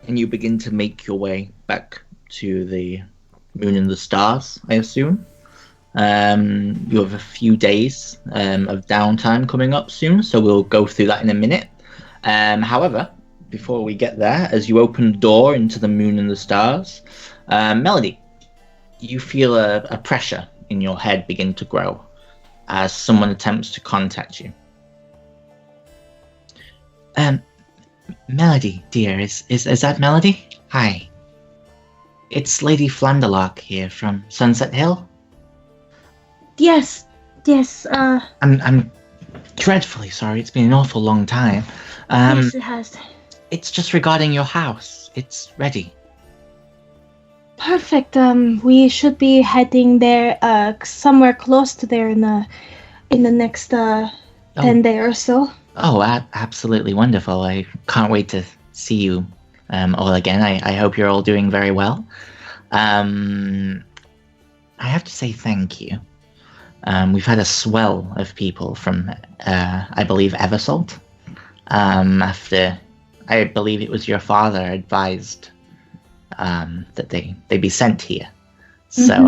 And you begin to make your way back to the moon and the stars, I assume. You have a few days of downtime coming up soon, so we'll go through that in a minute. However, before we get there, as you open the door into the moon and the stars, Melody, you feel a pressure in your head begin to grow as someone attempts to contact you. Melody, dear, is that Melody? Hi. It's Lady Flanderlock here from Sunset Hill. Yes. I'm dreadfully sorry. It's been an awful long time. Yes, it has. It's just regarding your house. It's ready. Perfect. We should be heading there, somewhere close to there in the next 10 day or so. Oh, absolutely wonderful. I can't wait to see you all again. I hope you're all doing very well. I have to say thank you. We've had a swell of people from, I believe, Eversalt. After, I believe it was your father advised that they be sent here. So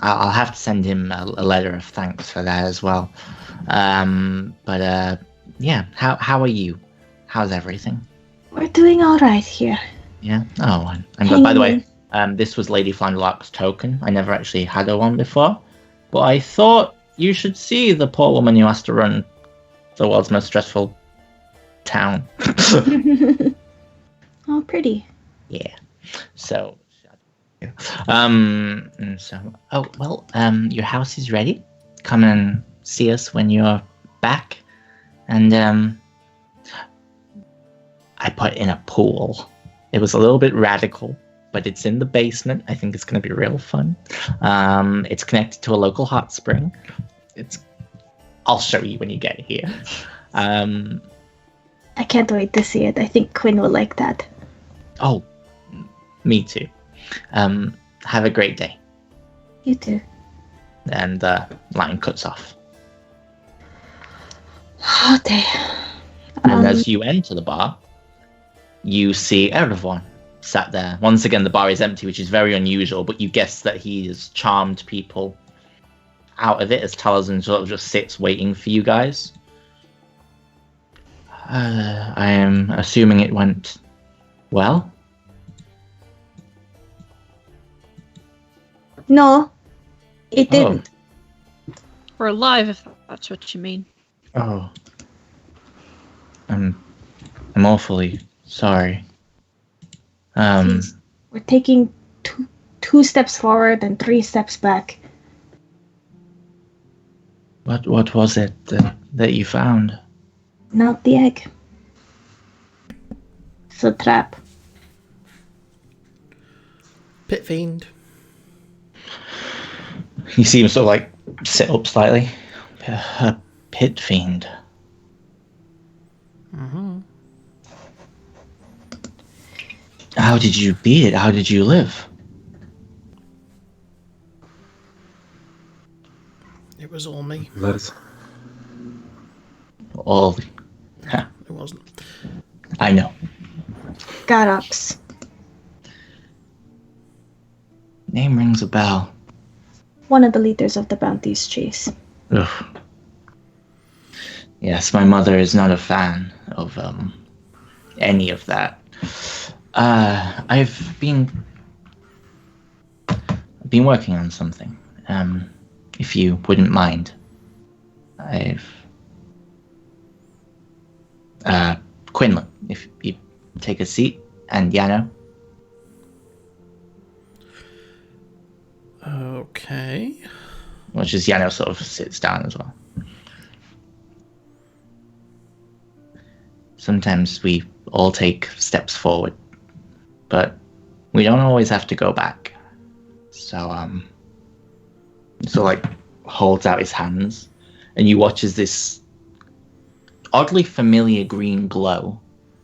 I'll have to send him a letter of thanks for that as well. Yeah, how are you? How's everything? We're doing all right here. Yeah? Oh, I'm good. By the way, this was Lady Flanderlock's token. I never actually had her one before. But I thought you should see the poor woman who has to run the world's most stressful town. Oh, pretty. Yeah. So, your house is ready. Come and see us when you're back. And, I put in a pool. It was a little bit radical, but it's in the basement. I think it's going to be real fun. It's connected to a local hot spring. I'll show you when you get here. I can't wait to see it. I think Quinn will like that. Oh, me too. Have a great day. You too. And the line cuts off. Oh, damn. And as you enter the bar, you see everyone sat there. Once again, the bar is empty, which is very unusual, but you guess that he has charmed people out of it as Taliesin sort of just sits waiting for you guys. I am assuming it went well. No, it didn't. We're alive, if that's what you mean. Oh. I'm awfully sorry. Please, we're taking two steps forward and 3 steps back. What was it that you found? Not the egg. It's a trap. Pit fiend. You see him sort of like sit up slightly. A pit fiend. Mm-hmm. How did you beat it? How did you live? It was all me. Let us. All. It wasn't. I know. Garox. Name rings a bell. One of the leaders of the Bounties chase. Ugh. Yes, my mother is not a fan of any of that. I've been working on something. If you wouldn't mind, Quinlan, if you take a seat, and Yano. Okay. Which is Yano sort of sits down as well. Sometimes we all take steps forward, but we don't always have to go back. So, like holds out his hands, and you watch as this oddly familiar green glow,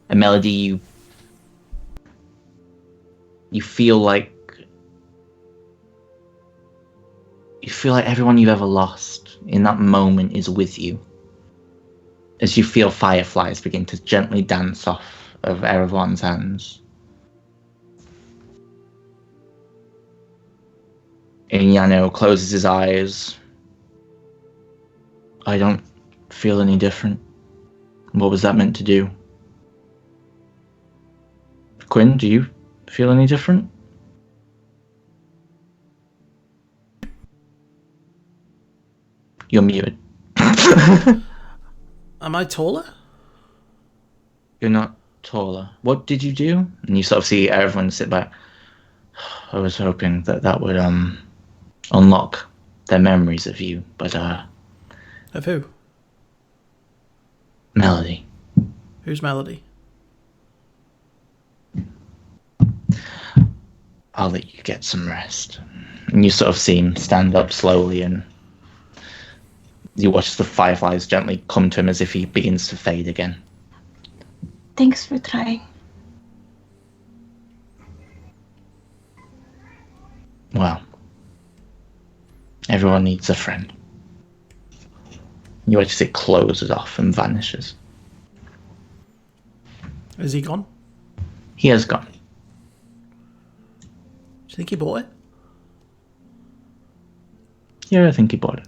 a melody you feel like everyone you've ever lost in that moment is with you. As you feel fireflies begin to gently dance off of Erevon's hands. Inyano closes his eyes. I don't feel any different. What was that meant to do? Quinn, do you feel any different? You're muted. Am I taller? You're not taller. What did you do? And you sort of see everyone sit back. I was hoping that would unlock their memories of you, but Of who? Melody. Who's Melody? I'll let you get some rest. And you sort of see him stand up slowly, and you watch the fireflies gently come to him as if he begins to fade again. Thanks for trying. Well, everyone needs a friend. You watch as it closes off and vanishes. Is he gone? He has gone. Do you think he bought it? Yeah, I think he bought it.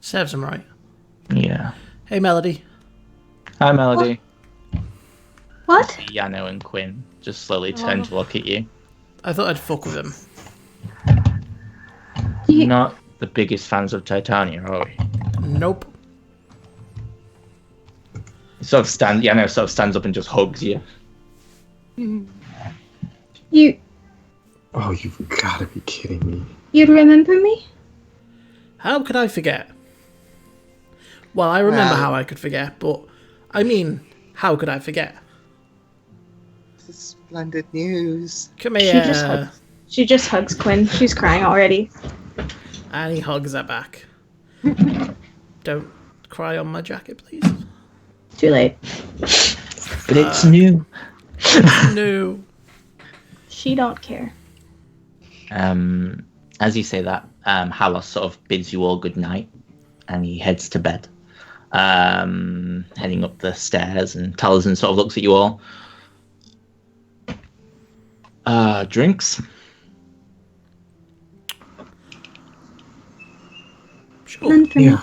Serves him right. Yeah. Hey, Melody. Hi, Melody. What? Yano and Quinn just slowly turn to look at you. I thought I'd fuck with him. You, Not the biggest fans of Titania, are we? Nope. Yano sort of stands up and just hugs you. you, Oh, you've got to be kidding me. you remember me? How could I forget? Well, I remember Well- how I could forget, but I mean, how could I forget? This is splendid news. Come She here. just hugs. She just hugs Quinn. She's crying already. And he hugs her back. Don't cry on my jacket, please. Too late. But it's new. No. She don't care. As you say that, Halos sort of bids you all good night, and he heads to bed. heading up the stairs, and Taliesin sort of looks at you all. Drinks? Sure. None for me.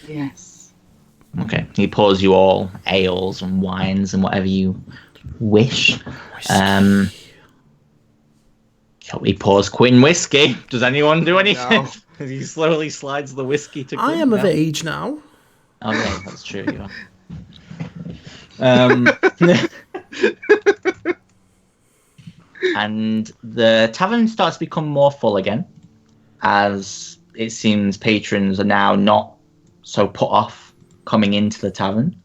Yes. Okay. He pours you all ales and wines and whatever you wish. He pours Quinn whiskey. Does anyone do anything? No. He slowly slides the whiskey to Quinn. I am of No? age now. Okay, that's true. You are. And the tavern starts to become more full again, as it seems patrons are now not so put off coming into the tavern.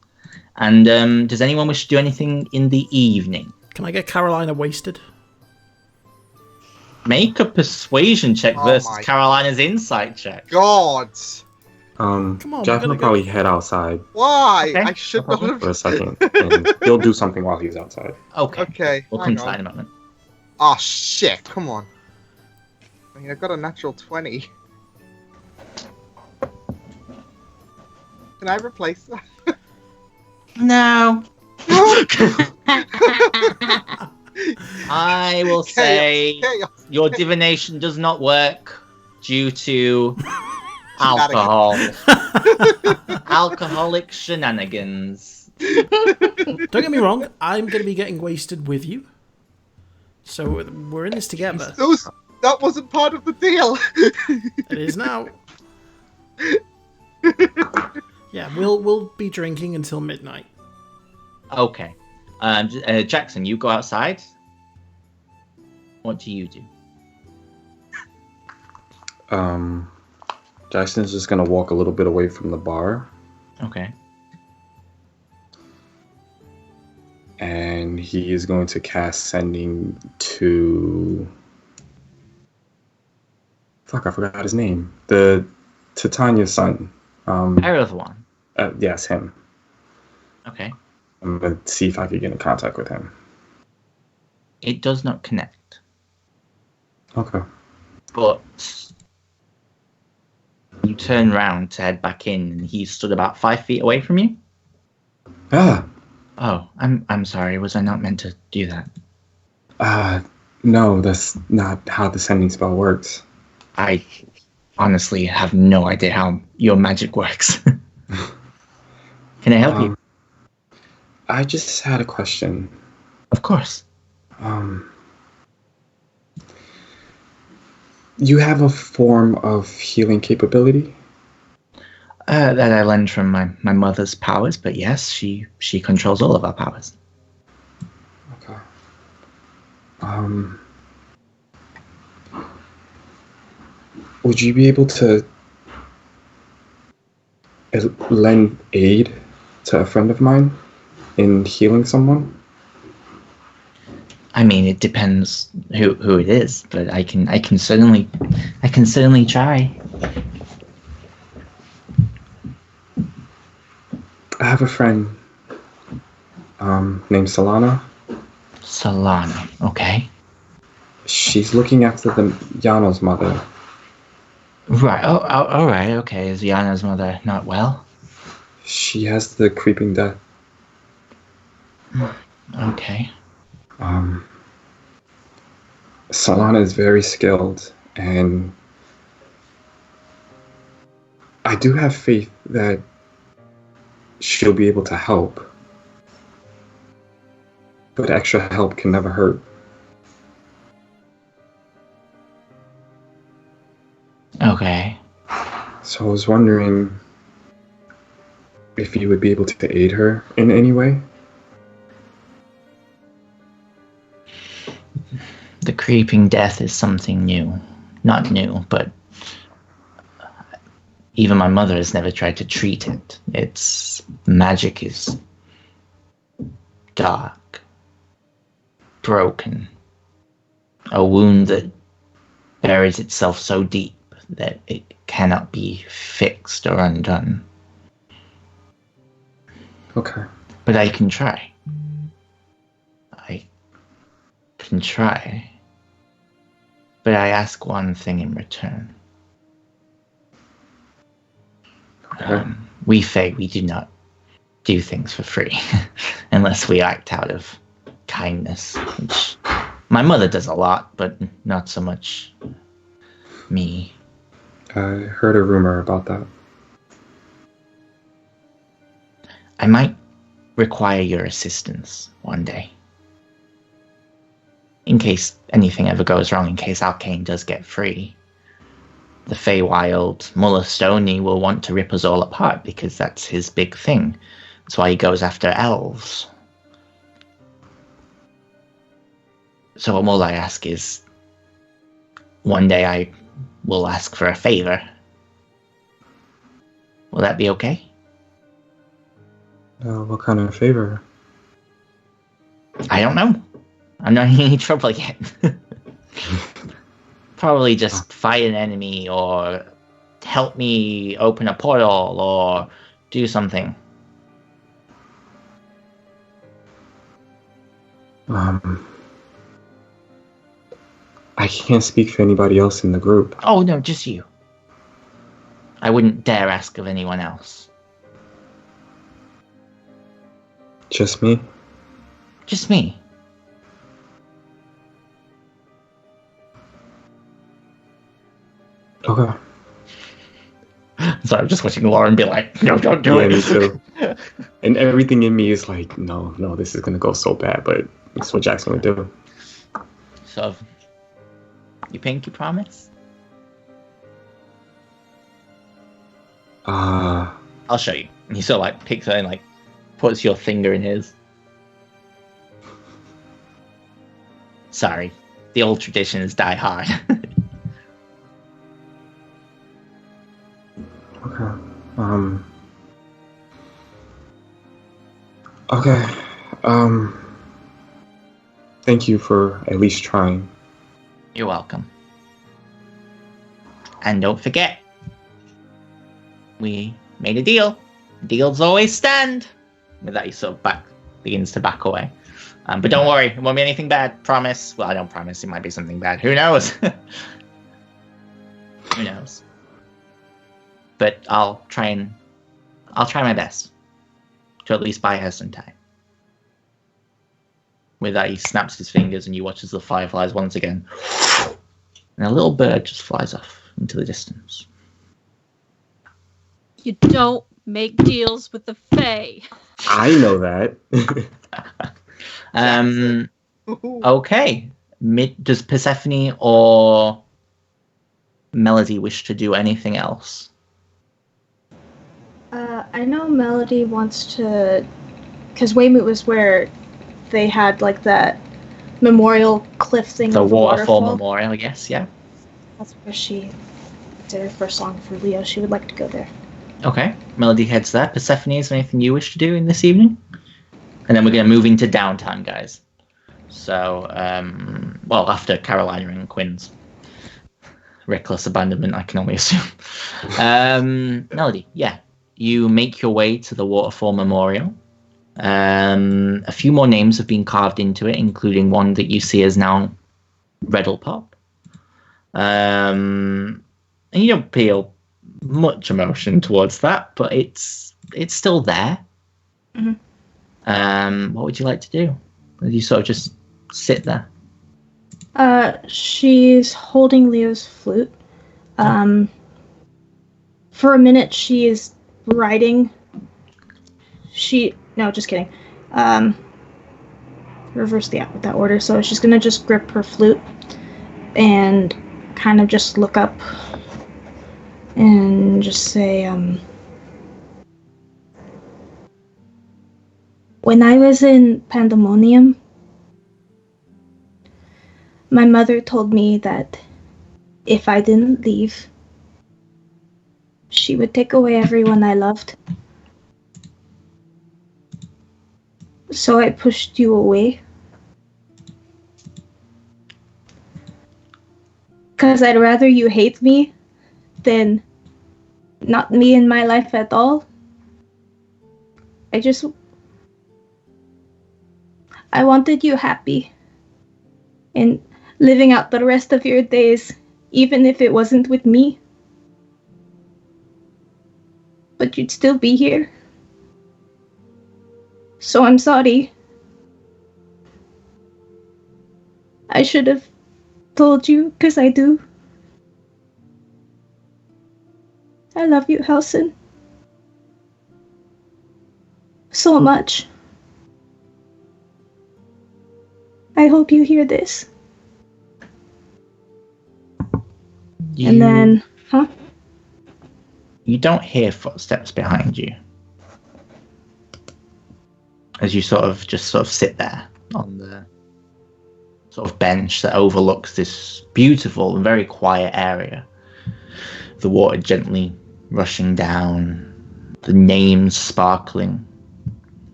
And does anyone wish to do anything in the evening? Can I get Carolina wasted? Make a persuasion check Oh versus my- Carolina's insight check. God, on, Jack we're will gonna probably head outside why? Okay, I should no not problem. for a have. second, and he'll do something while he's outside. Okay. Okay, We'll hang come to that on. in a moment. Oh shit! Come on. I mean, I got a natural 20. Can I replace that? No. I will say Chaos. your divination does not work due to alcohol. Alcoholic shenanigans. Don't get me wrong, I'm going to be getting wasted with you. So we're in this together. That wasn't part of the deal. It is now. Yeah, we'll be drinking until midnight. Okay. Jackson, you go outside. What do you do? Jackson's just gonna walk a little bit away from the bar, Okay. and he is going to cast Sending to... Fuck, I forgot his name. The Titania's son. Erathwan. Yes, him. Okay. I'm gonna see if I could get in contact with him. It does not connect, Okay. but you turn round to head back in, and he stood about 5 feet away from you. Ah, Oh, I'm sorry. Was I not meant to do that? no, that's not how the Sending spell works. I honestly have no idea how your magic works. Can I help you? I just had a question. Of course. You have a form of healing capability? That I learned from my mother's powers, but yes, she controls all of our powers. Okay. Would you be able to lend aid to a friend of mine in healing someone? I mean, it depends who it is, but I can certainly try. I have a friend named Solana. Solana, okay. She's looking after the Yano's mother. Right. Oh, all right. Okay. Is Yana's mother not well? She has the creeping death. Okay. Solana is very skilled, and I do have faith that she'll be able to help. But extra help can never hurt. Okay. So I was wondering if you would be able to aid her in any way? The creeping death is something new. Not new, but even my mother has never tried to treat it. Its magic is dark, broken, a wound that buries itself so deep that it cannot be fixed or undone. Okay. But I can try. I can try. But I ask one thing in return. Okay. We Fae, we do not do things for free unless we act out of kindness, which my mother does a lot, but not so much me. I heard a rumor about that. I might require your assistance one day. In case anything ever goes wrong, in case Alkane does get free. The Feywild Muller Stoney will want to rip us all apart because that's his big thing. That's why he goes after elves. So all I ask is, one day I will ask for a favor. Will that be okay? What kind of favor? I don't know. I'm not in any trouble yet. Probably just fight an enemy or help me open a portal or do something. I can't speak for anybody else in the group. Oh, no, just you. I wouldn't dare ask of anyone else. Just me? Just me. Okay. So I'm just watching Lauren be like, no, don't do it. Me too. And everything in me is like, no, this is gonna go so bad, but that's what Jackson would do. So, you pinky promise? I'll show you. And he sort of like picks it and like puts your finger in his. Sorry, the old tradition is die hard. Okay. Okay. Thank you for at least trying. You're welcome. And don't forget, we made a deal. Deals always stand. With that, he sort of begins to back away. But don't worry, it won't be anything bad. Promise. Well, I don't promise. It might be something bad. Who knows? Who knows? But I'll try my best to at least buy her some time. With that, he snaps his fingers, and you watch as the fireflies once again. And a little bird just flies off into the distance. You don't make deals with the Fae. I know that. Okay. Does Persephone or Melody wish to do anything else? I know Melody wants to, because Weymouth was where they had like that memorial cliff thing. The of waterfall waterfall memorial, I guess, yeah. That's where she did her first song for Leo. She would like to go there. Okay. Melody heads there. Persephone, is there anything you wish to do in this evening? And then we're going to move into downtown, guys. So, well, after Carolina and Quinn's reckless abandonment, I can only assume. Melody, yeah. You make your way to the Waterfall Memorial. A few more names have been carved into it, including one that you see as now Reddlepop. And you don't feel much emotion towards that, but it's still there. Mm-hmm. What would you like to do? Would you sort of just sit there? She's holding Leo's flute. For a minute, she is writing. No, just kidding. Reverse that order. So she's gonna just grip her flute and kind of just look up and just say, when I was in Pandemonium, my mother told me that if I didn't leave, she would take away everyone I loved. So I pushed you away. 'Cause I'd rather you hate me than not me in my life at all. I wanted you happy and living out the rest of your days, even if it wasn't with me. but you'd still be here. So I'm sorry. I should have told you, 'cause I do. I love you, Halson. So much. I hope you hear this. And then, huh? You don't hear footsteps behind you. As you sort of sit there on the sort of bench that overlooks this beautiful and very quiet area. The water gently rushing down, the names sparkling.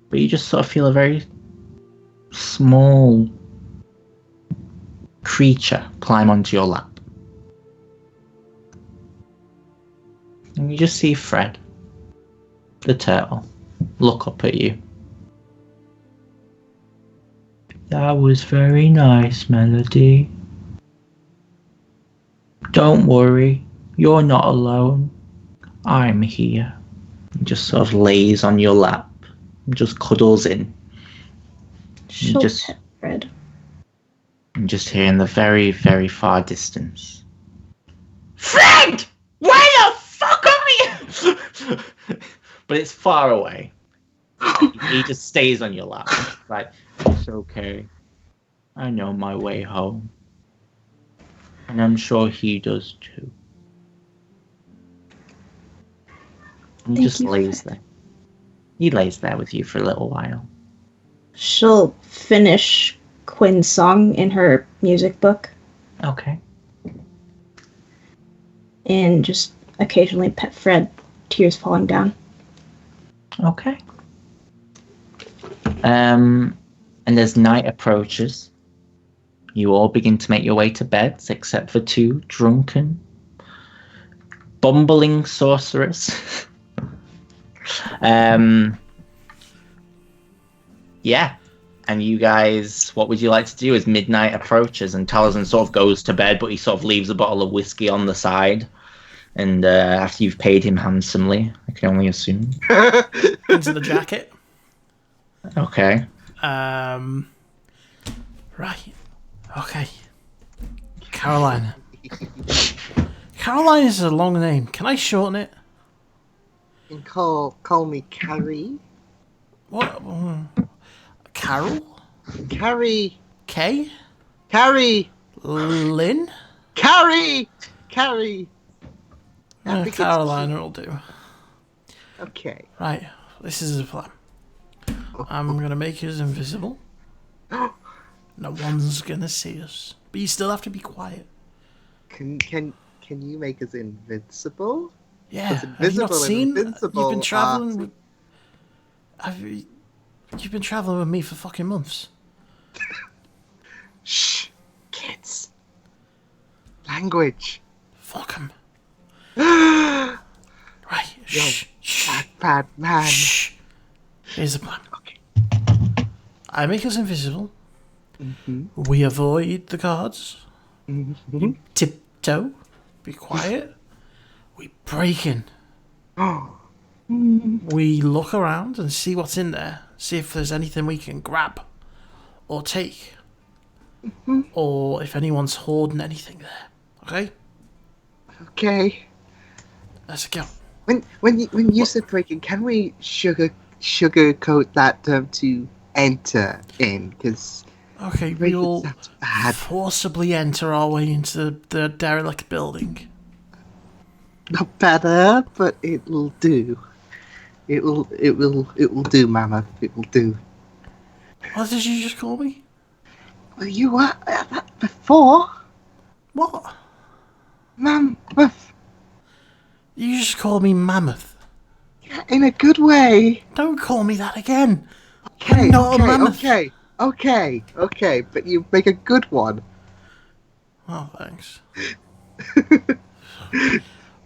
But you just sort of feel a very small creature climb onto your lap. And you just see Fred, the turtle, look up at you. That was very nice, Melody. Don't worry, you're not alone. I'm here. He just sort of lays on your lap and just cuddles in. She'll pet Fred. And just hear in the very, very far distance, Fred! Where the fuck are you? But it's far away. He just stays on your lap. It's like, it's okay. I know my way home. And I'm sure he does too. And he just lays there. He lays there with you for a little while. She'll finish Quinn's song in her music book. Okay. And just occasionally pet Fred, tears falling down. Okay. And as night approaches, you all begin to make your way to beds, except for two drunken, bumbling sorcerers. Yeah. And you guys, what would you like to do as midnight approaches and Taliesin sort of goes to bed, but he sort of leaves a bottle of whiskey on the side. And after you've paid him handsomely, I can only assume. Into the jacket. Okay. Right. Okay. Caroline. Caroline is a long name. Can I shorten it? You can call me Carrie. What? Carol? Carrie. Kay? Carrie. Lynn? Carrie. Carrie. I think Caroline will do. Okay. Right. This is the plan. I'm gonna make us invisible. No one's gonna see us. But you still have to be quiet. Can you make us invincible? Yeah. Have Have you not seen? Invincible You've been traveling with... You've been traveling with me for fucking months. Shh. Kids. Language. Fuck 'em. Right. Yo, Shh. bad man. Shh. Here's the plan. Okay. I make us invisible. Mm-hmm. We avoid the guards. Mm-hmm. Tiptoe. Be quiet. We break in. Oh. We look around and see what's in there. See if there's anything we can grab or take. Mm-hmm. Or if anyone's hoarding anything there. Okay? Okay. Let's go. When you said breaking, can we sugarcoat that term to enter in? Because Okay, we will sounds bad. forcibly enter our way into the derelict building. Not better, but it'll do. It will do, Mammoth. It will do. What did you just call me? Well, you were that before, What? Mammoth. You just called me Mammoth. Yeah, in a good way. Don't call me that again. Okay, I'm not a mammoth. okay, but you make a good one. Oh, thanks.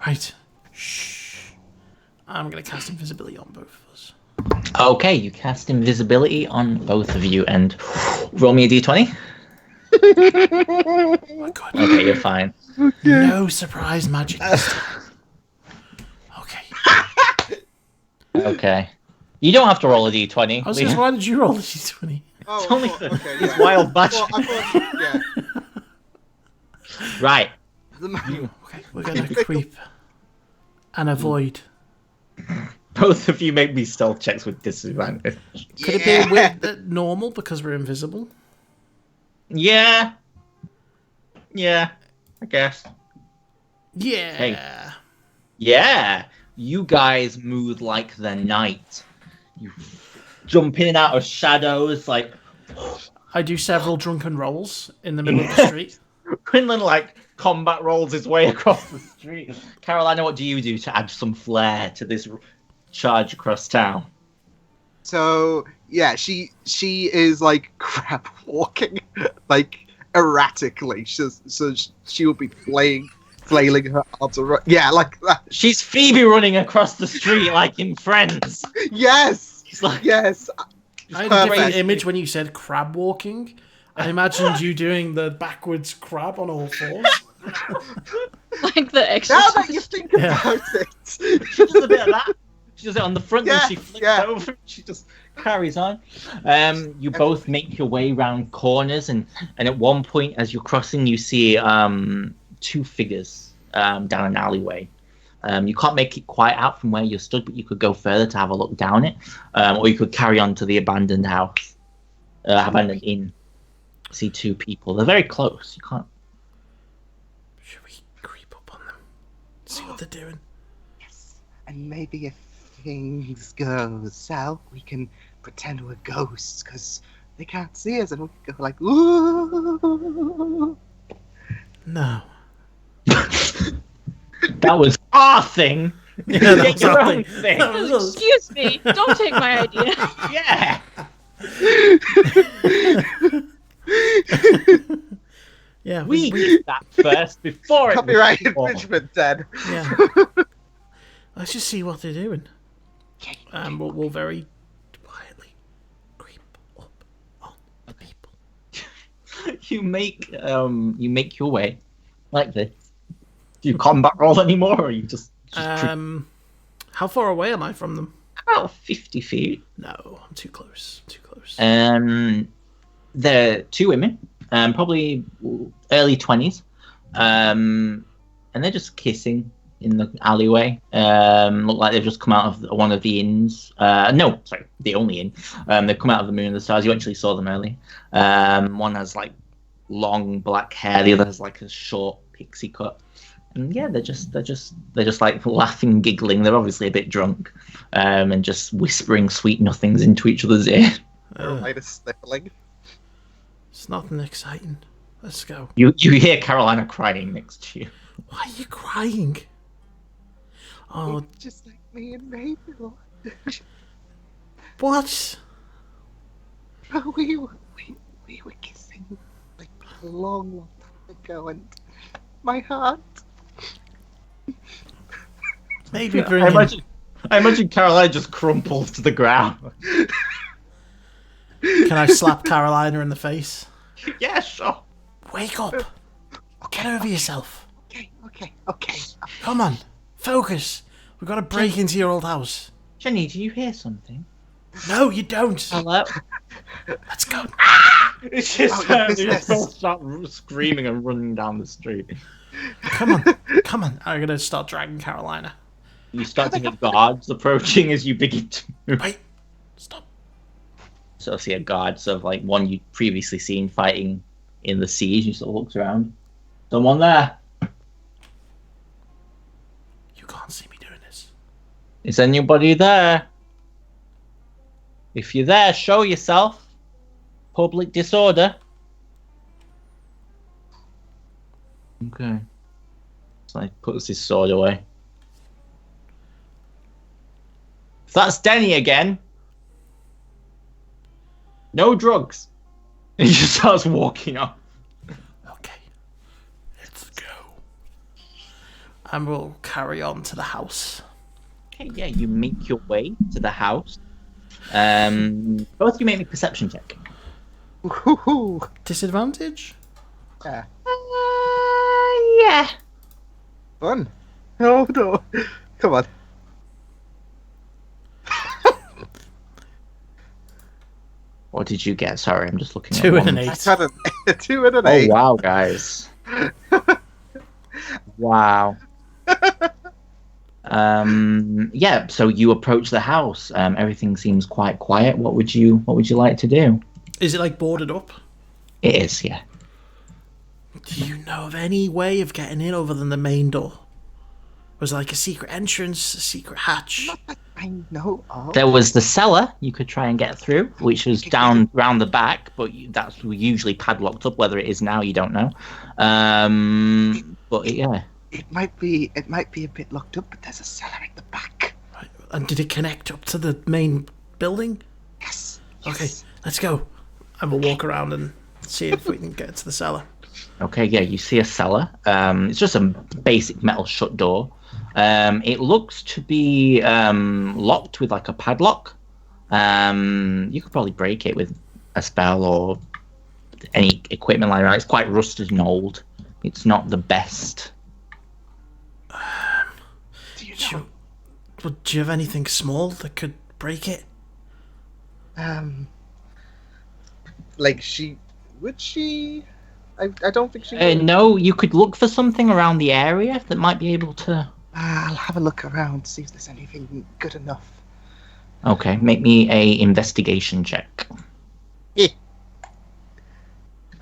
Right. Shh. I'm going to cast invisibility on both of us. Okay, you cast invisibility on both of you and roll me a d20. Oh my god. Okay, you're fine. No surprise magic this time. Okay. Okay. You don't have to roll a d20. I was just, why did you roll a d20? Oh, It's only okay, it's yeah. wild Well, magic. I thought, yeah. Right. Okay, we're gonna creep and avoid. Both of you make me stealth checks with disadvantage. Could it be a bit normal because we're invisible? Yeah. Yeah. I guess. Yeah. Hey. Yeah. You guys move like the night. You jump in and out of shadows like I do several drunken rolls in the middle of the street. Quinlan like combat rolls his way across the street. Carolina, what do you do to add some flair to this charge across town? So yeah, she is like crab walking, like erratically. So she will be flailing her arms around. Yeah, like that. She's Phoebe running across the street like in Friends. Yes, She's like, yes. I had a different Perfect. image when you said crab walking. I imagined you doing the backwards crab on all fours. Like the Now exorcist. that you think Yeah. about it, she does a bit of that. She does it on the front, Yeah, and she flips yeah. over. She just carries on. You both make your way round corners, and at one point, as you're crossing, you see two figures down an alleyway. You can't make it quite out from where you stood, but you could go further to have a look down it, or you could carry on to the abandoned house, abandoned inn. See two people. They're very close. You can't. Should we creep up on them? See what they're doing? and maybe if things go south, we can pretend we're ghosts because they can't see us, and we can go like, ooh. No. That was our thing. Yeah, that Get was your our own thing. thing. That was us. Excuse me, don't take my idea. Yeah. Yeah, We did that first before it Copyright was before. infringement, Dad. yeah. Let's just see what they're doing. We'll very quietly creep up on the people. You make your way like this. Do you combat roll anymore, or you just How far away am I from them? about 50 feet? No, I'm too close. Too close. They're two women, probably early 20s, and they're just kissing in the alleyway. Look like they've just come out of one of the inns. No, sorry, the only inn. They've come out of the Moon and the Stars. You actually saw them early. One has like long black hair. The other has like a short pixie cut. And yeah, they're just like laughing, giggling. They're obviously a bit drunk, and just whispering sweet nothings into each other's ear. Light is sniffling. It's nothing exciting. Let's go. You hear Carolina crying next to you. Why are you crying? Oh, Just like me and Mabel. what? We were kissing like a long, long time ago, and my heart. Maybe I bring in... imagine Carolina just crumples to the ground. Can I slap Carolina in the face? Yeah, sure. Wake up! Get over yourself. Okay. Come on, focus. We've got to break into your old house. Jenny, do you hear something? No, you don't. Hello? Let's go. It's just Oh, they business. all start screaming and running down the street. Come on. I'm gonna start dragging Carolina. You start to hear guards approaching as you begin to move. Wait, stop. So see a guard, sort of like one you'd previously seen fighting in the siege. You sort of looks around. Someone there. You can't see me doing this. Is anybody there? If you're there, show yourself. Public disorder. Okay. So he puts his sword away. If that's Denny again. No drugs. He just starts walking off. Okay, let's go. And we'll carry on to the house. Okay, yeah, you make your way to the house. Both of you make me a perception check. Woohoo! Disadvantage? Yeah. Yeah. Fun. Oh no. Come on. What did you get? Sorry, I'm just looking at 2 and an one. 8. I had a 2 and an Oh 8. wow, guys! Wow. Yeah. So you approach the house. Everything seems quite quiet. What would you like to do? Is it like boarded up? It is, yeah. Do you know of any way of getting in other than the main door? Was it like a secret entrance, a secret hatch? Not that I know of. There was the cellar you could try and get through, which was down round the back, but that's usually padlocked up. Whether it is now, you don't know. But yeah. It might be a bit locked up, but there's a cellar at the back. Right. And did it connect up to the main building? Yes. Okay, let's go. And we'll walk around and see if we can get to the cellar. Okay, yeah, you see a cellar. It's just a basic metal shut door. It looks to be locked with like a padlock. You could probably break it with a spell or any equipment like that. It's quite rusted and old. It's not the best. Do you Do know? you have anything small that could break it? Like would she? I don't think she would. No, you could look for something around the area that might be able to. I'll have a look around, see if there's anything good enough. Okay, make me a investigation check.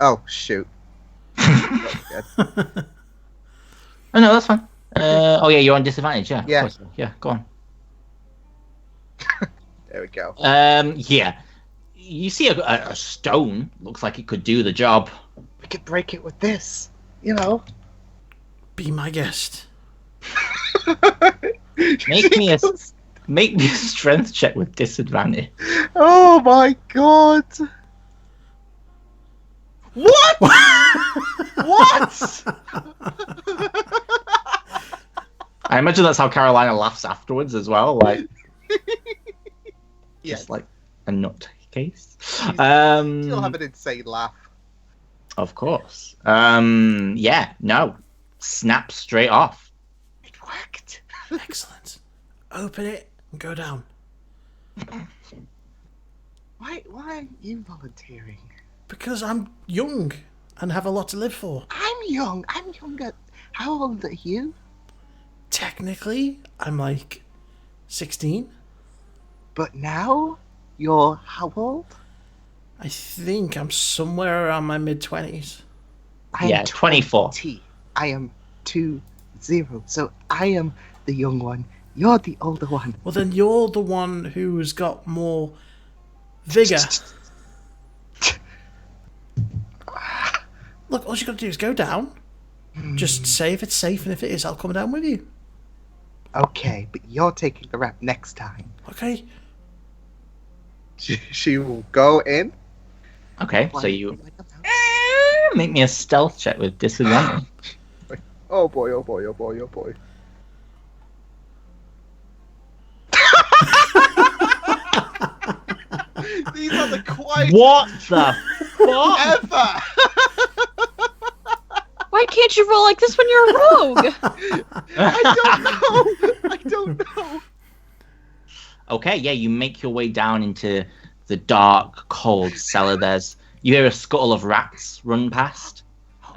Oh shoot. Oh no, that's fine. Oh yeah, you're on disadvantage. Yeah. Yeah. Of course. Yeah. Go on. There we go. Yeah. You see a stone. Looks like it could do the job. We could break it with this. You know. Be my guest. Make me a strength check with disadvantage. Oh my god. What? What? I imagine that's how Carolina laughs afterwards as well. Like, Yes. just like a nutcase. You'll have an insane laugh. Of course. Yeah. No. Snap straight off. It worked. Excellent. Open it and go down. Why are you volunteering? Because I'm young and have a lot to live for. I'm young. I'm younger. How old are you? Technically, I'm like 16. But now you're how old? I think I'm somewhere around my mid-20s. I am Yeah, 24. 20. I am 20. So I am the young one. You're the older one. Well, then you're the one who's got more vigor. Look, all you got to do is go down. Just say if it's safe, and if it is, I'll come down with you. Okay, but you're taking the rap next time. Okay? She will go in. Okay. So you make me a stealth check with disadvantage. Oh boy, oh boy, oh boy, oh boy. These are the quietest What the fuck? ever! Why can't you roll like this when you're a rogue? I don't know. Okay, yeah, you make your way down into the dark, cold cellar. You hear a scuttle of rats run past.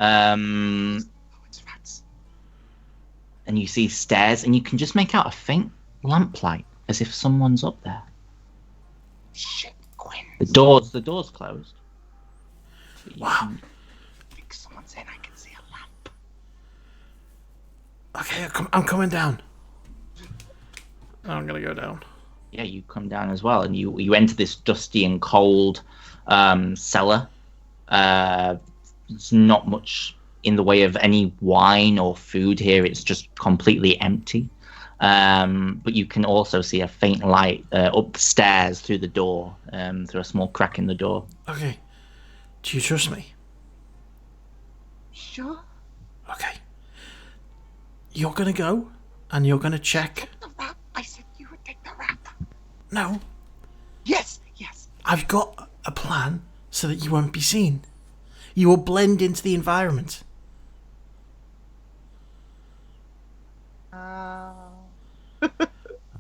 Oh, it's rats. And you see stairs, and you can just make out a faint lamplight, as if someone's up there. Shit, Gwen. The door's closed. Wow. I think someone's in. I can see a lamp. Okay, I'm coming down. I'm gonna go down. Yeah, you come down as well, and you enter this dusty and cold cellar. There's not much in the way of any wine or food here. It's just completely empty. But you can also see a faint light up the stairs through the door, through a small crack in the door. Okay. Do you trust me? Sure. Okay. You're gonna go, and you're gonna check. The rap. I said you would take the rap. No, Yes, yes. I've got a plan so that you won't be seen. You will blend into the environment.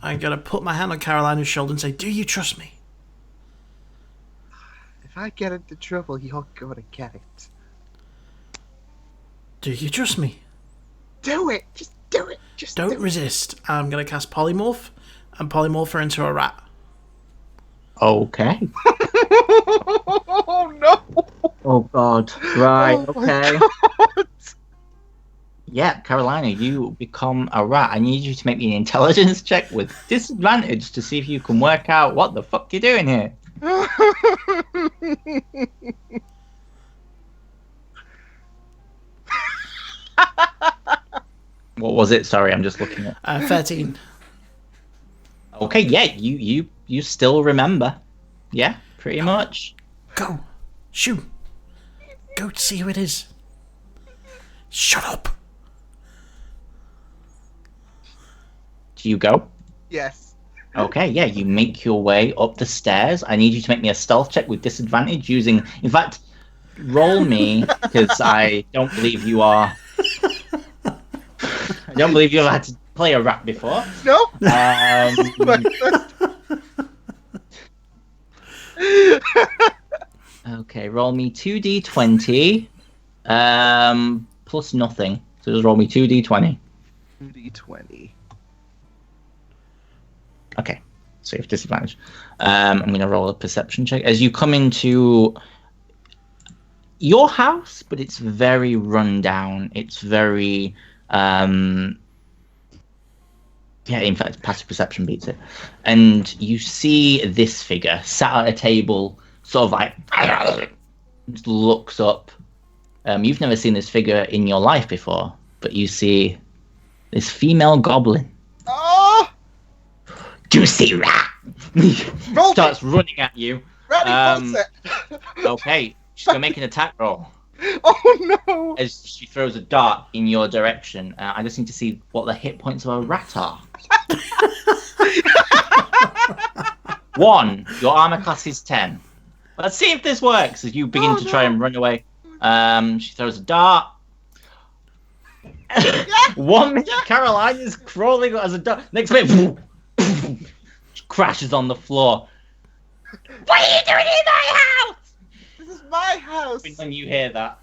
I'm gonna put my hand on Carolina's shoulder and say, "Do you trust me?" If I get into trouble, you're gonna get it. Do you trust me? Do it! Just do it! Just Don't do it! resist. I'm going to cast Polymorph and polymorph her into a rat. Okay. Oh no! Oh God. Right. Oh my Okay. Yeah, Carolina, you become a rat. I need you to make me an intelligence check with disadvantage to see if you can work out what the fuck you're doing here. What was it? Sorry, I'm just looking at. 13. Okay, yeah, you still remember. Yeah, pretty much. Go. Shoo. Go to see who it is. Shut up. Do you go? Yes. Okay, yeah, you make your way up the stairs. I need you to make me a stealth check with disadvantage using. In fact, roll me, because I don't believe you are. I don't believe you've had to play a rat before. No. Okay, roll me 2d20 plus nothing. So just roll me 2d20. 2d20. Okay, so you have disadvantage. I'm going to roll a perception check. As you come into your house, but it's very run down. It's very... yeah, in fact, passive perception beats it. And you see this figure sat at a table, sort of like... just looks up. You've never seen this figure in your life before, but you see this female goblin. Oh! Juicy rat! Roll Starts running at you. Ready, Okay, she's gonna make an attack roll Oh no! as she throws a dart in your direction. I just need to see what the hit points of a rat are. 1. Your armor class is 10. Let's see if this works as you begin to try and run away. She throws a dart. 1 minute, Caroline is crawling as a dart. Next minute, she crashes on the floor. What are you doing in my house? This is my house! When you hear that,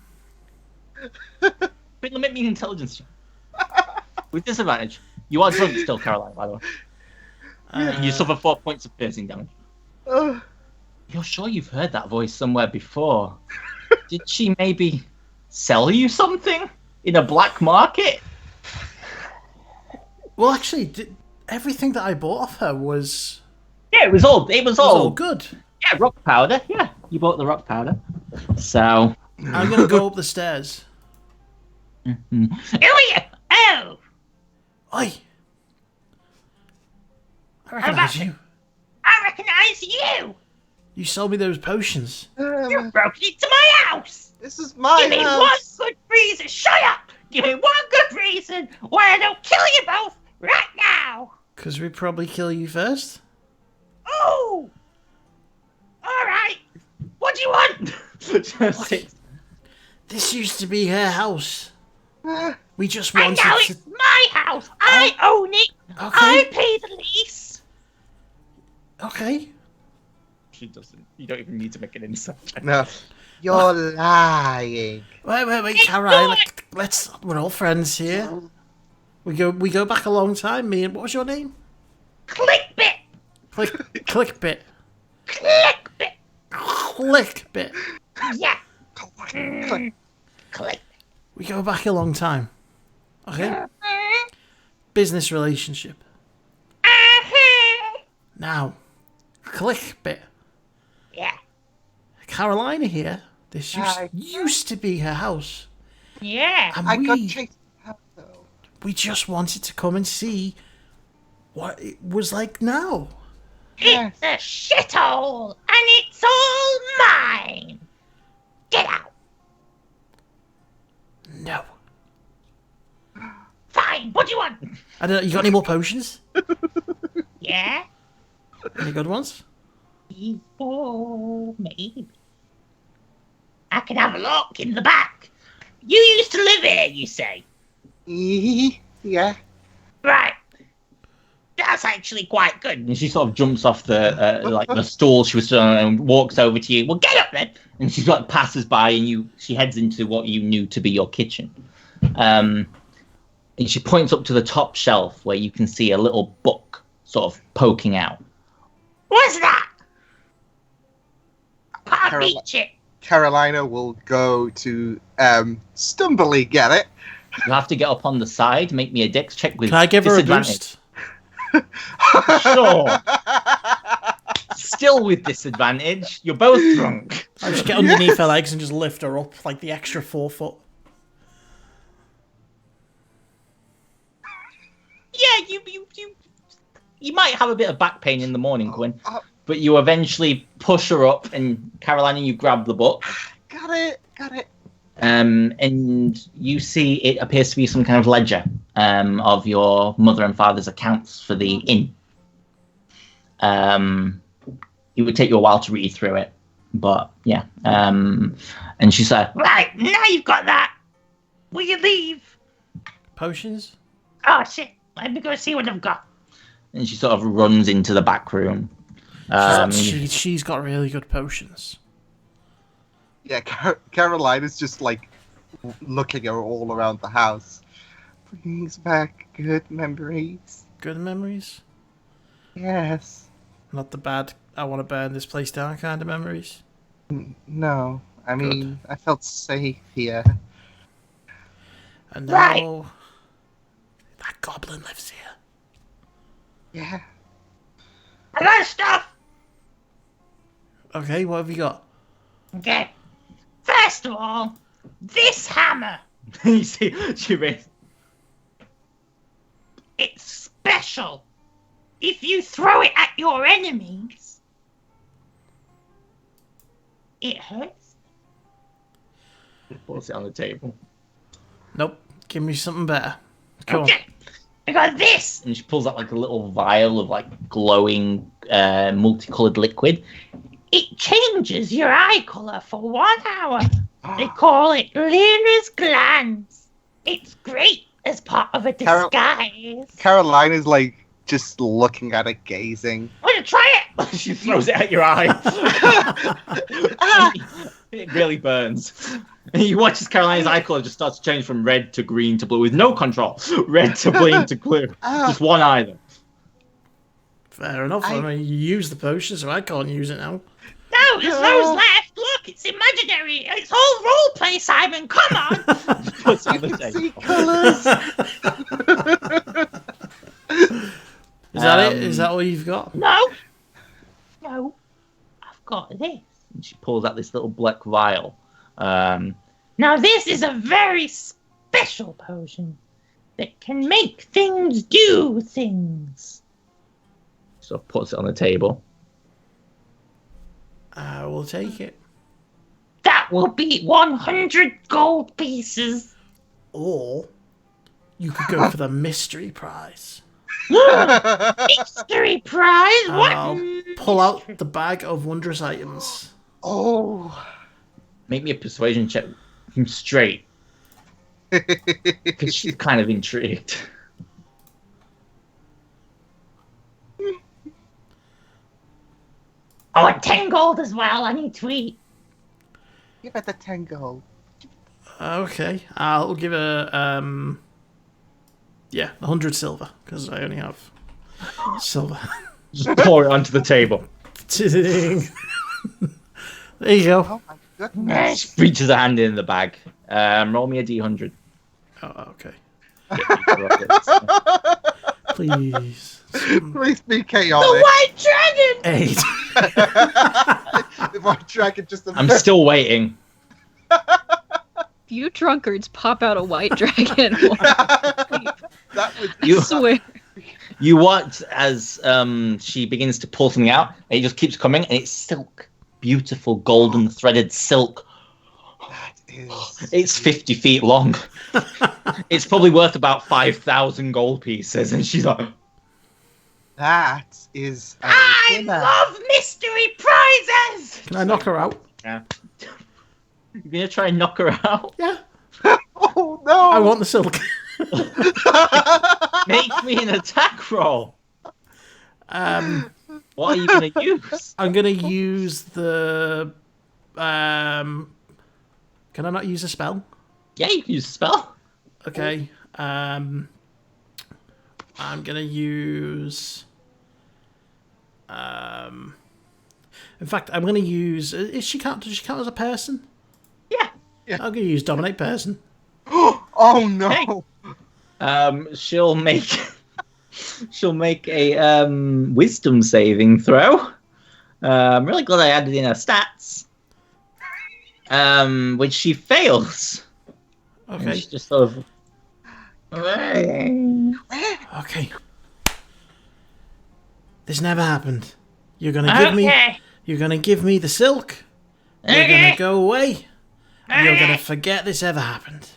Quinlan, make me an intelligence check. With disadvantage. You are drunk still, Caroline, by the way. You suffer 4 points of piercing damage. Oh, You're sure you've heard that voice somewhere before? Did she maybe sell you something in a black market? Well, actually, everything that I bought off her was Yeah, it was all all good. Yeah, rock powder. Yeah, you bought the rock powder. So. I'm going to go up the stairs. Who are you? Oh! Oi! I recognise you. I recognise you! You sold me those potions. You broke into my house! this is my Give me house! one good reason. Shut up! Give me one good reason why I don't kill you both right now! Because we'd probably kill you first. Oh! Alright! What do you want? This used to be her house. We just And wanted now to... it's my house! I own it! Okay. I pay the lease! Okay. She doesn't. You don't even need to make an insight check. No. You're lying. Wait, Caroline. Let's... We're all friends here. We go back a long time. Me and... What was your name? Clickbit! Clickbit. Clickbit! Clickbit. Yeah! Click. Click. We go back a long time. Okay? Business relationship. Now, Clickbit. Yeah. Carolina here. This Hi. used to be her house. Yeah. And I got chased out though. we just wanted to come and see what it was like now. Yes. It's a shithole, and it's all mine. Get out. No. Fine. What do you want? I don't know, you got any more potions? Yeah. Any good ones? Oh, maybe. I can have a look in the back. You used to live here, you say? Yeah. Right. That's actually quite good. And she sort of jumps off the like the stool she was on and walks over to you. Well, get up then. And she like passes by and she heads into what you knew to be your kitchen. And she points up to the top shelf where you can see a little book sort of poking out. What's that? Can't reach it. Carolina will go to stumbly get it. You have to get up on the side. Make me a dex check with Can I give her a disadvantage. boost? Sure. Still with disadvantage. You're both drunk. I just get underneath her legs and just lift her up like the extra 4 foot. Yeah, you might have a bit of back pain in the morning, Quinn. But you eventually push her up, and Carolina, you grab the book. Got it. And you see it appears to be some kind of ledger of your mother and father's accounts for the inn. It would take you a while to read through it, but yeah. And she said, "Right, now you've got that. Will you leave?" Potions? Oh shit! Let me go see what I've got. And she sort of runs into the back room. She's got really good potions. Yeah, Carolina's just like looking all around the house. Brings back good memories. Good memories? Yes. Not the bad, I want to burn this place down kind of memories? No. I mean, I felt safe here. And now... that goblin lives here. Yeah. I got stuff! Okay, what have you got? Okay. First of all, this hammer. You see, she raised. It's special. If you throw it at your enemies, it hurts. He puts it on the table. Nope. Give me something better. Come Okay. I got this. And she pulls out like a little vial of like glowing, multicolored liquid. It changes your eye color for 1 hour. They call it Lena's Glance. It's great as part of a disguise. Carolina's like just looking at it, gazing. Want to try it? She throws it at your eye. It really burns. And you watch as Carolina's eye color just starts to change from red to green to blue with no control. Red to green to blue. Just one eye though. Fair enough. I mean, you use the potion, so I can't use it now. No, there's those left. Look, it's imaginary. It's all role play, Simon. Come on. Puts it on the table. See colours. Is that it? Is that all you've got? No. I've got this. And she pulls out this little black vial. Now this is a very special potion that can make things do things. So puts it on the table. I will take it. That will be 100 gold pieces. Or you could go for the mystery prize. Mystery prize? What? I'll pull out the bag of wondrous items. Oh. Make me a persuasion check from straight. Because she's kind of intrigued. I want 10 gold as well. I need to eat. Give it the 10 gold. Okay, I'll give her 100 silver because I only have silver. Just pour it onto the table. There you go. Oh my goodness. She reaches her hand in the bag. Roll me a d100. Oh, okay. The Please. Please be chaotic. White Dragon! 8. The White Dragon just... I'm still waiting. You drunkards pop out a white dragon. That was... You, I swear. you watch as she begins to pull something out, and it just keeps coming, and it's silk. Beautiful golden threaded silk. That is... It's 50 feet long. It's probably worth about 5,000 gold pieces, and she's like... That is... I love mystery prizes! Can I knock her out? Yeah. You're gonna try and knock her out? Yeah. Oh, no! I want the silk. Make me an attack roll. What are you going to use? I'm gonna use the. Can I not use a spell? Yeah, you can use a spell. Okay. I'm gonna use. In fact, I'm gonna use. Does she count as a person? Yeah. I'm gonna use dominate person. Oh no! She'll make a wisdom saving throw. I'm really glad I added in her stats. Which she fails. And Okay. she just sort of. Okay. This never happened. You're gonna give me. You're gonna give me the silk. We're gonna go away. And you're gonna forget this ever happened.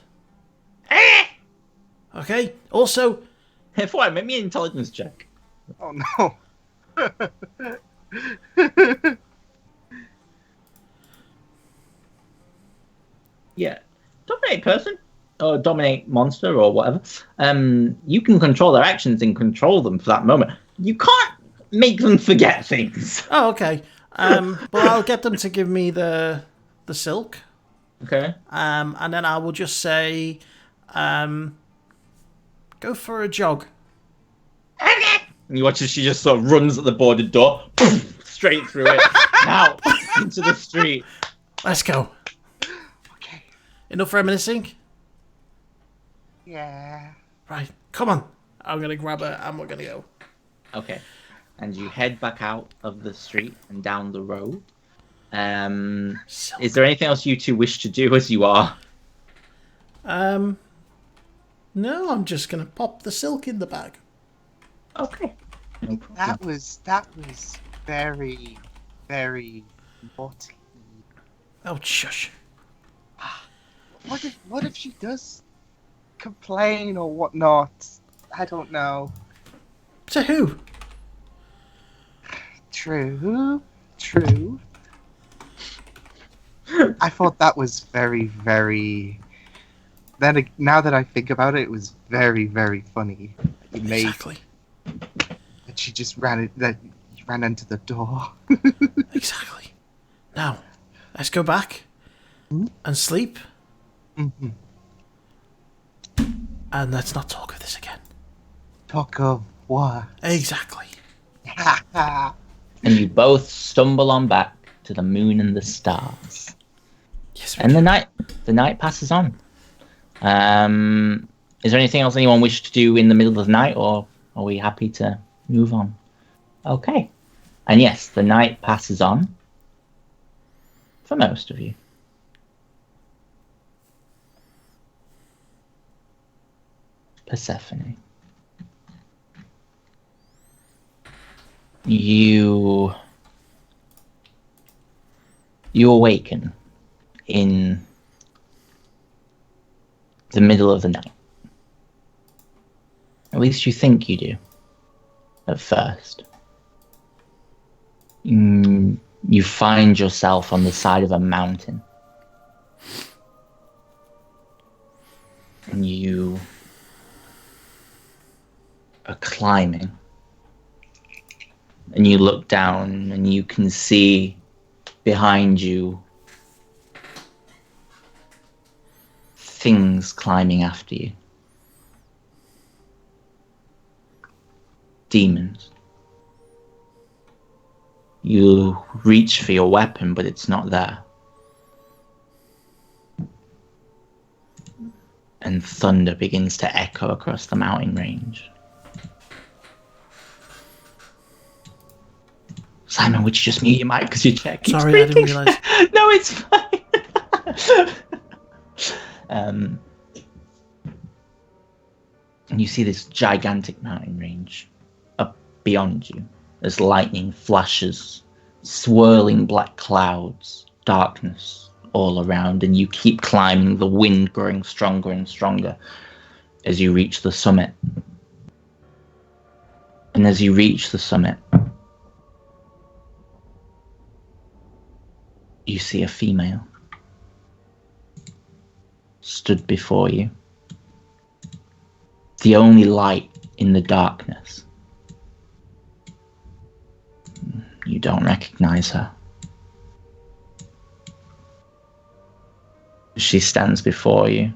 Okay? Also, If what, make me an intelligence check. Oh no! Yeah. Dominate person. Or dominate monster or whatever. You can control their actions and control them for that moment. You can't make them forget things. oh, okay. Well, I'll get them to give me the silk. Okay. And then I will just say, go for a jog. And you watch as she just sort of runs at the boarded door, straight through it, out into the street. Let's go. Okay. Enough reminiscing? Yeah. Right, come on. I'm gonna grab her and we're gonna go. Okay. And you head back out of the street and down the road. Is there anything else you two wish to do as you are? No, I'm just gonna pop the silk in the bag. Okay. No problem. That was very, very naughty. Oh, shush. What if she does complain or whatnot? I don't know. To who? True. I thought that was very, very. Then now that I think about it, it was very, very funny. You made Exactly. that she just ran into the door. Exactly. Now, let's go back and sleep. Mhm. And let's not talk of this again. Talk of what? Exactly. And you both stumble on back to the moon and the stars. Yes, And the night passes on. Is there anything else anyone wishes to do in the middle of the night, or are we happy to move on? Okay. And yes, the night passes on for most of you. Persephone. You awaken in the middle of the night. At least you think you do. At first. You find yourself on the side of a mountain. And you are climbing. And you look down and you can see behind you things climbing after you. Demons. You reach for your weapon, but it's not there. And thunder begins to echo across the mountain range. Simon, would you just mute your mic because your chair keeps Sorry, I creaking? didn't realise. No, it's fine. And you see this gigantic mountain range up beyond you as lightning flashes, swirling black clouds, darkness all around, and you keep climbing, the wind growing stronger and stronger as you reach the summit. And as you reach the summit, you see a female stood before you. The only light in the darkness You don't recognize her. She stands before you.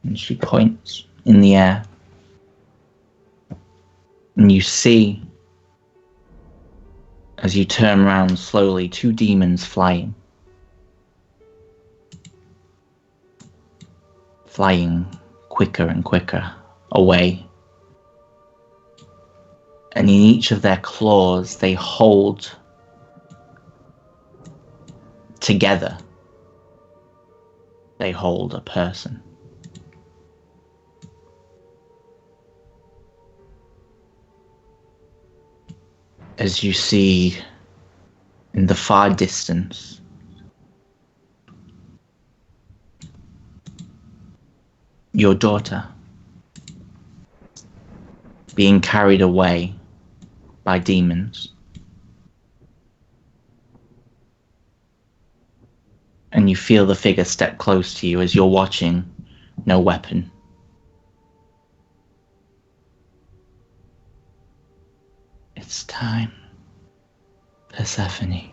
And she points in the air. And you see, as you turn around slowly, 2 demons flying. Flying quicker and quicker away. And in each of their claws, they hold together. They hold a person. As you see in the far distance, your daughter being carried away by demons. And you feel the figure step close to you as you're watching, no weapon. It's time, Persephone.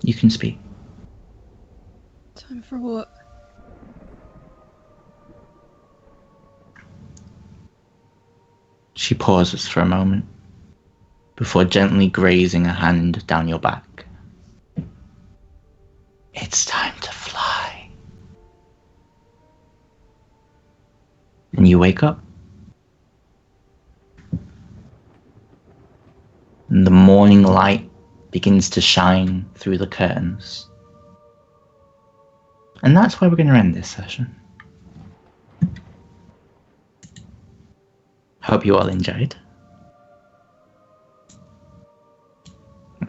You can speak. Time for what? She pauses for a moment before gently grazing a hand down your back. It's time to fly. And you wake up. And the morning light begins to shine through the curtains. And that's where we're going to end this session. Hope you all enjoyed.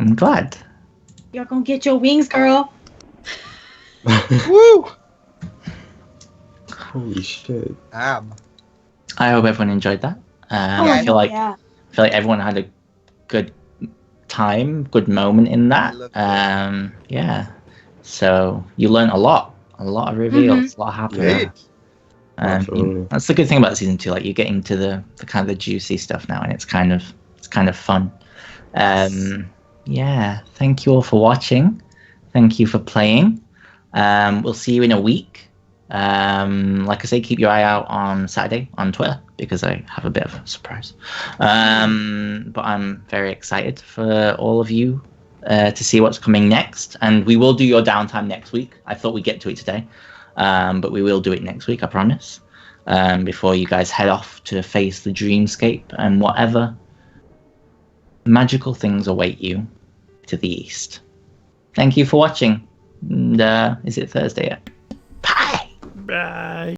I'm glad. You're gonna get your wings, girl. Woo! Holy shit. I hope everyone enjoyed that. Oh, I feel like yeah. everyone had a good time, good moment in that. I Yeah. So you learned a lot of reveals, a lot happened. Yeah. Absolutely. That's the good thing about season 2. Like you're getting to the kind of the juicy stuff now, and it's kind of fun. Yeah. Thank you all for watching. Thank you for playing. We'll see you in a week. Like I say, keep your eye out on Saturday on Twitter because I have a bit of a surprise. But I'm very excited for all of you to see what's coming next. And we will do your downtime next week. I thought we'd get to it today, but we will do it next week, I promise. Before you guys head off to face the dreamscape and whatever magical things await you to the east. Thank you for watching. And, is it Thursday yet? Bye! Bye.